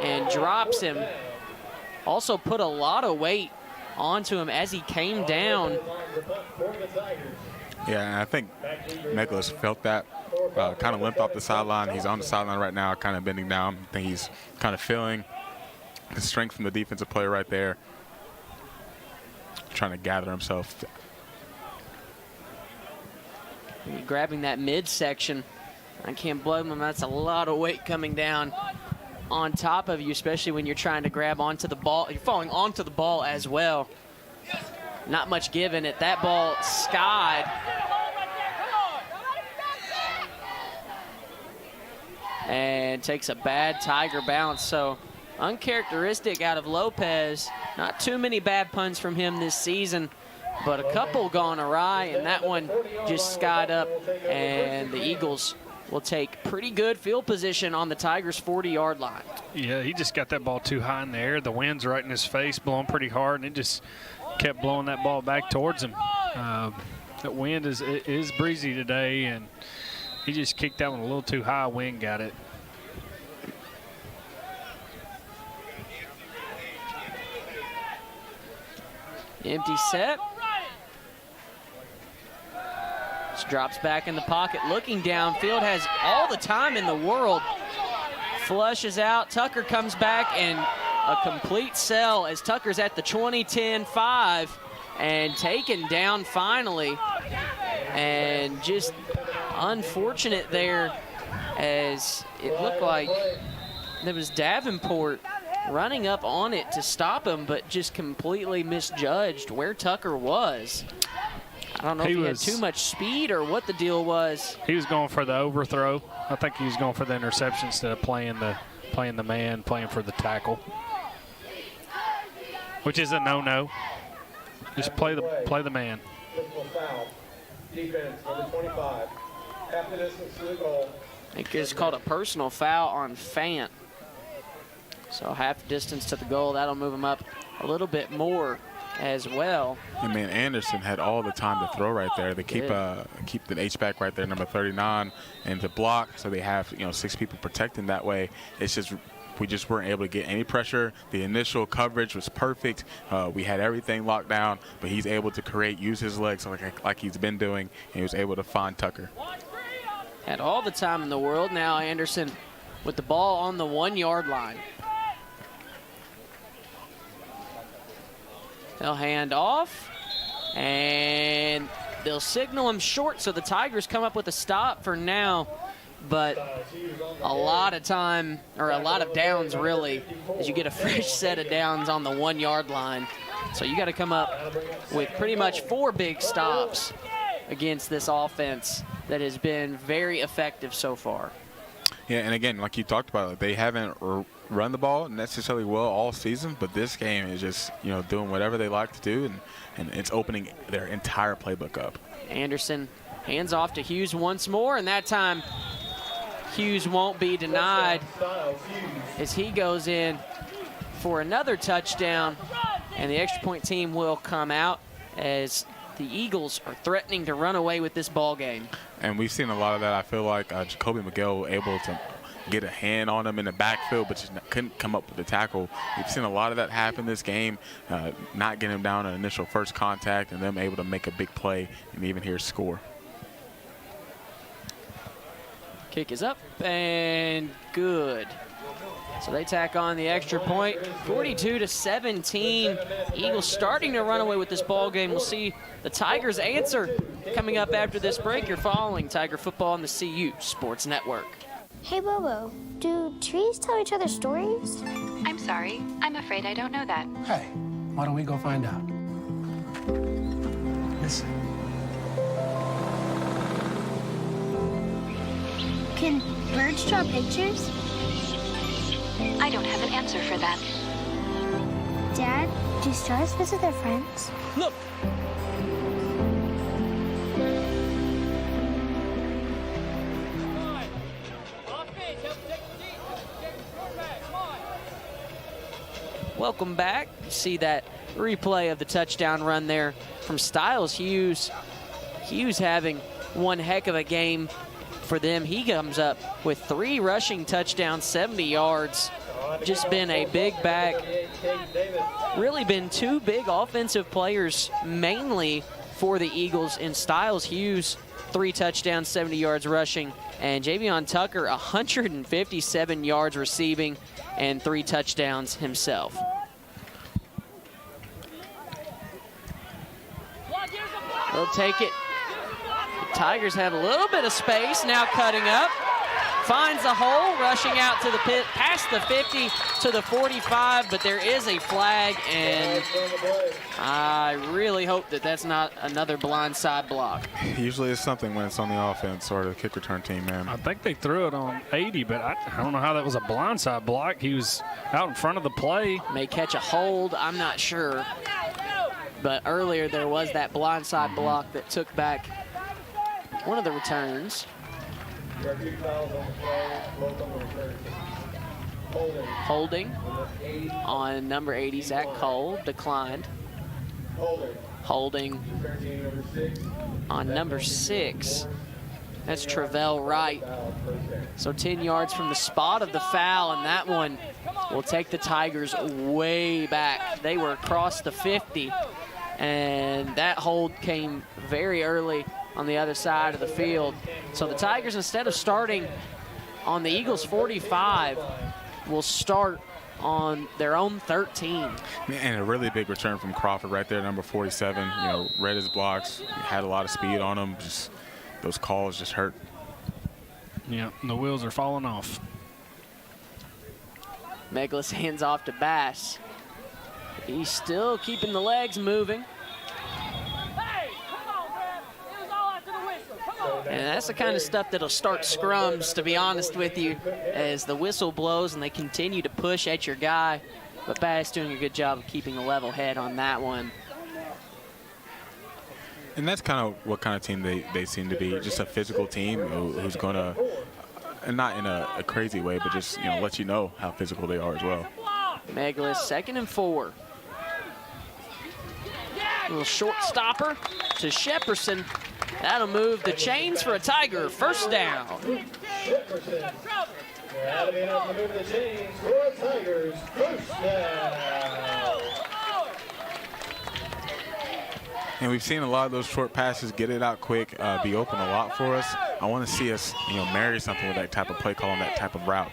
and drops him. Also put a lot of weight onto him as he came down. Yeah, and I think Nicholas felt that, kind of limped off the sideline. He's on the sideline right now, kind of bending down. I think he's kind of feeling the strength from the defensive player right there, trying to gather himself. Grabbing that midsection. I can't blame him. That's a lot of weight coming down on top of you, especially when you're trying to grab onto the ball. You're falling onto the ball as well. Not much given it. That ball skied. And takes a bad Tiger bounce. So uncharacteristic out of Lopez. Not too many bad punts from him this season, but a couple gone awry, and that one just skied up, and the Eagles will take pretty good field position on the Tigers' 40-yard line. Yeah, he just got that ball too high in the air. The wind's right in his face, blowing pretty hard, and it just kept blowing that ball back towards him. That wind is breezy today, and he just kicked that one a little too high. Wind got it. Empty set. Just drops back in the pocket, looking downfield, has all the time in the world. Flushes out. Tucker comes back, and a complete sell as Tucker's at the 20-10-5 and taken down finally. And just unfortunate there, as it looked like there was Davenport running up on it to stop him, but just completely misjudged where Tucker was. I don't know if he had too much speed or what the deal was. He was going for the overthrow. I think he was going for the interception instead of playing the man, playing for the tackle, which is a no-no. Just play the man. Defense, number 25. Half the distance to the goal. I think it's called a personal foul on Fant. So half the distance to the goal. That'll move him up a little bit more as well. And man, Anderson had all the time to throw right there. They keep the H-back right there, number 39, and to block. So they have 6 people protecting that way. It's just we just weren't able to get any pressure. The initial coverage was perfect. We had everything locked down, but he's able to use his legs like he's been doing, and he was able to find Tucker. Had all the time in the world. Now Anderson with the ball on the 1-yard line. They'll hand off, and they'll signal him short, so the Tigers come up with a stop for now. But a lot of time, or a lot of downs really, as you get a fresh set of downs on the 1-yard line. So you got to come up with pretty much 4 big stops against this offense that has been very effective so far. Yeah, and again, like you talked about, they haven't run the ball necessarily well all season, but this game is just, doing whatever they like to do, and it's opening their entire playbook up. Anderson hands off to Hughes once more, and that time Hughes won't be denied as he goes in for another touchdown, and the extra point team will come out as the Eagles are threatening to run away with this ball game. And we've seen a lot of that. I feel like Jacoby McGill able to get a hand on him in the backfield, but just couldn't come up with the tackle. We've seen a lot of that happen this game, not getting him down on initial first contact and them able to make a big play and even here score. Kick is up and good. So they tack on the extra point, 42-17. Eagles starting to run away with this ball game. We'll see the Tigers answer coming up after this break. You're following Tiger football on the CU Sports Network. Hey, Bobo, do trees tell each other stories? I'm sorry. I'm afraid I don't know that. Hey, why don't we go find out? Listen. Can birds draw pictures? I don't have an answer for that. Dad, do stars visit their friends? Look! Welcome back. You see that replay of the touchdown run there from Styles Hughes. Hughes having one heck of a game for them. He comes up with 3 rushing touchdowns, 70 yards. Just been a big back. Really been 2 big offensive players mainly for the Eagles in Styles Hughes, 3 touchdowns, 70 yards rushing, and Javion Tucker, 157 yards receiving and 3 touchdowns himself. They'll take it. The Tigers have a little bit of space, now cutting up. Finds a hole, rushing out to the pit, past the 50 to the 45, but there is a flag, and I really hope that that's not another blindside block. Usually it's something when it's on the offense or the kick return team, man. I think they threw it on 80, but I don't know how that was a blindside block. He was out in front of the play. May catch a hold, I'm not sure. But earlier there was that blindside block that took back one of the returns. Holding on number 80, Zach Cole, declined. Holding on number 6, that's Travell Wright. So 10 yards from the spot of the foul, and that one will take the Tigers way back. They were across the 50, and that hold came very early on the other side of the field. So the Tigers, instead of starting on the Eagles' 45, will start on their own 13. And a really big return from Crawford right there, number 47. You know, read his blocks, had a lot of speed on him. Just those calls just hurt. Yeah, the wheels are falling off. Meglis hands off to Bass. He's still keeping the legs moving. And that's the kind of stuff that'll start scrums, to be honest with you, as the whistle blows and they continue to push at your guy. But Bass doing a good job of keeping a level head on that one. And that's kind of what kind of team they seem to be, just a physical team who's going to, and not in a crazy way, but just, you know, let you know how physical they are as well. Meglis, 2nd and 4. A little short stopper to Shepperson. That'll move the chains for a Tiger first down. That'll be enough to move the chains for a Tigers first down. And we've seen a lot of those short passes, get it out quick, be open a lot for us. I want to see us, you know, marry something with that type of play call and that type of route.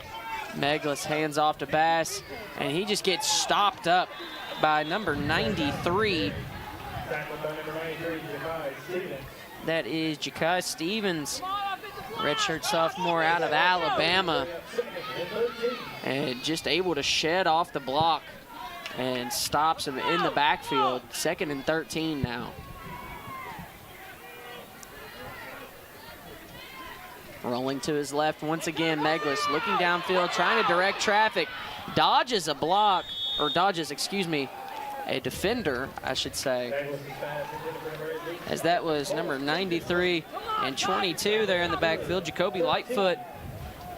Meglis hands off to Bass, and he just gets stopped up by number 93. That is Ja'Kai Stevens, redshirt sophomore out of Alabama, and just able to shed off the block and stops him in the backfield. 2nd and 13 now. Rolling to his left once again, Meglis looking downfield, trying to direct traffic, dodges a block, or dodges, excuse me, a defender, I should say, as that was number 93 and 22 there in the backfield, Jacoby Lightfoot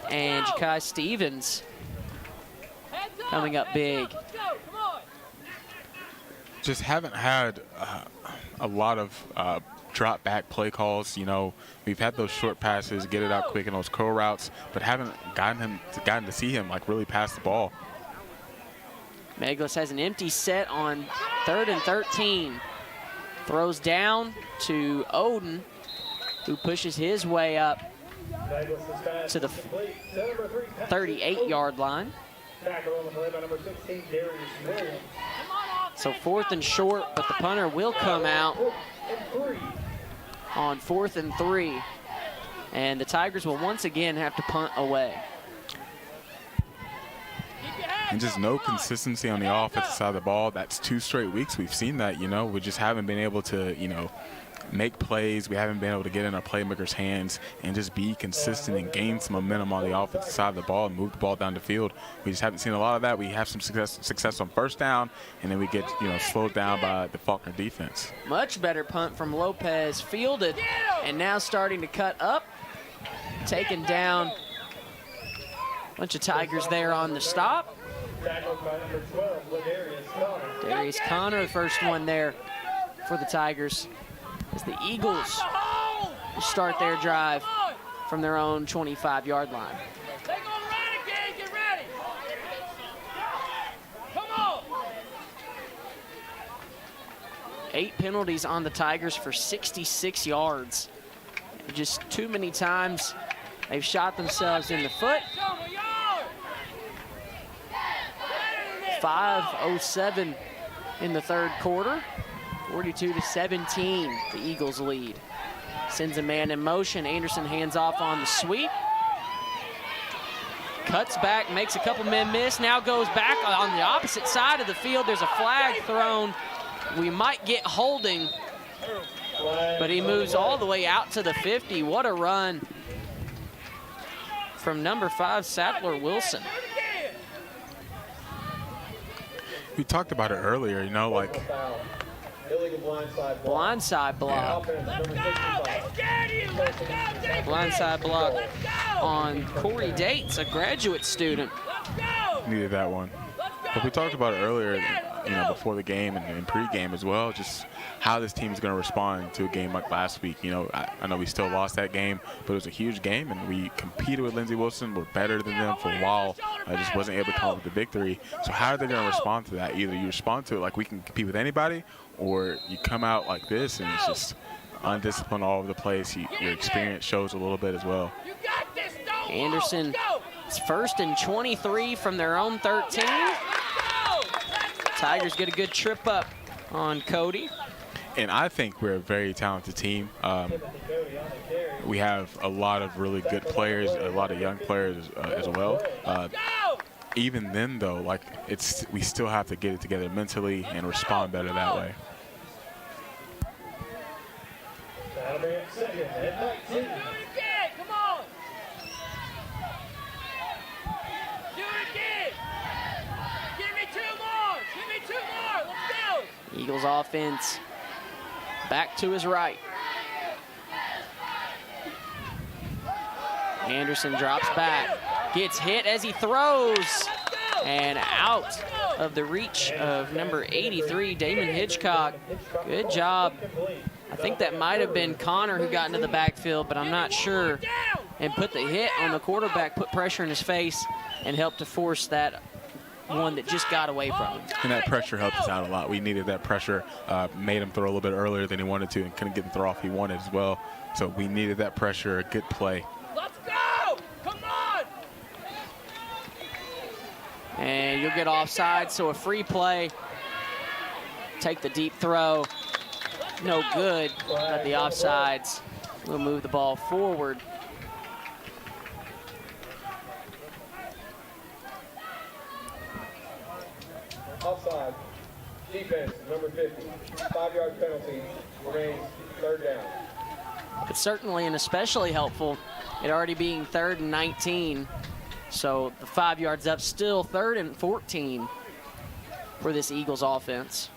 and Ja'Kai Stevens coming up big. Just haven't had a lot of drop back play calls. You know, we've had those short passes, get it out quick in those curl routes, but haven't gotten to see him like really pass the ball. Meglis has an empty set on 3rd and 13. Throws down to Oden, who pushes his way up to the 38-yard line. So 4th and short, but the punter will come out on 4th and 3. And the Tigers will once again have to punt away. And just no consistency on the offensive side of the ball. That's 2 straight weeks we've seen that, you know. We just haven't been able to, you know, make plays. We haven't been able to get in our playmakers' hands and just be consistent and gain some momentum on the offensive side of the ball and move the ball down the field. We just haven't seen a lot of that. We have some success on first down, and then we get, you know, slowed down by the Faulkner defense. Much better punt from Lopez, fielded, and now starting to cut up. Taken down. Bunch of Tigers there on the stop. Darius Connor, the first one there for the Tigers, as the Eagles start their drive from their own 25-yard line. 8 penalties on the Tigers for 66 yards. Just too many times they've shot themselves in the foot. 5:07 in the third quarter. 42-17, the Eagles lead. Sends a man in motion. Anderson hands off on the sweep. Cuts back, makes a couple men miss. Now goes back on the opposite side of the field. There's a flag thrown. We might get holding, but he moves all the way out to the 50. What a run from number 5, Sattler Wilson. We talked about it earlier, you know, like blindside block. Blindside block on Corey Dates, a graduate student. Needed that one. But we talked about it earlier, you know, before the game and in pregame as well, just how this team is going to respond to a game like last week. You know, I know we still lost that game, but it was a huge game, and we competed with Lindsey Wilson. We're better than them for a while. I just wasn't able to come up with the victory. So how are they going to respond to that? Either you respond to it like we can compete with anybody, or you come out like this and it's just undisciplined all over the place. Your experience shows a little bit as well. Anderson, it's 1st and 23 from their own 13. Tigers get a good trip up on Cody. And I think we're a very talented team. We have a lot of really good players, a lot of young players as well. Even then, though, like we still have to get it together mentally and respond better that way. Eagles offense back to his right. Anderson drops back, gets hit as he throws, and out of the reach of number 83, Damon Hitchcock. Good job. I think that might have been Connor who got into the backfield, but I'm not sure. And put the hit on the quarterback, put pressure in his face, and helped to force that one that just got away from him. And that pressure helped us out a lot. We needed that pressure. Made him throw a little bit earlier than he wanted to and couldn't get the throw off he wanted as well. So we needed that pressure, a good play. Let's go! Come on! And you'll get offside, so a free play. Take the deep throw. No good, but the offsides will move the ball forward. Offside. Defense, number 50. 5-yard penalty. Remains 3rd down. But certainly and especially helpful, it already being 3rd and 19. So the 5 yards up, still 3rd and 14 for this Eagles offense.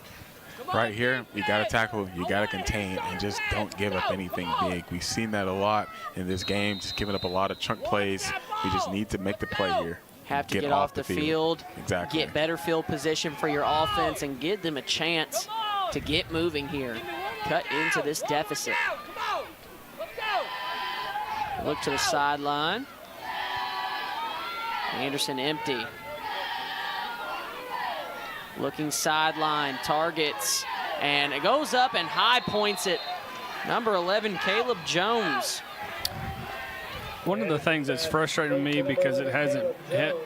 Right here, you got to tackle, you got to contain, and just don't give up anything big. We've seen that a lot in this game, just giving up a lot of chunk plays. We just need to make the play here. Have to get off the field, exactly. Get better field position for your offense, and give them a chance to get moving here. Cut into this deficit. Look to the sideline. Anderson empty. Looking sideline, targets, and it goes up and high points it. Number 11, Caleb Jones. One of the things that's frustrating me because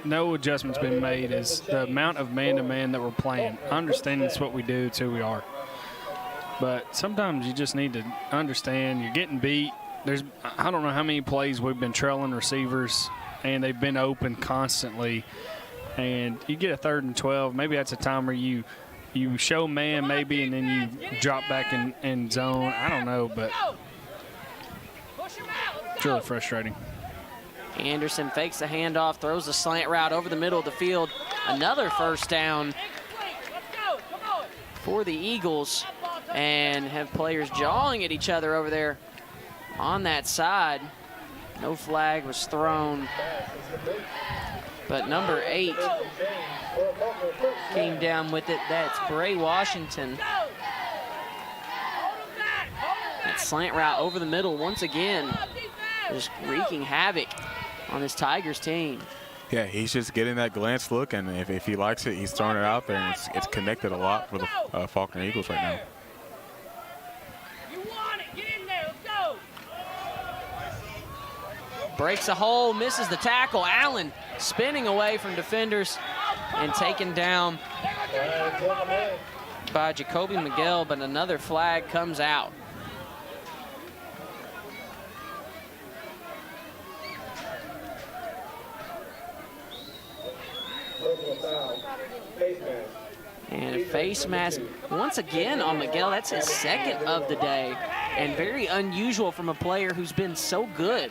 no adjustments been made is the amount of man-to-man that we're playing. I understand it's what we do, it's who we are. But sometimes you just need to understand you're getting beat. I don't know how many plays we've been trailing receivers, and they've been open constantly. And you get a 3rd and 12, maybe that's a time where you show man maybe, and then you drop back in zone. I don't know, but it's really frustrating. Anderson fakes the handoff, throws a slant route over the middle of the field. Another 1st down for the Eagles, and have players jawing at each other over there on that side. No flag was thrown, but number 8 came down with it. That's Bray Washington. That slant route over the middle once again, just wreaking havoc on this Tigers team. Yeah, he's just getting that glance look, and if he likes it, he's throwing it out there, and it's connected a lot for the Faulkner Eagles right now. breaks a hole, misses the tackle. Allen spinning away from defenders and taken down by Jacoby Miguel, but another flag comes out. And a face mask once again on Miguel. That's his second of the day, and very unusual from a player who's been so good.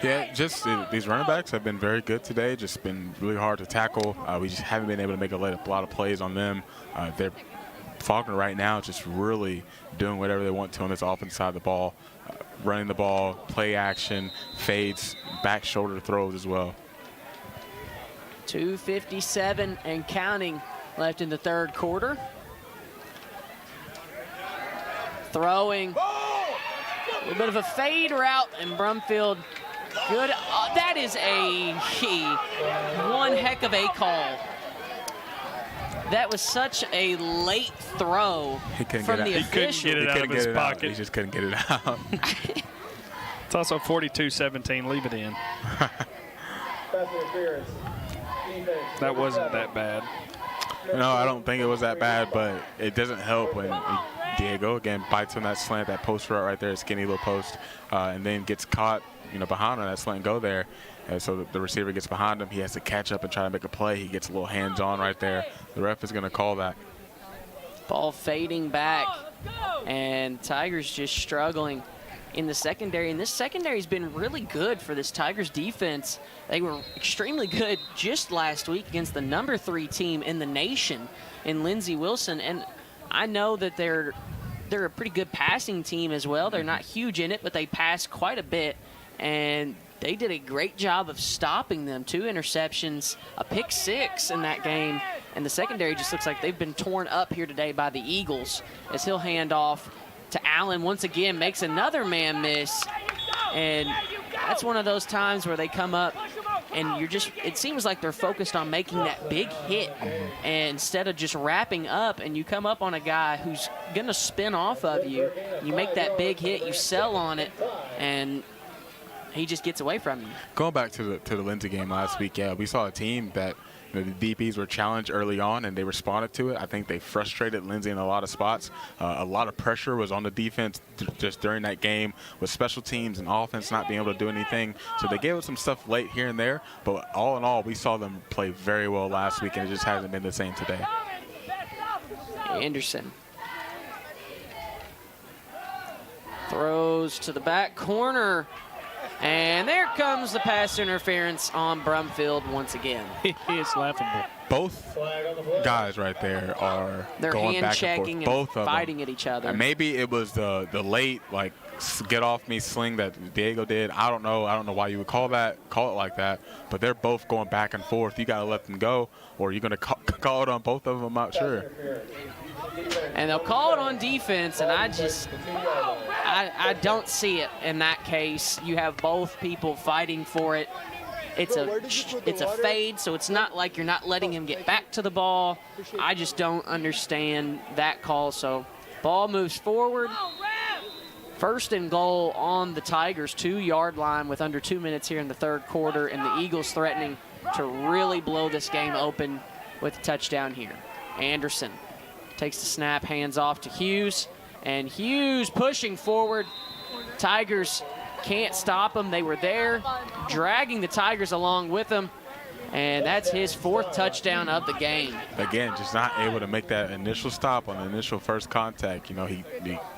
Yeah, just these running backs have been very good today. Just been really hard to tackle. We just haven't been able to make a lot of plays on them. They're Faulkner right now just really doing whatever they want to on this offensive side of the ball, running the ball, play action, fades, back shoulder throws as well. 2:57 and counting left in the third quarter. Throwing a little bit of a fade route, and Brumfield good. That is one heck of a call. That was such a late throw from the official. He couldn't get it out of his pocket. He just couldn't get it out. It's also 42-17. Leave it in. That wasn't that bad. No, I don't think it was that bad, but it doesn't help when Diego, again, bites on that slant, that post route right there, skinny little post, and then gets caught, behind on that slant and go there. And so the receiver gets behind him. He has to catch up and try to make a play. He gets a little hands-on right there. The ref is going to call that. Ball fading back, and Tigers just struggling in the secondary. And this secondary has been really good for this Tigers defense. They were extremely good just last week against the number 3 team in the nation in Lindsey Wilson. And I know that they're a pretty good passing team as well. They're not huge in it, but they pass quite a bit. And they did a great job of stopping them. 2 interceptions, a pick 6 in that game. And the secondary just looks like they've been torn up here today by the Eagles, as he'll hand off to Allen. Once again, makes another man miss. And that's one of those times where they come up and it seems like they're focused on making that big hit, and instead of just wrapping up, and you come up on a guy who's going to spin off of you, you make that big hit, you sell on it, and he just gets away from you. Going back to the Lindsey game last week, yeah, we saw a team that the DBs were challenged early on, and they responded to it. I think they frustrated Lindsey in a lot of spots. A lot of pressure was on the defense just during that game, with special teams and offense not being able to do anything. So they gave us some stuff late here and there, but all in all, we saw them play very well last week, and it just hasn't been the same today. Anderson throws to the back corner. And there comes the pass interference on Brumfield once again. It's laughable. Both guys right there are They're going back and forth. hand-checking Both and of fighting them. at each other. And maybe it was the late, get off me sling that Diego did. I don't know why you would call it like that. But they're both going back and forth. You got to let them go, or you're going to call it on both of them. I'm not sure. And they'll call it on defense, and I don't see it in that case. You have both people fighting for it. It's a fade, so it's not like you're not letting him get back to the ball. I just don't understand that call. So ball moves forward. First and goal on the Tigers' 2-yard line with under 2 minutes here in the third quarter, and the Eagles threatening to really blow this game open with a touchdown here. Anderson takes the snap, hands off to Hughes, and Hughes pushing forward. Tigers can't stop him. They were there, dragging the Tigers along with them, and that's his 4th touchdown of the game. Again, just not able to make that initial stop on the initial first contact.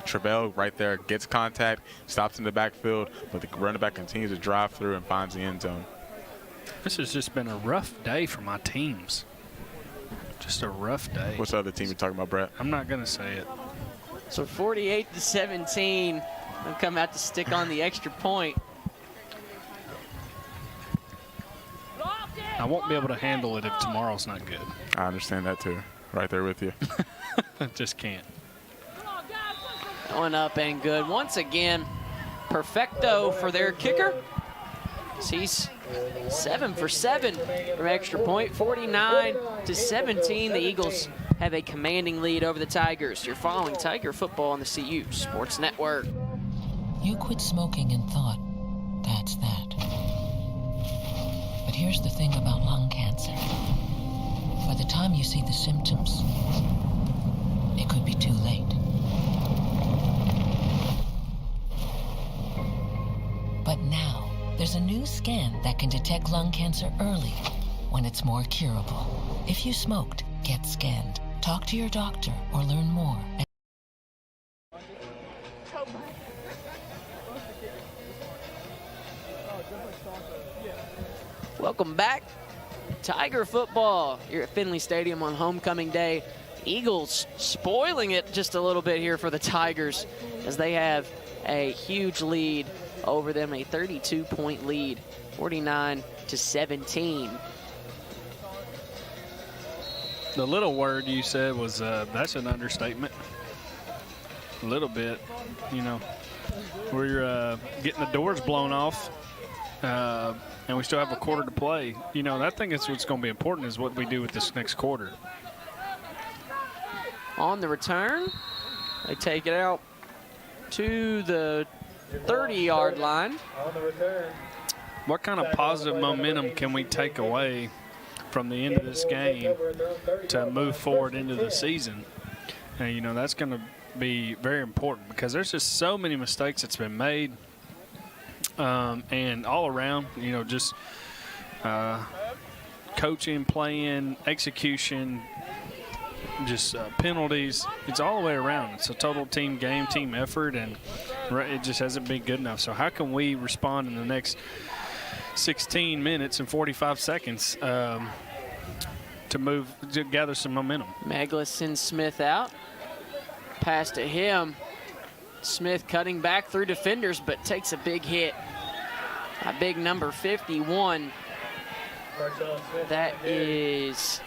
Travell right there gets contact, stops in the backfield, but the running back continues to drive through and finds the end zone. This has just been a rough day for my teams. Just a rough day. What's the other team you're talking about, Brett? I'm not going to say it. So 48-17, they'll come out to stick on the extra point. I won't be able to handle it if tomorrow's not good. I understand that too. Right there with you. Just can't. Going up and good. Once again, perfecto for their kicker. He's 7 for 7 from extra point. 49-17. The Eagles have a commanding lead over the Tigers. You're following Tiger football on the CU Sports Network. You quit smoking and thought, That's that. But here's the thing about lung cancer. By the time you see the symptoms, it could be too late. But now, there's a new scan that can detect lung cancer early, when it's more curable. If you smoked, get scanned. Talk to your doctor or learn more. Welcome back. Tiger football here at Finley Stadium on homecoming day. Eagles spoiling it just a little bit here for the Tigers as they have a huge lead over them, a 32-point lead, 49-17. The little word you said was, that's an understatement. A little bit, you know. We're getting the doors blown off, and we still have a quarter to play. You know, I think that's what's going to be important is what we do with this next quarter. On the return, they take it out to the 30-yard line. On the return. What kind of positive momentum can we take away from the end of this game to move forward into the season? And, you know, that's going to be very important because there's just so many mistakes that's been made. And all around, you know, just coaching, playing, execution, just penalties. It's all the way around. It's a total team game, team effort, and it just hasn't been good enough. So how can we respond in the next 16 minutes and 45 seconds to gather some momentum? Meglis sends Smith out. Pass to him. Smith cutting back through defenders, but takes a big hit. A big number 51. That is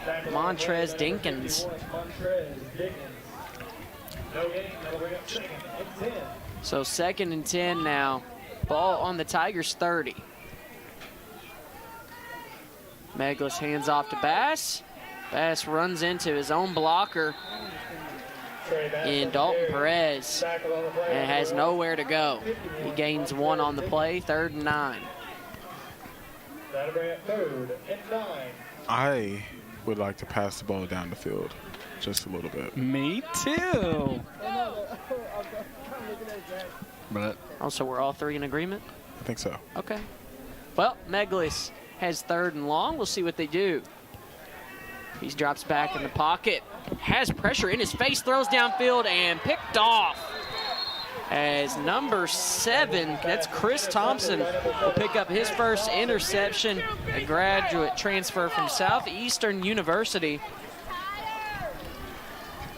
Montrez Dinkins. So 2nd and 10 now. Ball on the Tigers 30. Meglis hands off to Bass. Bass runs into his own blocker in Dalton Perez and has nowhere to go. He gains 1 on the play, 3rd and 9. That'll bring it 3rd and 9. I would like to pass the ball down the field just a little bit. Me too. But also, we're all three in agreement? I think so. Okay. Well, Meglis has 3rd and long. We'll see what they do. He drops back in the pocket, has pressure in his face, throws downfield, and picked off. As number 7, that's Chris Thompson, will pick up his first interception, a graduate transfer from Southeastern University.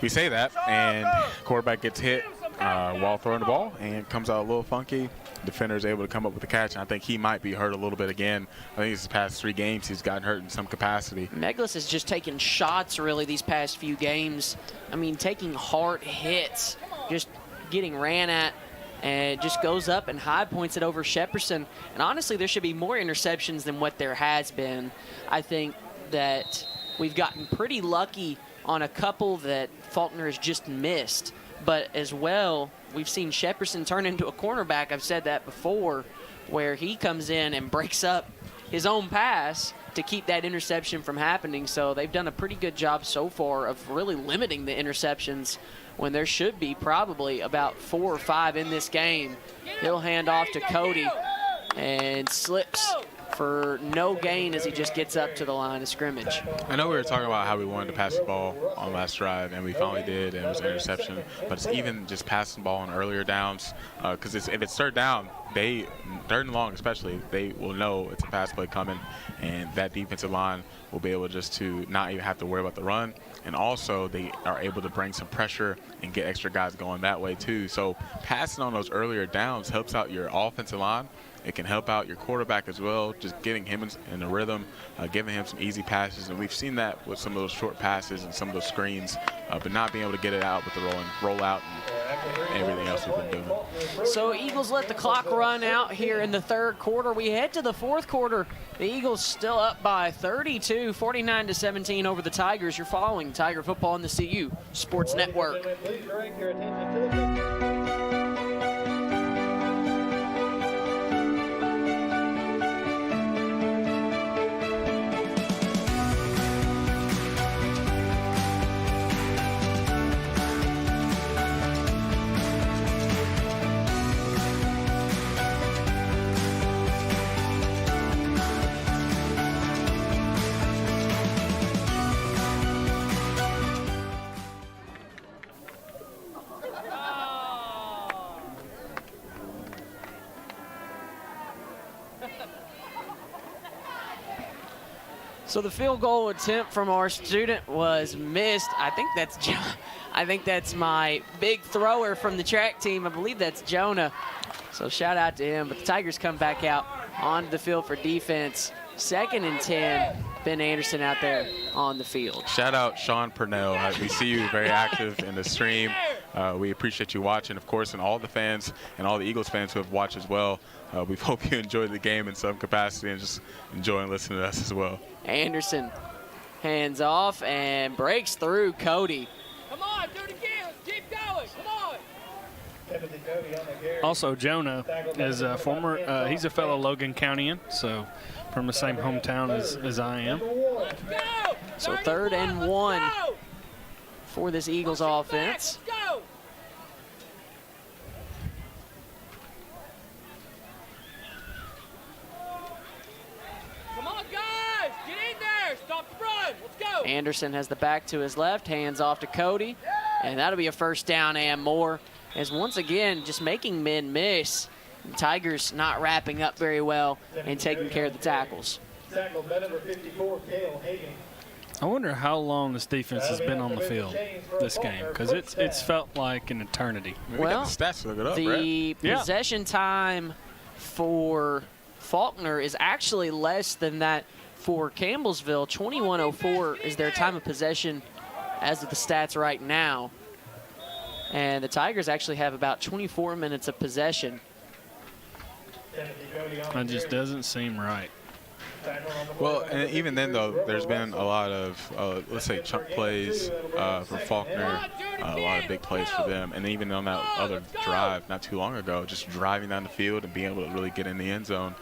We say that, and quarterback gets hit while throwing the ball and comes out a little funky. Defender is able to come up with a catch, and I think he might be hurt a little bit again. I think his past 3 games he's gotten hurt in some capacity. Meglis has just taken shots really these past few games. I mean, taking hard hits, just getting ran at, and just goes up and high points it over Shepperson. And honestly, there should be more interceptions than what there has been. I think that we've gotten pretty lucky on a couple that Faulkner has just missed. But as well, we've seen Shepperson turn into a cornerback. I've said that before, where he comes in and breaks up his own pass to keep that interception from happening. So they've done a pretty good job so far of really limiting the interceptions when there should be probably about 4 or 5 in this game. He'll hand off to Cody and slips for no gain as he just gets up to the line of scrimmage. I know we were talking about how we wanted to pass the ball on last drive, and we finally did, and it was an interception. But it's even just passing the ball on earlier downs, because if it's 3rd down, 3rd and long especially, they will know it's a pass play coming, and that defensive line will be able just to not even have to worry about the run. And also, they are able to bring some pressure and get extra guys going that way too. So passing on those earlier downs helps out your offensive line. It can help out your quarterback as well, just getting him in the rhythm, giving him some easy passes. And we've seen that with some of those short passes and some of those screens, but not being able to get it out with the rollout and everything else we've been doing. So Eagles let the clock run out here in the 3rd quarter. We head to the 4th quarter. The Eagles still up by 32, 49-17 over the Tigers. You're following Tiger football on the CU Sports Network. Please direct your attention to the So the field goal attempt from our student was missed. I think that's my big thrower from the track team. I believe that's Jonah. So shout out to him. But the Tigers come back out onto the field for defense. 2nd and 10. Ben Anderson out there on the field. Shout out Sean Purnell. We see you very active in the stream. We appreciate you watching, of course, and all the fans and all the Eagles fans who have watched as well. We hope you enjoyed the game in some capacity and just enjoying listening to us as well. Anderson hands off and breaks through Cody. Come on, do it again. Let's keep going. Come on. Also, Jonah is a former, he's a fellow Logan Countyan, so from the same hometown as I am. So 3rd and 1 for this Eagles offense. Come on, guys. Get in there. Stop the run. Let's go. Anderson has the back to his left, hands off to Cody, and that'll be a 1st down and more. As once again, just making men miss. The Tigers not wrapping up very well and taking care of the tackles. Tackle by number 54, Cale Hagan. I wonder how long this defense has been on the field this game, because it's felt like an eternity. Well, the stats to look it up, the Brett. possession time for Faulkner is actually less than that for Campbellsville. 21:04 is their time of possession as of the stats right now. And the Tigers actually have about 24 minutes of possession. That just doesn't seem right. Well, and even then, though, there's been a lot of, let's say, chunk plays for Faulkner, a lot of big plays for them. And even on that other drive not too long ago, just driving down the field and being able to really get in the end zone,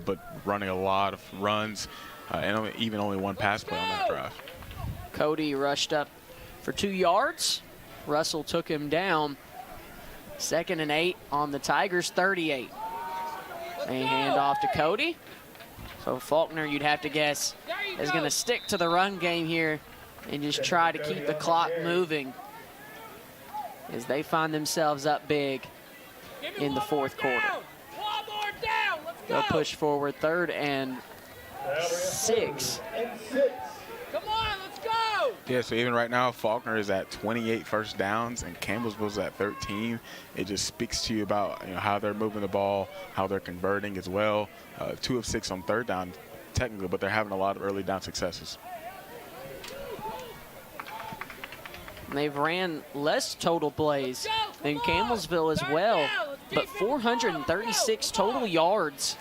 but running a lot of runs and even only one pass play on that drive. Cody rushed up for 2 yards. Russell took him down. 2nd and 8 on the Tigers' 38. They hand off to Cody. So Faulkner, you'd have to guess, is going to stick to the run game here and just try to keep the clock moving as they find themselves up big in the 4th quarter. They'll push forward 3rd and 6. Come on, let's go. Yeah, so even right now, Faulkner is at 28 first downs and Campbellsville's at 13. It just speaks to you about how they're moving the ball, how they're converting as well. 2 of 6 on 3rd down technically, but they're having a lot of early down successes. They've ran less total plays than Campbellsville as well, but 436 total yards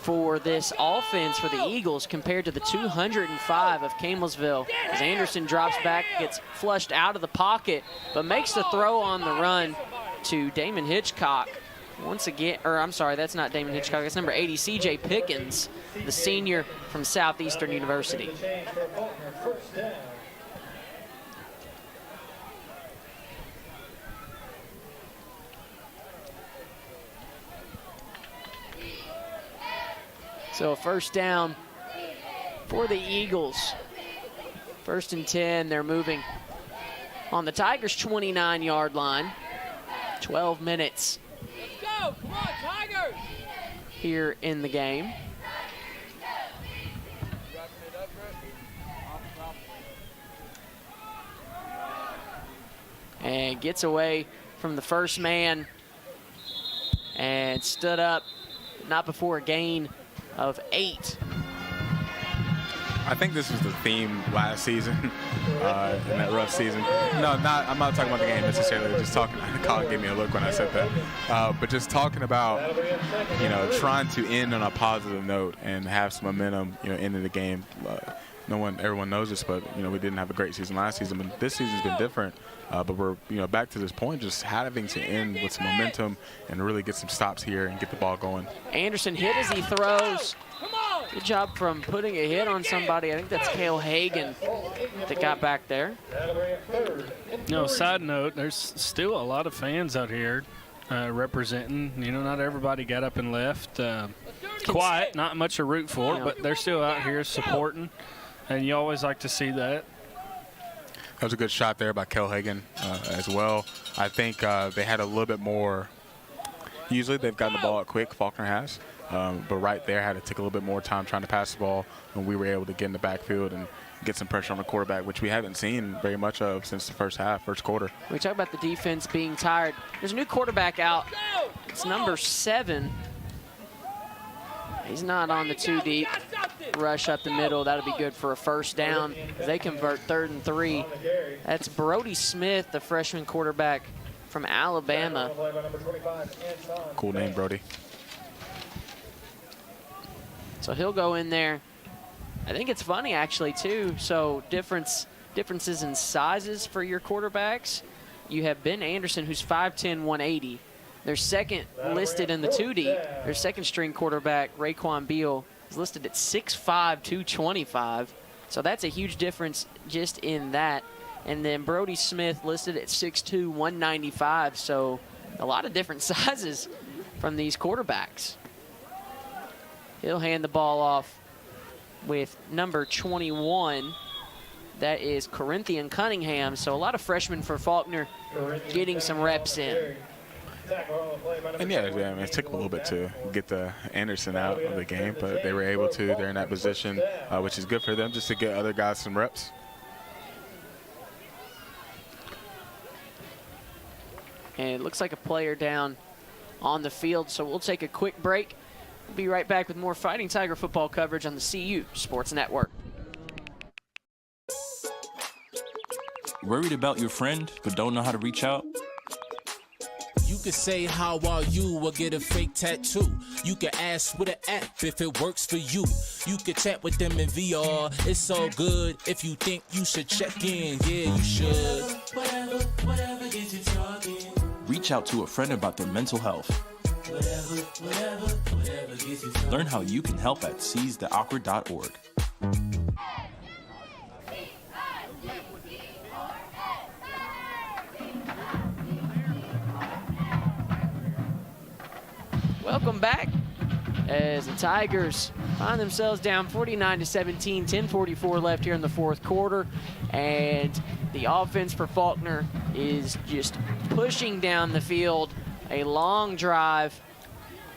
for this offense for the Eagles compared to the 205 of Campbellsville. As Anderson drops back, gets flushed out of the pocket, but makes the throw on the run to Damon Hitchcock. Once again, or I'm sorry, that's not Damon Hitchcock, that's number 80, C.J. Pickens, the senior from Southeastern University. So a 1st down for the Eagles. 1st and 10, they're moving on the Tigers' 29-yard line. 12 minutes Go. Come on, Tigers. here in the game. And gets away from the first man and stood up, not before a gain of 8. I think this was the theme last season, in that rough season. No, I'm not talking about the game necessarily. Just talking. Colin gave me a look when I said that. But just talking about, trying to end on a positive note and have some momentum, into the game. Everyone knows this, but we didn't have a great season last season. But this season's been different. But we're back to this point, just having to end with some momentum and really get some stops here and get the ball going. Anderson hit as he throws. Good job from putting a hit on somebody. I think that's Cale Hagan that got back there. Side note, there's still a lot of fans out here representing. Not everybody got up and left. Quiet, not much to root for, but they're still out here supporting, and you always like to see that. That was a good shot there by Cale Hagan as well. I think they had a little bit more. Usually they've gotten the ball out quick, Faulkner has. but right there had to take a little bit more time trying to pass the ball, and we were able to get in the backfield and get some pressure on the quarterback, which we haven't seen very much of since the first quarter. We talk about the defense being tired. There's a new quarterback out. It's number 7. He's not on the 2 deep rush up the middle. That'll be good for a first down. They convert 3rd and 3. That's Brody Smith, the freshman quarterback from Alabama. Cool name, Brody. So he'll go in there. I think it's funny, actually, too. So differences in sizes for your quarterbacks. You have Ben Anderson, who's 5'10", 180. Their second listed in the 2 deep, their second string quarterback, Raekwon Beal, is listed at 6'5", 225. So that's a huge difference just in that. And then Brody Smith listed at 6'2", 195. So a lot of different sizes from these quarterbacks. He'll hand the ball off with number 21. That is Corinthian Cunningham. So a lot of freshmen for Faulkner getting some reps in. And yeah, it took a little bit to get the Anderson out of the game, but they were able to. They're in that position, which is good for them, just to get other guys some reps. And it looks like a player down on the field, so we'll take a quick break. We'll be right back with more Fighting Tiger football coverage on the CU Sports Network. Worried about your friend but don't know how to reach out? You can say how are you or get a fake tattoo. You can ask with an app if it works for you. You can chat with them in VR. It's so good. If you think you should check in, yeah, you should. Whatever gets you talking. Reach out to a friend about their mental health. Whatever gets you talking. Learn how you can help at seizetheawkward.org. Welcome back as the Tigers find themselves down 49-17, 10:44 left here in the fourth quarter. And the offense for Faulkner is just pushing down the field. A long drive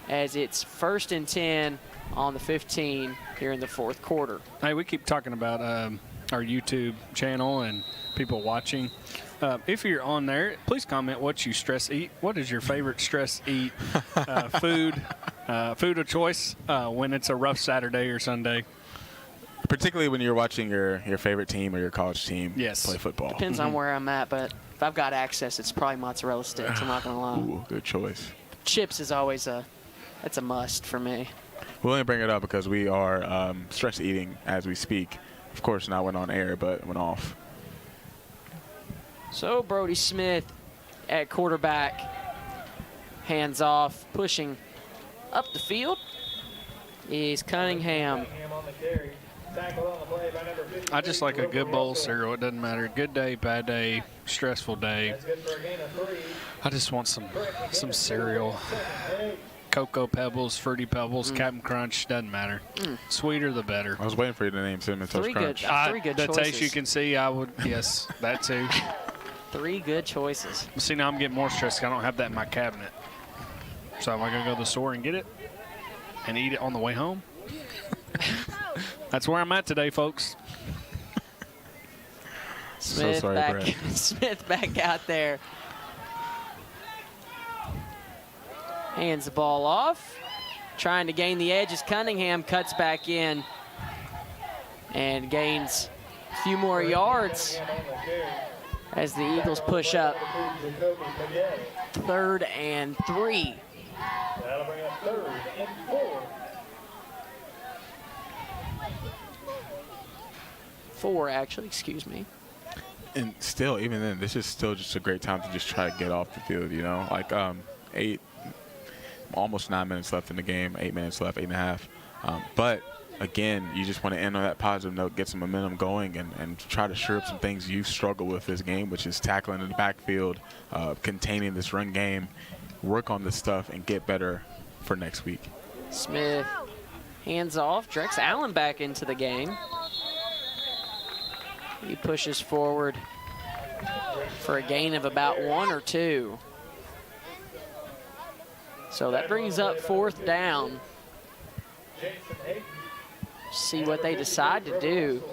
as it's 1st and 10 on the 15 here in the fourth quarter. Hey, we keep talking about our YouTube channel and people watching. If you're on there, please comment what you stress eat. What is your favorite stress eat food of choice when it's a rough Saturday or Sunday? Particularly when you're watching your favorite team or your college team play football. Depends on where I'm at, but if I've got access, it's probably mozzarella sticks. I'm not going to lie. Ooh, good choice. Chips is always that's a must for me. We'll only bring it up because we are stress eating as we speak. Of course, not went on air, but went off. So Brody Smith at quarterback, hands off, pushing up the field is Cunningham. I just like a good bowl of cereal. It doesn't matter. Good day, bad day, stressful day. I just want some cereal. Cocoa Pebbles, Fruity Pebbles, Captain Crunch, doesn't matter. Sweeter the better. I was waiting for you to name Cinnamon Toast Crunch. Three good the choices. taste you can see, I would, yes, that too. 3 good choices. See, now I'm getting more stressed. I don't have that in my cabinet. So am I going to go to the store and get it and eat it on the way home? That's where I'm at today, folks. Smith, so sorry, Smith back out there. Hands the ball off. Trying to gain the edge as Cunningham cuts back in and gains a few more yards as the Eagles push up. 3rd and 3. That'll bring up 3rd and 4. 4, actually, excuse me. And still, even then, this is still just a great time to just try to get off the field, you know? Like almost 9 minutes left in the game, 8 minutes left, 8.5. But again, you just want to end on that positive note, get some momentum going, and try to shore up some things you've struggled with this game, which is tackling in the backfield, containing this run game, work on this stuff, and get better for next week. Smith hands off, Drex Allen back into the game. He pushes forward for a gain of about 1 or 2. So that brings up 4th down. See what they decide to do.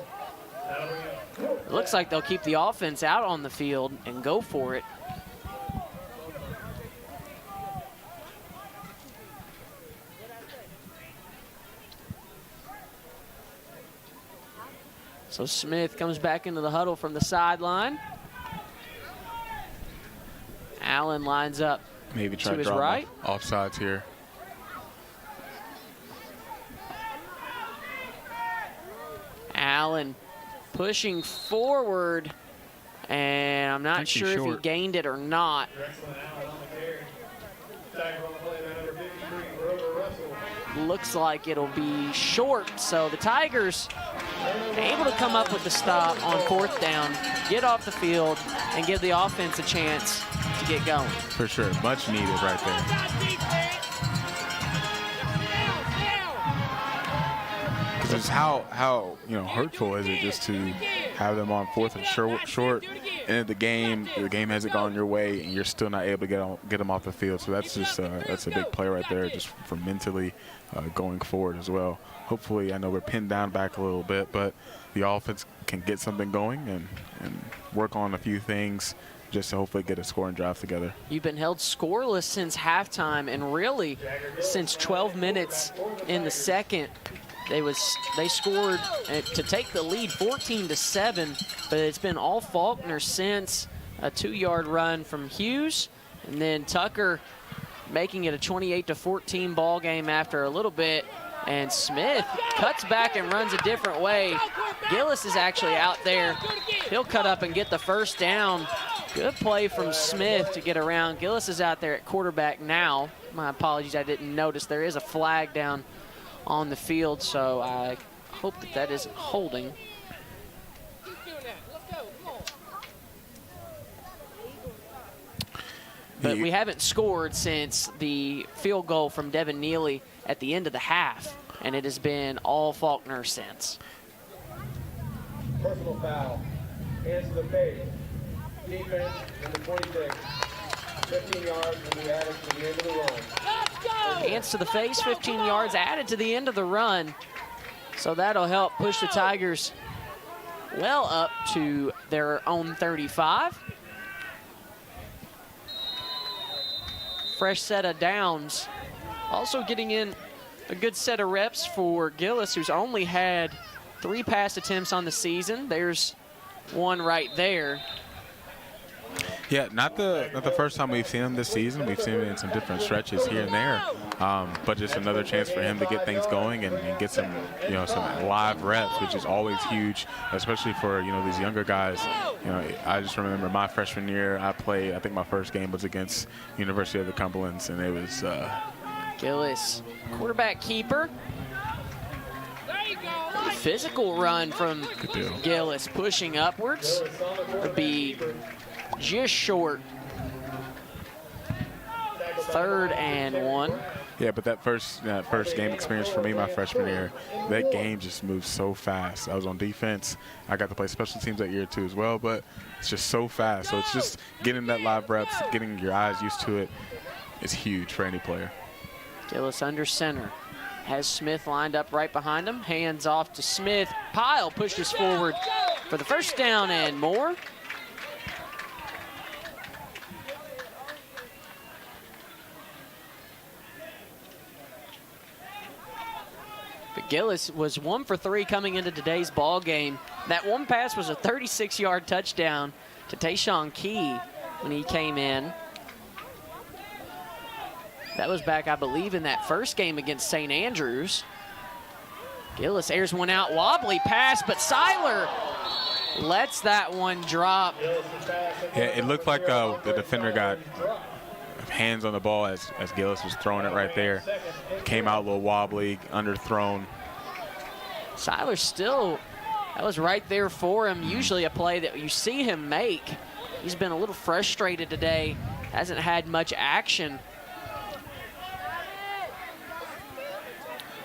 It looks like they'll keep the offense out on the field and go for it. So Smith comes back into the huddle from the sideline. Allen lines up maybe try to his drop right. Offsides here. Allen pushing forward, and I'm not sure if he gained it or not. Looks like it'll be short, so the Tigers able to come up with the stop on 4th down, get off the field, and give the offense a chance to get going. For sure, much needed right there. Because it's how hurtful is it just to have them on 4th and short, end of the game hasn't gone your way, and you're still not able to get them off the field. So that's just that's a big play right there, just for mentally going forward as well. Hopefully, I know we're pinned down back a little bit, but the offense can get something going and work on a few things just to hopefully get a scoring drive together. You've been held scoreless since halftime, and really since 12 minutes in the second. They scored to take the lead 14-7, but it's been all Faulkner since. A 2-yard run from Hughes, and then Tucker making it a 28-14 ball game after a little bit. And Smith cuts back and runs a different way. Gillis is actually out there. He'll cut up and get the first down. Good play from Smith to get around. Gillis is out there at quarterback now. My apologies, I didn't notice. There is a flag down on the field, so I hope that isn't holding. But we haven't scored since the field goal from Devin Neely at the end of the half, and it has been all Faulkner since. Personal foul. Hands to the face. Defense in the 26. 15 yards will be added to the end of the run. Hands to the face, 15 yards added to the end of the run. So that'll help push the Tigers well up to their own 35. Fresh set of downs. Also getting in a good set of reps for Gillis, who's only had 3 pass attempts on the season. There's one right there. Yeah, not the first time we've seen him this season. We've seen him in some different stretches here and there, but just another chance for him to get things going and get some live reps, which is always huge, especially for these younger guys. I just remember my freshman year, I think my first game was against University of the Cumberlands, and it was Gillis, quarterback keeper. Physical run from Gillis, pushing upwards. Would be just short. 3rd and 1. Yeah, but that first game experience for me my freshman year, that game just moved so fast. I was on defense. I got to play special teams that year too as well, but it's just so fast. So it's just getting that live reps, getting your eyes used to it is huge for any player. Gillis under center. Has Smith lined up right behind him. Hands off to Smith. Pyle pushes forward for the first down and more. But Gillis was 1 for 3 coming into today's ball game. That one pass was a 36-yard touchdown to Tayshawn Key when he came in. That was back, I believe, in that first game against St. Andrews. Gillis airs one out, wobbly pass, but Seiler lets that one drop. Yeah, it looked like the defender got hands on the ball as Gillis was throwing it right there. Came out a little wobbly, underthrown. Seiler still, that was right there for him. Usually a play that you see him make. He's been a little frustrated today. Hasn't had much action.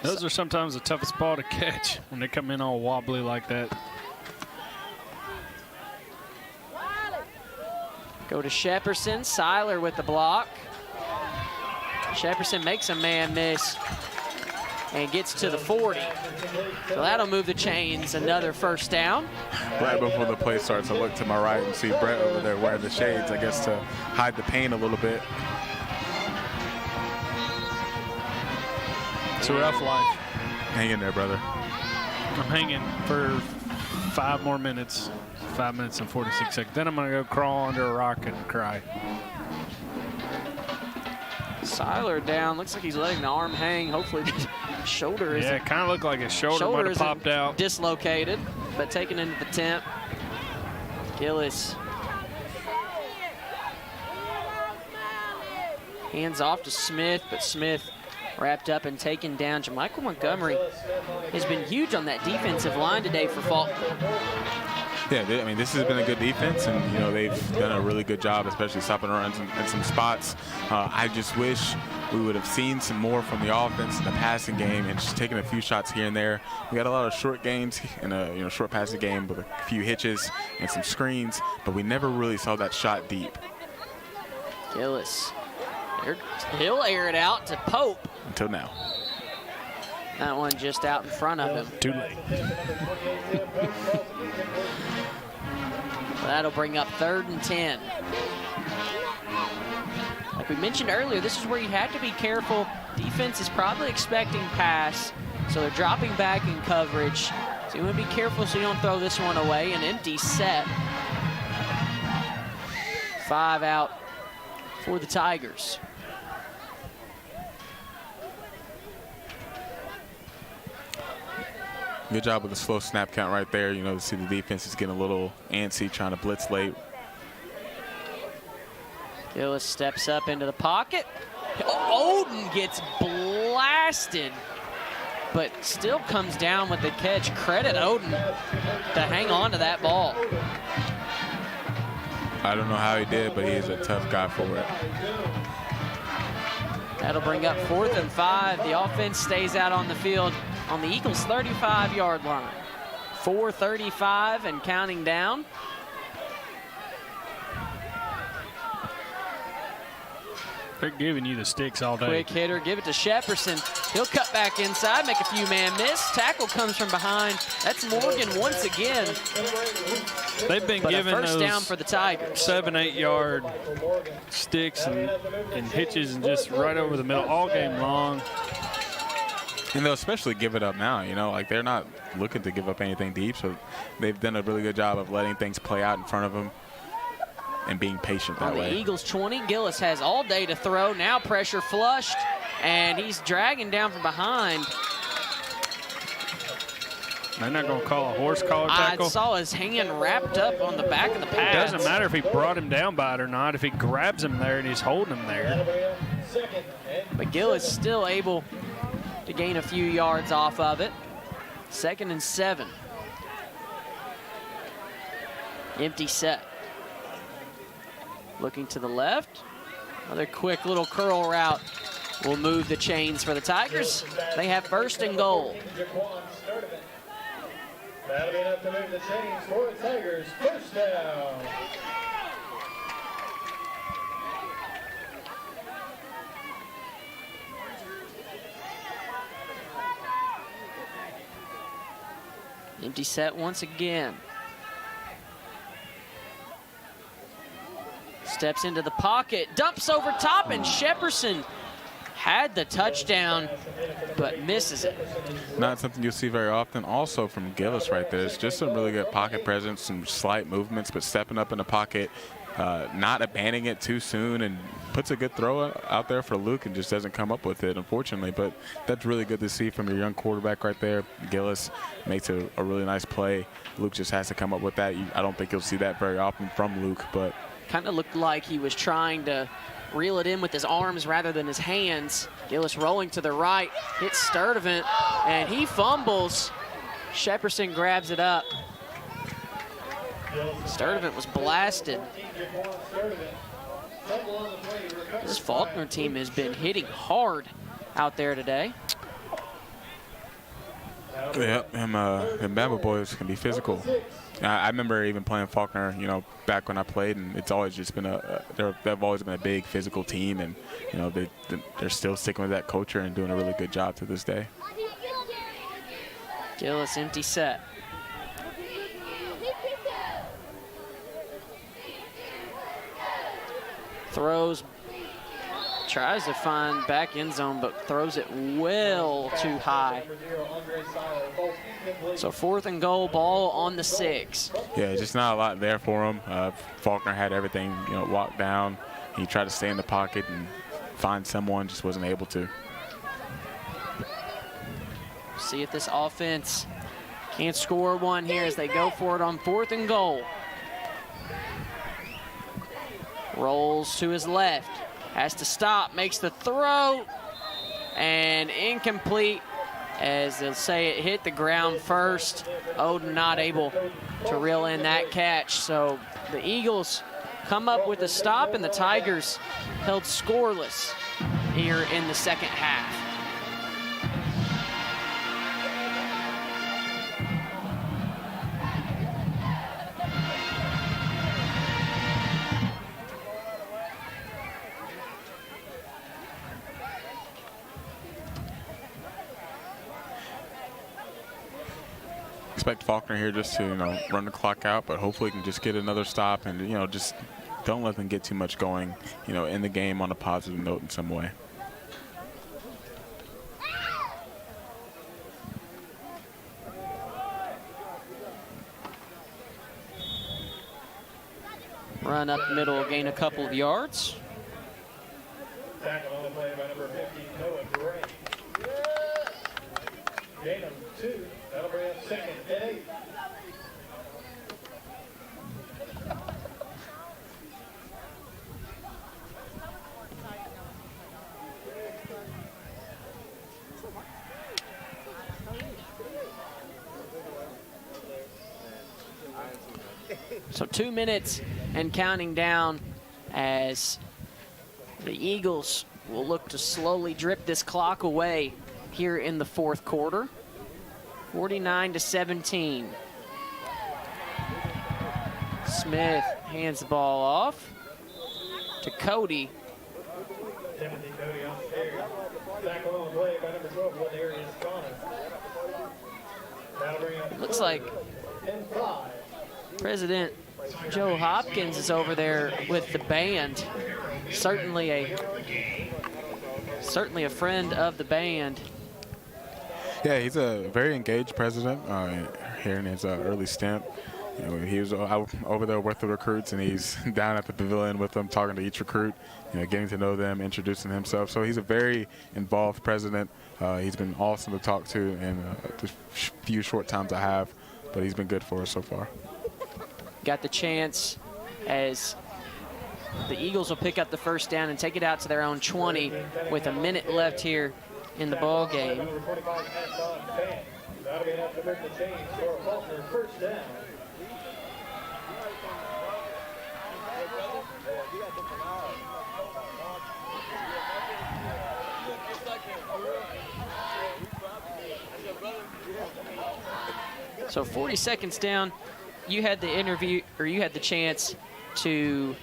Those are sometimes the toughest ball to catch when they come in all wobbly like that. Go to Shepperson. Seiler with the block. Shepperson makes a man miss. and gets to the 40. So that'll move the chains, another first down. Right before the play starts, I look to my right and see Brett over there wearing the shades, I guess to hide the pain a little bit. It's a rough life. Hang in there, brother. I'm hanging for 5 more minutes. 5 minutes and 46 seconds. Then I'm going to go crawl under a rock and cry. Seiler down. Looks like he's letting the arm hang. Hopefully the shoulder isn't. Yeah, it kind of looked like his shoulder might have popped out. Dislocated, but taken into the tent. Gillis. Hands off to Smith, but Smith wrapped up and taken down. Jamichael Montgomery has been huge on that defensive line today for Faulkner. Yeah, I mean, this has been a good defense, and, you know, they've done a really good job, especially stopping runs in some spots. I just wish we would have seen some more from the offense in the passing game and just taking a few shots here and there. We got a lot of short games and a short passing game with a few hitches and some screens, but we never really saw that shot deep. Gillis. He'll air it out to Pope. Until now. That one just out in front of him. Too late. That'll bring up 3rd and 10. Like we mentioned earlier, this is where you have to be careful. Defense is probably expecting pass, so they're dropping back in coverage. So you want to be careful so you don't throw this one away. An empty set. 5 out for the Tigers. Good job with the slow snap count right there. You know, to see the defense is getting a little antsy, trying to blitz late. Gillis steps up into the pocket. Oden gets blasted, but still comes down with the catch. Credit Oden to hang on to that ball. I don't know how he did, but he is a tough guy for it. That'll bring up 4th and 5. The offense stays out on the field on the Eagles' 35-yard line. 4:35 and counting down. They're giving you the sticks all day. Quick hitter, give it to Shepperson. He'll cut back inside, make a few man miss. Tackle comes from behind. That's Morgan once again. They've been giving first those down for the Tigers. 7-8 yard sticks and hitches and just right over the middle all game long. And they'll especially give it up now, you know, like they're not looking to give up anything deep, so they've done a really good job of letting things play out in front of them and being patient that way. On the Eagles 20, Gillis has all day to throw. Now pressure flushed, and he's dragging down from behind. They're not going to call a horse collar tackle? I saw his hand wrapped up on the back of the pads. It doesn't matter if he brought him down by it or not. If he grabs him there and he's holding him there. But Gillis still able to gain a few yards off of it. 2nd and 7. Empty set. Looking to the left. Another quick little curl route will move the chains for the Tigers. They have 1st and goal. That'll be enough to move the chains for the Tigers. 1st down. Empty set once again. Steps into the pocket, dumps over top, and Shepperson had the touchdown, but misses it. Not something you'll see very often. Also from Gillis right there, it's just some really good pocket presence, some slight movements, but stepping up in the pocket, not abandoning it too soon, and puts a good throw out there for Luke and just doesn't come up with it, unfortunately. But that's really good to see from your young quarterback right there. Gillis makes a really nice play. Luke just has to come up with that. I don't think you'll see that very often from Luke, but kind of looked like he was trying to reel it in with his arms rather than his hands. Gillis rolling to the right, hits Sturdivant, and he fumbles. Shepperson grabs it up. Sturdivant was blasted. This Faulkner team has been hitting hard out there today. Yeah, them Bama boys can be physical. I remember even playing Faulkner, back when I played, and it's always just been they've always been a big physical team, and they're still sticking with that culture and doing a really good job to this day. Gillis, empty set. Throws, tries to find back end zone, but throws it well too high. So 4th and goal, ball on the 6. Yeah, just not a lot there for him. Faulkner had everything, locked down. He tried to stay in the pocket and find someone, just wasn't able to. See if this offense can't score one here as they go for it on 4th and goal. Rolls to his left, has to stop, makes the throw, and incomplete, as they'll say it hit the ground first. Odin not able to reel in that catch. So the Eagles come up with a stop, and the Tigers held scoreless here in the second half. Expect Faulkner here just to run the clock out, but hopefully can just get another stop and just don't let them get too much going in the game on a positive note in some way. Run up the middle, gain a couple of yards. Tackle on the play by number 50, Noah Gray. Gain of 2. That'll bring up 2nd and 8. So 2 minutes and counting down as the Eagles will look to slowly drip this clock away here in the 4th quarter. 49-17. Smith hands the ball off to Cody. Timothy Cody on the carry. Tackle on the play by number 12, Ladarius Connor. That'll bring up Looks like and 5. President Joe Hopkins is over there with the band. Certainly a friend of the band. Yeah, he's a very engaged president here in his early stint. He was over there with the recruits, and he's down at the pavilion with them, talking to each recruit, getting to know them, introducing himself. So he's a very involved president. He's been awesome to talk to in the few short times I have, but he's been good for us so far. Got the chance as the Eagles will pick up the first down and take it out to their own 20 with a minute left here in the ball game. That'll be enough to bring the change for Faulkner, first down. So 40 seconds down, you had the chance to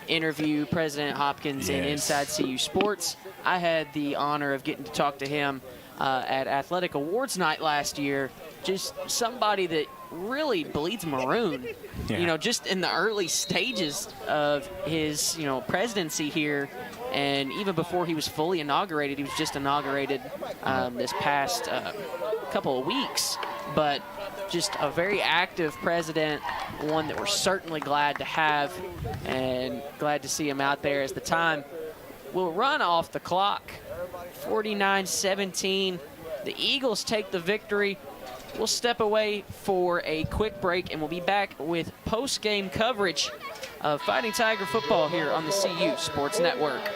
interview President Hopkins in Inside CU Sports. I had the honor of getting to talk to him at Athletic Awards Night last year. Just somebody that really bleeds maroon. Yeah. Just in the early stages of his, presidency here, and even before he was fully inaugurated. He was just inaugurated this past couple of weeks, but just a very active president, one that we're certainly glad to have and glad to see him out there as the time will run off the clock. 49-17. The Eagles take the victory. We'll step away for a quick break, and we'll be back with post-game coverage of Fighting Tiger football here on the CU Sports Network.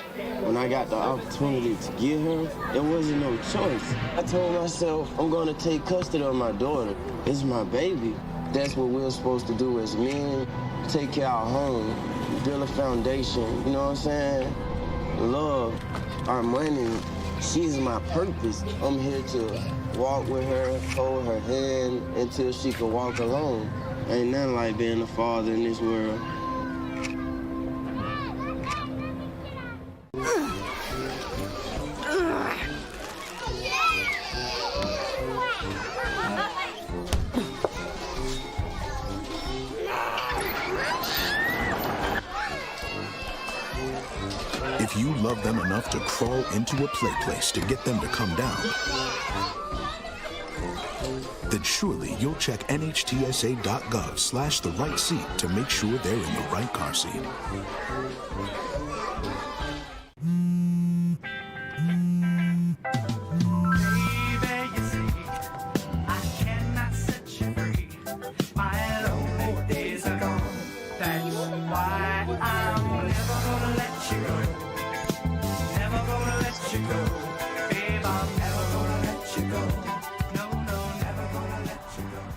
When I got the opportunity to get him, there wasn't no choice. I told myself, I'm going to take custody of my daughter. It's my baby. That's what we're supposed to do as men, take care of our home, build a foundation, you know what I'm saying? Love, our money, She's my purpose. I'm here to walk with her, hold her hand until she can walk alone. Ain't nothing like being a father in this world. If you love them enough to crawl into a play place to get them to come down, then surely you'll check nhtsa.gov/the right seat to make sure they're in the right car seat.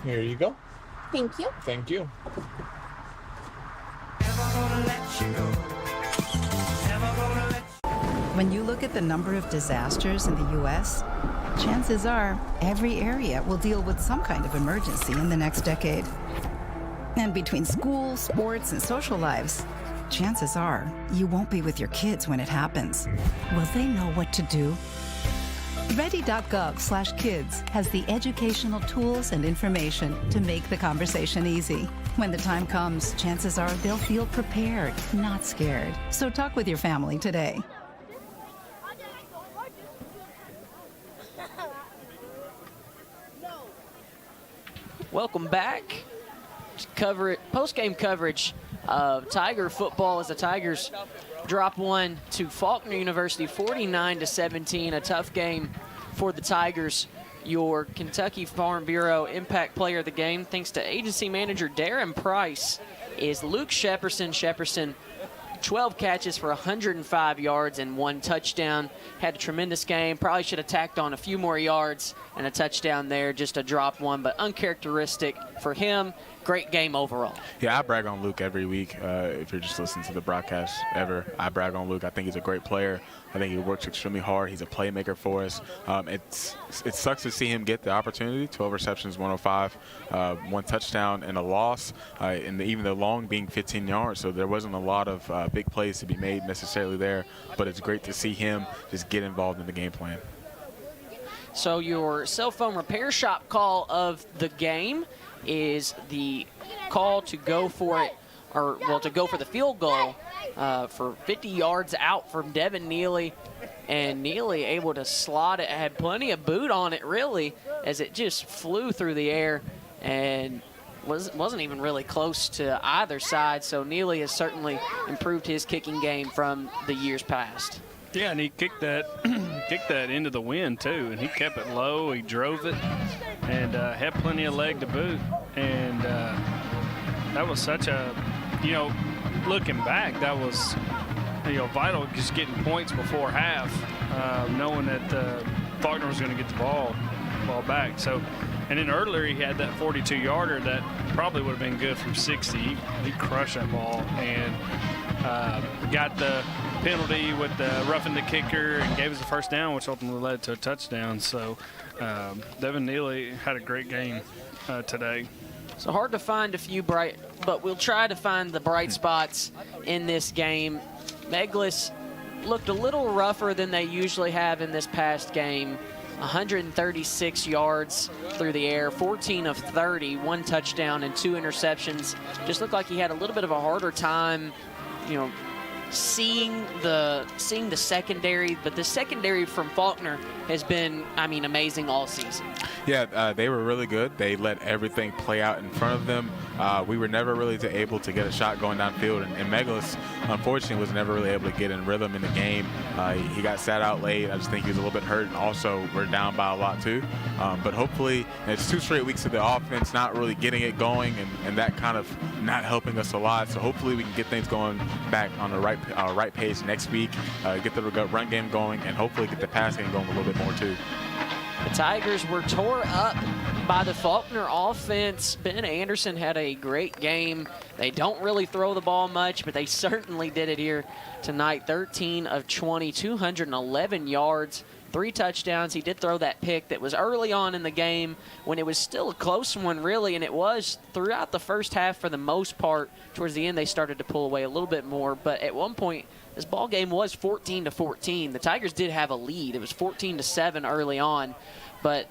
Here you go. Thank you. Thank you. When you look at the number of disasters in the U.S., chances are every area will deal with some kind of emergency in the next decade. And between school, sports, and social lives, chances are you won't be with your kids when it happens. Will they know what to do? Ready.gov/kids has the educational tools and information to make the conversation easy. When the time comes, chances are they'll feel prepared, not scared. So talk with your family today. Welcome back. Post-game coverage of Tiger football as the Tigers drop one to Faulkner University, 49-17. A tough game for the Tigers. Your Kentucky Farm Bureau Impact Player of the Game, thanks to agency manager Darren Price, is Luke Shepperson. Shepperson, 12 catches for 105 yards and 1 touchdown. Had a tremendous game. Probably should have tacked on a few more yards and a touchdown there, just a drop one, but uncharacteristic for him. Great game overall. Yeah, I brag on Luke every week. If you're just listening to the broadcast ever, I brag on Luke. I think he's a great player. I think he works extremely hard. He's a playmaker for us. It sucks to see him get the opportunity. 12 receptions, 105, 1 touchdown, and a loss, and even the long being 15 yards. So there wasn't a lot of big plays to be made necessarily there, but it's great to see him just get involved in the game plan. So your cell phone repair shop call of the game is the call to go for it, to go for the field goal for 50 yards out from Devin Neely. And Neely able to slot it, had plenty of boot on it really, as it just flew through the air and wasn't even really close to either side. So Neely has certainly improved his kicking game from the years past. Yeah, and he kicked that into the wind too, and he kept it low. He drove it, and had plenty of leg to boot. And that was such a, looking back, that was, vital, just getting points before half, knowing that Faulkner was going to get the ball back. So, and then earlier he had that 42-yarder that probably would have been good from 60. He crushed that ball and got the penalty with the roughing the kicker and gave us the first down, which ultimately led to a touchdown. So Devin Neely had a great game today. So hard to find a few but we'll try to find the bright spots in this game. Meglis looked a little rougher than they usually have in this past game. 136 yards through the air, 14 of 30, 1 touchdown and 2 interceptions. Just looked like he had a little bit of a harder time, seeing the secondary, but the secondary from Faulkner has been, amazing all season. Yeah, they were really good. They let everything play out in front of them. We were never really able to get a shot going downfield, and Meglis, unfortunately, was never really able to get in rhythm in the game. He got sat out late. I just think he was a little bit hurt, and also we're down by a lot too. But hopefully, it's 2 straight weeks of the offense not really getting it going, and that kind of not helping us a lot. So hopefully we can get things going back on the right pace next week, get the run game going, and hopefully get the pass game going a little bit more too. The Tigers were tore up by the Faulkner offense. Ben Anderson had a great game. They don't really throw the ball much, but they certainly did it here tonight. 13 of 20, 211 yards, 3 touchdowns. He did throw that pick that was early on in the game when it was still a close one, really, and it was throughout the first half for the most part. Towards the end, they started to pull away a little bit more, but at one point, this ball game was 14-14. The Tigers did have a lead. It was 14-7 early on, but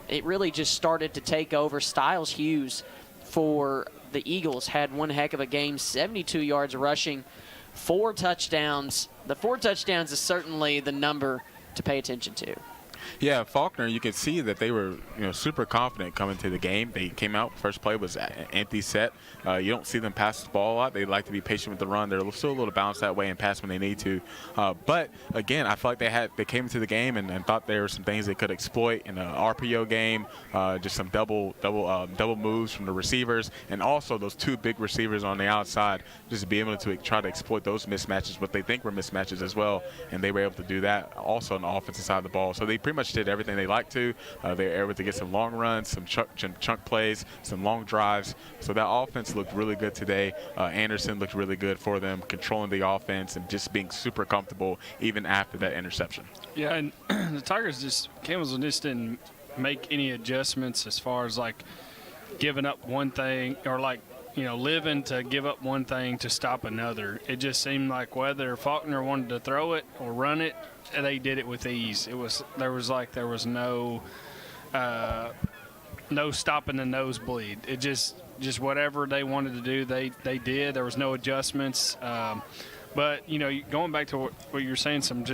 it really just started to take over. Styles Hughes for the Eagles had one heck of a game, 72 yards rushing, 4 touchdowns. The 4 touchdowns is certainly the number to pay attention to. Yeah, Faulkner, you could see that they were super confident coming to the game. They came out, first play was an empty set. You don't see them pass the ball a lot. They like to be patient with the run. They're still a little balanced that way and pass when they need to. But, again, I feel like they came into the game and thought there were some things they could exploit in an RPO game, just some double moves from the receivers, and also those 2 big receivers on the outside, just be able to try to exploit those mismatches, what they think were mismatches as well, and they were able to do that also on the offensive side of the ball. So they pretty much did everything they like to. They were able to get some long runs, some chunk plays, some long drives. So that offense looked really good today. Anderson looked really good for them, controlling the offense and just being super comfortable even after that interception. Yeah, and the Tigers Campbellsville just didn't make any adjustments as far as like giving up one thing or like, living to give up one thing to stop another. It just seemed like whether Faulkner wanted to throw it or run it, they did it with ease. There was no stopping the nosebleed. It just whatever they wanted to do, they did. There was no adjustments. But going back to what you're saying, some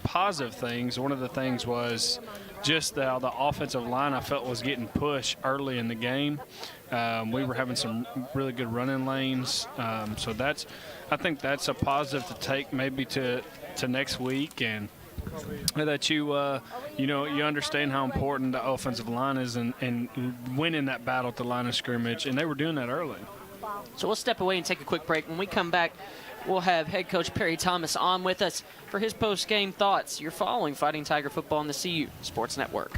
positive things. One of the things was just how the offensive line I felt was getting pushed early in the game. We were having some really good running lanes. So I think that's a positive to take maybe to next week, and that you understand how important the offensive line is and winning that battle at the line of scrimmage, and they were doing that early. So we'll step away and take a quick break. When we come back, we'll have head coach Perry Thomas on with us for his post-game thoughts. You're following Fighting Tiger Football on the CU Sports Network.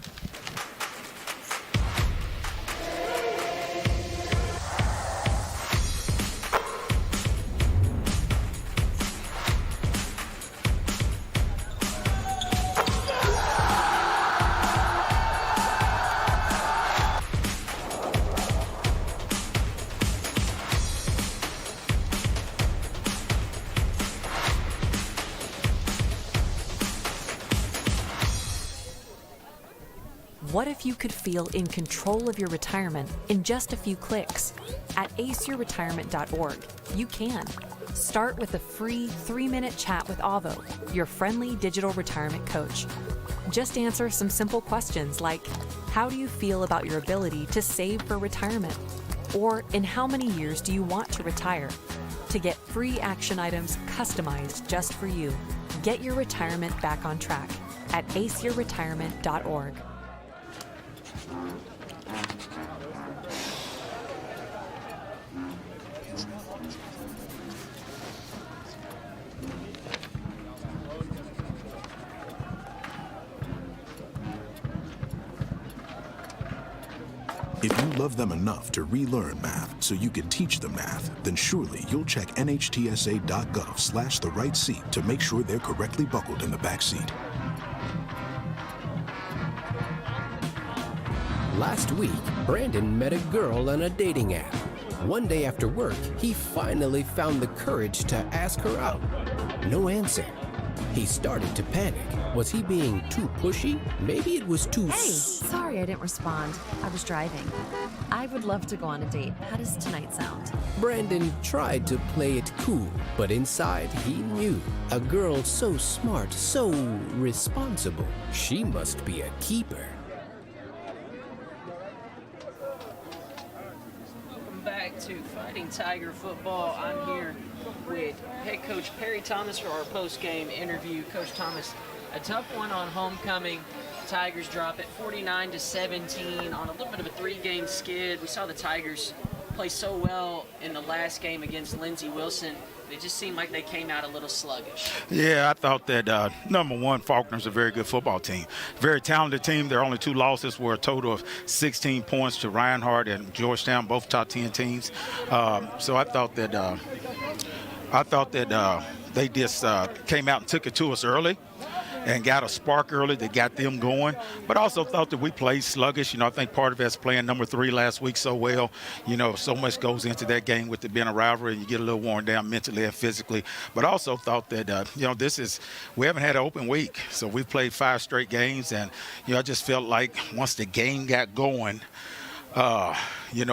What if you could feel in control of your retirement in just a few clicks? At aceyourretirement.org, you can. Start with a free 3-minute chat with Avo, your friendly digital retirement coach. Just answer some simple questions like, how do you feel about your ability to save for retirement? Or in how many years do you want to retire? To get free action items customized just for you, get your retirement back on track at aceyourretirement.org. If you love them enough to relearn math so you can teach them math, then surely you'll check nhtsa.gov/the right seat to make sure they're correctly buckled in the back seat. Last week, Brandon met a girl on a dating app. One day after work, he finally found the courage to ask her out. No answer. He started to panic. Was he being too pushy? Maybe it was too... Hey, sorry I didn't respond. I was driving. I would love to go on a date. How does tonight sound? Brandon tried to play it cool, but inside he knew. A girl so smart, so responsible. She must be a keeper. Welcome back to Fighting Tiger Football. I'm here with head coach Perry Thomas for our post-game interview. Coach Thomas, a tough one on homecoming. Tigers drop it 49-17 on a little bit of a 3-game skid. We saw the Tigers play so well in the last game against Lindsey Wilson. It just seemed like they came out a little sluggish. Yeah, I thought that, number one, Faulkner's a very good football team. Very talented team. Their only 2 losses were a total of 16 points to Reinhardt and Georgetown, both top 10 teams. So I thought that they just came out and took it to us early. and got a spark early that got them going, but also thought that we played sluggish. I think part of it's playing number 3 last week so well. So much goes into that game with it being a rivalry, and you get a little worn down mentally and physically. But also thought that, we haven't had an open week. So we've played 5 straight games, and, I just felt like once the game got going,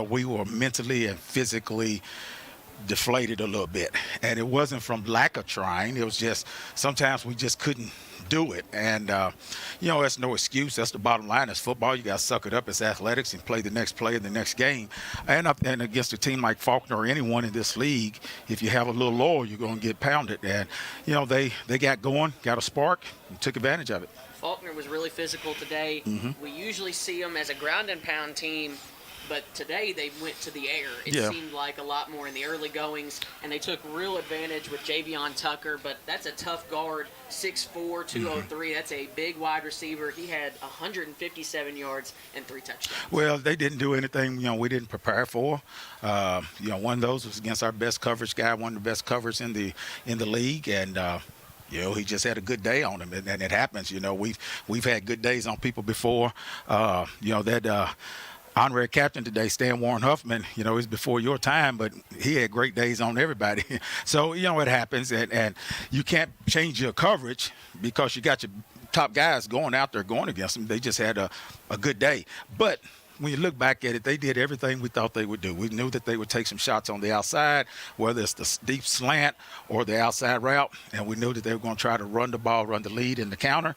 we were mentally and physically deflated a little bit. And it wasn't from lack of trying. It was just sometimes we just couldn't do it. And, that's no excuse. That's the bottom line. It's football. You got to suck it up. It's athletics and play the next play in the next game. And against a team like Faulkner or anyone in this league, if you have a little lower, you're going to get pounded. And, they got going, got a spark, and took advantage of it. Faulkner was really physical today. We usually see them as a ground and pound team, but today they went to the air. It seemed like a lot more in the early goings, and they took real advantage with Javion Tucker, but that's a tough guard, 6'4", 203. That's a big wide receiver. He had 157 yards and 3 touchdowns. Well, they didn't do anything, we didn't prepare for. One of those was against our best coverage guy, one of the best covers in the league, and he just had a good day on him, and it happens. We've had good days on people before. Honorary captain today, Stan Warren Huffman, is before your time, but he had great days on everybody. So, it happens, and you can't change your coverage because you got your top guys going out there going against them. They just had a good day. But when you look back at it, they did everything we thought they would do. We knew that they would take some shots on the outside, whether it's the deep slant or the outside route, and we knew that they were going to try to run the ball, run the lead in the counter.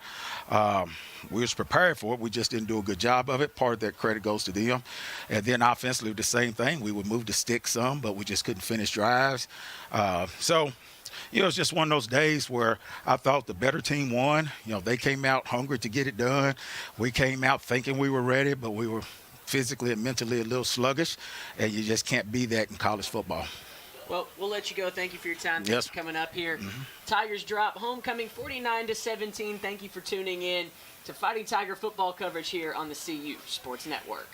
We was prepared for it. We just didn't do a good job of it. Part of that credit goes to them. And then offensively, the same thing. We would move the stick some, but we just couldn't finish drives. It was just one of those days where I thought the better team won. They came out hungry to get it done. We came out thinking we were ready, but we were physically and mentally a little sluggish, and you just can't be that in college football. Well, we'll let you go. Thank you for your time. Thanks for coming up here. Tigers drop homecoming 49-17. Thank you for tuning in to Fighting Tiger football coverage here on the CU Sports Network.